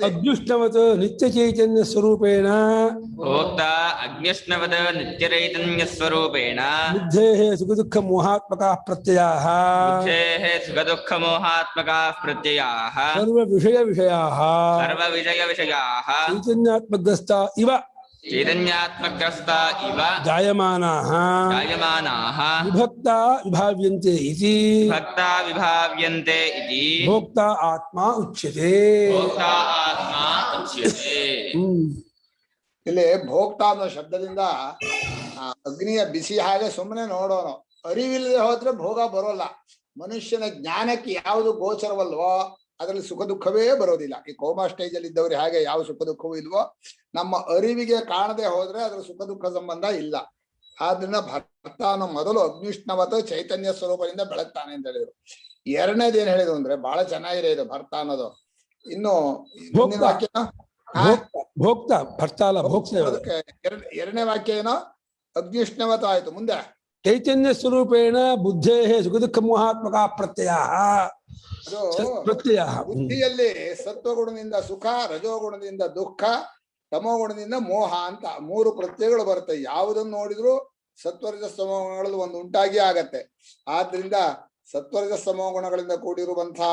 ಅಗ್ನಿಷ್ಣವತ್ ನಿತ್ಯ ಚೈತನ್ಯ ಸ್ವರೂಪೇಣ, ಭೋಕ್ತಾ ಅಗ್ನಿಷ್ಣವತ್ ನಿತ್ಯ ಚೈತನ್ಯ ಸ್ವರೂಪೇಣ, ಬುದ್ಧೇಃ ಸುಖ ದುಃಖ ಮೋಹಾತ್ಮಕಾಃ ಪ್ರತ್ಯಯಾಃ, ಬುದ್ಧೇಃ ಸುಖ ದುಃಖ ಮೋಹಾತ್ಮಕಾಃ ಪ್ರತ್ಯಯಾಃ, ಸರ್ವ ವಿಷಯ ವಿಷಯಾಃ, ಸರ್ವ ವಿಷಯ ವಿಷಯಾಃ, ಚೈತನ್ಯಾತ್ಮಗ್ರಸ್ತಾ ಇವ, ಚೈತನ್ಯಾತ್ಮಗ್ರಸ್ತಾ ಇವ, ಜಾಯಮಾನಾಃ ಜಾಯಮಾನಾಃ, ವಿಭಕ್ತಾ ವಿಭಾವ್ಯಂತೆ ಇತಿ, ಭಕ್ತಾ ವಿಭಾವ್ಯಂತೆ ಇತಿ, ಭೋಕ್ತಾ ಆತ್ಮ ಉಚ್ಯತೆ. ಭೋಕ್ತಾ ಆತ್ಮ ಉಚ್ಯತೆ. ಇಲ್ಲಿ ಭೋಕ್ತಾ ಅನ್ನೋ ಶಬ್ದದಿಂದ ಅಗ್ನಿಯ ಬಿಸಿ ಹಾಗೆ ಸುಮ್ಮನೆ ನೋಡೋನು. ಅರಿವಿಲ್ಲದೆ ಹೋದ್ರೆ ಭೋಗ ಬರೋಲ್ಲ. ಮನುಷ್ಯನ ಜ್ಞಾನಕ್ಕೆ ಯಾವುದು ಗೋಚರವಲ್ವೋ ಅದರಲ್ಲಿ ಸುಖ ದುಃಖವೇ ಬರೋದಿಲ್ಲ. ಈ ಕೋಮಾ ಸ್ಟೇಜ್ ಅಲ್ಲಿ ಇದ್ದವ್ರು ಹೇಗೆ ಯಾವ ಸುಖ ದುಃಖವೂ ಇಲ್ವೋ, ನಮ್ಮ ಅರಿವಿಗೆ ಕಾಣದೆ ಹೋದ್ರೆ ಅದ್ರ ಸುಖ ದುಃಖ ಸಂಬಂಧ ಇಲ್ಲ. ಆದ್ರಿಂದ ಭರ್ತಾನು ಮೊದಲು ಅಗ್ನಿಷ್ಣವತ ಚೈತನ್ಯ ಸ್ವರೂಪದಿಂದ ಬೆಳಗ್ತಾನೆ ಅಂತ ಹೇಳಿದ್ರು. ಎರಡನೇದು ಏನ್ ಹೇಳಿದ್ರು ಅಂದ್ರೆ ಬಹಳ ಚೆನ್ನಾಗಿದೆ ಇದು ಭರ್ತ ಅನ್ನೋದು. ಇನ್ನು ಮುಂದಿನ ವಾಕ್ಯ ಭೋಕ್ತಾ ಭರ್ತ ಅಲ್ಲ, ಭೋಕ್ತ. ಎರಡನೇ ವಾಕ್ಯ ಏನೋ ಅಗ್ನಿಷ್ಣವತ ಆಯ್ತು. ಮುಂದೆ ಚೈತನ್ಯ ಸ್ವರೂಪೇಣ ಬುದ್ಧೇಃ ಸುಖ ದುಃಖ ಮೋಹಾತ್ಮಕ ಪ್ರತ್ಯಯಾಃ. ಬುದ್ಧಿಯಲ್ಲಿ ಸತ್ವಗುಣದಿಂದ ಸುಖ, ರಜೋಗುಣದಿಂದ ದುಃಖ, ತಮೋಗುಣದಿಂದ ಮೋಹ ಅಂತ 3 ಪ್ರತ್ಯಯಗಳು ಬರುತ್ತೆ. ಯಾವುದನ್ನು ನೋಡಿದ್ರು ಸತ್ವರಜ ಸಮೋಗುಣಗಳಲ್ಲಿ ಒಂದು ಉಂಟಾಗಿ ಆಗತ್ತೆ. ಆದ್ರಿಂದ ಸತ್ವರಜ ಸಮೋಗುಣಗಳಿಂದ ಕೂಡಿರುವಂತಹ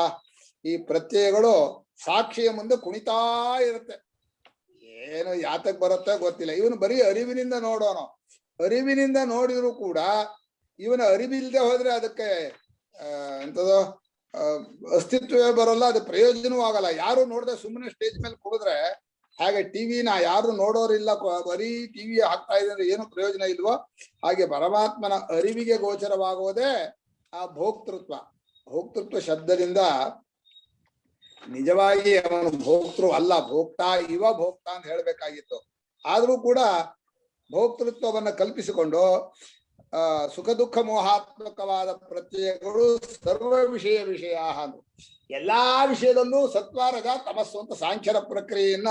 ಈ ಪ್ರತ್ಯಯಗಳು ಸಾಕ್ಷಿಯ ಮುಂದೆ ಕುಣಿತಾ ಇರುತ್ತೆ. ಏನು ಯಾತಕ್ ಬರುತ್ತೆ ಗೊತ್ತಿಲ್ಲ. ಇವನು ಬರೀ ಅರಿವಿನಿಂದ ನೋಡೋನು. ಅರಿವಿನಿಂದ ನೋಡಿದ್ರು ಕೂಡ ಇವನ ಅರಿವಿಲ್ಲದೆ ಹೋದ್ರೆ ಅದಕ್ಕೆ ಎಂತದೋ ಅಸ್ತಿತ್ವವೇ ಬರೋಲ್ಲ, ಅದು ಪ್ರಯೋಜನವೂ ಆಗಲ್ಲ. ಯಾರು ನೋಡ್ದೆ ಸುಮ್ಮನೆ ಸ್ಟೇಜ್ ಮೇಲೆ ಕುಡಿದ್ರೆ ಹಾಗೆ ಟಿವಿನ ಯಾರು ನೋಡೋರಿಲ್ಲ, ಬರೀ ಟಿವಿ ಹಾಕ್ತಾ ಇದೆ ಅಂದ್ರೆ ಏನು ಪ್ರಯೋಜನ ಇಲ್ವೋ ಹಾಗೆ ಪರಮಾತ್ಮನ ಅರಿವಿಗೆ ಗೋಚರವಾಗುವುದೇ ಆ ಭೋಕ್ತೃತ್ವ. ಭೋಕ್ತೃತ್ವ ಶಬ್ದದಿಂದ ನಿಜವಾಗಿ ಅವನು ಭೋಕ್ತೃ ಅಲ್ಲ, ಭೋಕ್ತಾ ಇವ ಭೋಕ್ತಾ ಅಂತ ಹೇಳ್ಬೇಕಾಗಿತ್ತು. ಆದ್ರೂ ಕೂಡ ಭೋಕ್ತೃತ್ವವನ್ನ ಕಲ್ಪಿಸಿಕೊಂಡು ಸುಖ ದುಃಖ ಮೋಹಾತ್ಮಕವಾದ ಪ್ರತ್ಯಯಗಳು ಸರ್ವ ವಿಷಯ ವಿಷಯ ಅಂದ್ರು. ಎಲ್ಲಾ ವಿಷಯದಲ್ಲೂ ಸತ್ವಾರಜ ತಮಸ್ಸು ಅಂತ ಸಾಂಖ್ಯರ ಪ್ರಕ್ರಿಯೆಯನ್ನ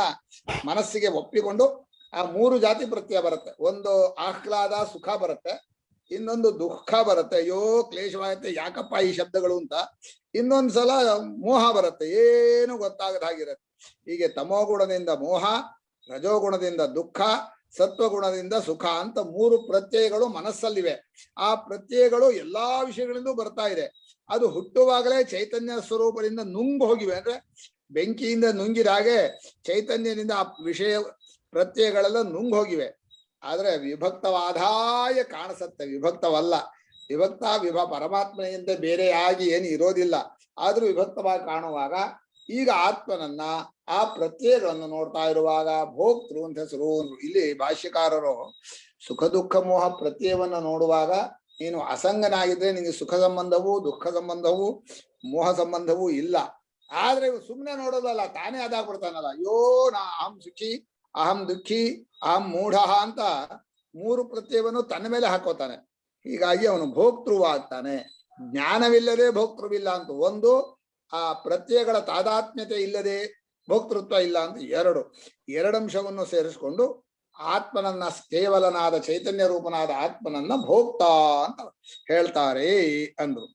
ಮನಸ್ಸಿಗೆ ಒಪ್ಪಿಕೊಂಡು ಆ 3 ಜಾತಿ ಪ್ರತ್ಯಯ ಬರುತ್ತೆ. ಒಂದು ಆಹ್ಲಾದ ಸುಖ ಬರುತ್ತೆ, ಇನ್ನೊಂದು ದುಃಖ ಬರುತ್ತೆ, ಅಯ್ಯೋ ಕ್ಲೇಶವಾಗುತ್ತೆ ಯಾಕಪ್ಪ ಈ ಶಬ್ದಗಳು ಅಂತ. ಇನ್ನೊಂದ್ಸಲ ಮೋಹ ಬರುತ್ತೆ, ಏನು ಗೊತ್ತಾಗದ ಹಾಗಿರುತ್ತೆ. ಹೀಗೆ ತಮೋಗುಣದಿಂದ ಮೋಹ, ರಜೋಗುಣದಿಂದ ದುಃಖ, ಸತ್ವಗುಣದಿಂದ ಸುಖ ಅಂತ 3 ಪ್ರತ್ಯಯಗಳು ಮನಸ್ಸಲ್ಲಿವೆ. ಆ ಪ್ರತ್ಯಯಗಳು ಎಲ್ಲಾ ವಿಷಯಗಳಿಂದ ಬರ್ತಾ ಇದೆ. ಅದು ಹುಟ್ಟುವಾಗಲೇ ಚೈತನ್ಯ ಸ್ವರೂಪದಿಂದ ನುಂಗು ಹೋಗಿವೆ. ಅಂದ್ರೆ ಬೆಂಕಿಯಿಂದ ನುಂಗಿದ ಹಾಗೆ ಚೈತನ್ಯದಿಂದ ಆ ವಿಷಯ ಪ್ರತ್ಯಯಗಳೆಲ್ಲ ನುಂಗ್ ಹೋಗಿವೆ. ಆದ್ರೆ ವಿಭಕ್ತವಾದಾಯ ಕಾಣಿಸತ್ತೆ, ವಿಭಕ್ತವಲ್ಲ. ಪರಮಾತ್ಮನಿಂದ ಬೇರೆಯಾಗಿ ಏನು ಇರೋದಿಲ್ಲ. ಆದ್ರೂ ವಿಭಕ್ತವಾಗಿ ಕಾಣುವಾಗ ಈಗ ಆತ್ಮನನ್ನ ಆ ಪ್ರತ್ಯಯಗಳನ್ನು ನೋಡ್ತಾ ಇರುವಾಗ ಭೋಕ್ತೃ ಅಂತ ಹೆಸರು. ಇಲ್ಲಿ ಭಾಷ್ಯಕಾರರು ಸುಖ ದುಃಖ ಮೋಹ ಪ್ರತ್ಯಯವನ್ನ ನೋಡುವಾಗ ನೀನು ಅಸಂಗನಾಗಿದ್ರೆ ನಿನಗೆ ಸುಖ ಸಂಬಂಧವೂ ದುಃಖ ಸಂಬಂಧವೂ ಮೋಹ ಸಂಬಂಧವೂ ಇಲ್ಲ. ಆದ್ರೆ ಸುಮ್ಮನೆ ನೋಡೋದಲ್ಲ, ತಾನೇ ಅದಾಗ್ಬಿಡ್ತಾನಲ್ಲ. ಅಯ್ಯೋ ಅಹಂ ಸುಖಿ, ಅಹಂ ದುಃಖಿ, ಅಹಂ ಮೂಢ ಅಂತ 3 ಪ್ರತ್ಯಯವನ್ನು ತನ್ನ ಮೇಲೆ ಹಾಕೋತಾನೆ. ಹೀಗಾಗಿ ಅವನು ಭೋಕ್ತೃವಾಗ್ತಾನೆ. ಜ್ಞಾನವಿಲ್ಲದೆ ಭೋಕ್ತೃವಿಲ್ಲ ಅಂತ ಒಂದು, ಆ ಪ್ರತ್ಯಯಗಳ ತಾದಾತ್ಮ್ಯತೆ ಇಲ್ಲದೆ ಭೋಕ್ತೃತ್ವ ಇಲ್ಲ ಅಂತ ಎರಡು ಅಂಶವನ್ನು ಸೇರಿಸ್ಕೊಂಡು ಆತ್ಮನನ್ನ ಕೇವಲನಾದ ಚೈತನ್ಯ ರೂಪನಾದ ಆತ್ಮನನ್ನ ಭೋಕ್ತ ಅಂತ ಹೇಳ್ತಾರೆ ಅಂದ್ರು.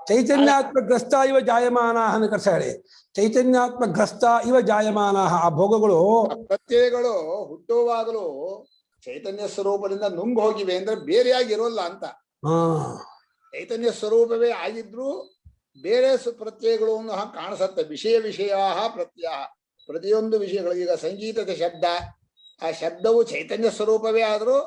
ಚೈತನ್ಯಾತ್ಮಗ್ರಸ್ತ ಇವ ಜಾಯಮಾನ ಕರ್ಸ ಹೇಳಿ. ಚೈತನ್ಯಾತ್ಮಗ್ರಸ್ತ ಇವ ಜಾಯಮಾನ ಆ ಭೋಗಗಳು ಪ್ರತ್ಯಯಗಳು ಹುಟ್ಟುವಾಗಲೂ ಚೈತನ್ಯ ಸ್ವರೂಪದಿಂದ ನುಂಗ್ ಹೋಗಿವೆ ಅಂದ್ರೆ ಬೇರೆಯಾಗಿರೋಲ್ಲ ಅಂತ. ಚೈತನ್ಯ ಸ್ವರೂಪವೇ ಆಗಿದ್ರು ಬೇರೆ ಪ್ರತ್ಯಯಗಳು ಕಾಣಿಸತ್ತೆ. ವಿಷಯ ಪ್ರತ್ಯಯ, ಪ್ರತಿಯೊಂದು ವಿಷಯಗಳು. ಈಗ ಸಂಗೀತದ ಶಬ್ದ, ಆ ಶಬ್ದವು ಚೈತನ್ಯ ಸ್ವರೂಪವೇ ಆದ್ರೂ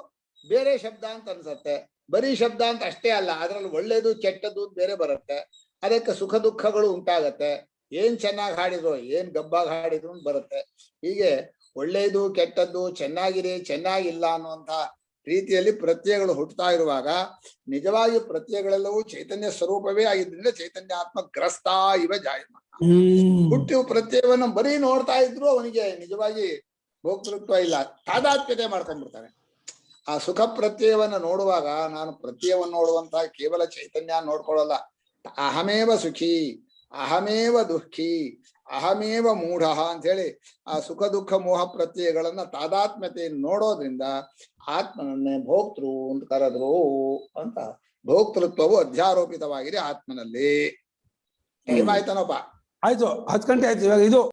ಬೇರೆ ಶಬ್ದ ಅಂತ ಅನ್ಸತ್ತೆ. ಬರೀ ಶಬ್ದ ಅಂತ ಅಷ್ಟೇ ಅಲ್ಲ, ಅದ್ರಲ್ಲಿ ಒಳ್ಳೇದು ಕೆಟ್ಟದ್ದು ಬೇರೆ ಬರುತ್ತೆ. ಅದಕ್ಕೆ ಸುಖ ದುಃಖಗಳು ಉಂಟಾಗತ್ತೆ. ಏನ್ ಚೆನ್ನಾಗಿ ಹಾಡಿದ್ರು, ಏನ್ ಗಬ್ಬಾಗಿ ಹಾಡಿದ್ರು ಬರುತ್ತೆ. ಹೀಗೆ ಒಳ್ಳೇದು ಕೆಟ್ಟದ್ದು, ಚೆನ್ನಾಗಿದೆ ಚೆನ್ನಾಗಿಲ್ಲ ಅನ್ನುವಂತ ರೀತಿಯಲ್ಲಿ ಪ್ರತ್ಯಯಗಳು ಹುಟ್ಟುತ್ತಾ ಇರುವಾಗ ನಿಜವಾಗಿ ಪ್ರತ್ಯಯಗಳೆಲ್ಲವೂ ಚೈತನ್ಯ ಸ್ವರೂಪವೇ ಆಗಿದ್ರಿಂದ ಚೈತನ್ಯಾತ್ಮ ಗ್ರಸ್ತ ಇವ ಜಾಯಮಾನ. ಹುಟ್ಟು ಪ್ರತ್ಯಯವನ್ನು ಬರೀ ನೋಡ್ತಾ ಇದ್ರು ಅವನಿಗೆ ನಿಜವಾಗಿ ಭೋಕ್ತೃತ್ವ ಇಲ್ಲ, ತಾದಾತ್ಮ್ಯತೆ ಮಾಡ್ಕೊಂಡ್ಬಿಡ್ತಾನೆ. ಆ ಸುಖ ಪ್ರತ್ಯಯವನ್ನ ನೋಡುವಾಗ ನಾನು ಪ್ರತ್ಯಯವನ್ನು ನೋಡುವಂತಹ ಕೇವಲ ಚೈತನ್ಯ ನೋಡ್ಕೊಳ್ಳಲ್ಲ. ಅಹಮೇವ ಸುಖಿ, ಅಹಮೇವ ದುಃಖಿ, ಅಹಮೇವ ಮೂಢ ಅಂತ ಹೇಳಿ ಆ ಸುಖ ದುಃಖ ಮೋಹ ಪ್ರತ್ಯಯಗಳನ್ನ ತಾದಾತ್ಮ್ಯತೆ ನೋಡೋದ್ರಿಂದ ಆತ್ಮನನ್ನೇ ಭೋಕ್ತೃ ಅಂತ ಕರೆದ್ರು ಅಂತ. ಭೋಕ್ತೃತ್ವವು ಅಧ್ಯಾರೋಪಿತವಾಗಿದೆ ಆತ್ಮನಲ್ಲಿ. ಟೈಮ್ ಆಯ್ತಾನಪ್ಪ? ಆಯ್ತು, 10 ಗಂಟೆ ಆಯ್ತು. ಇವಾಗ ಇದು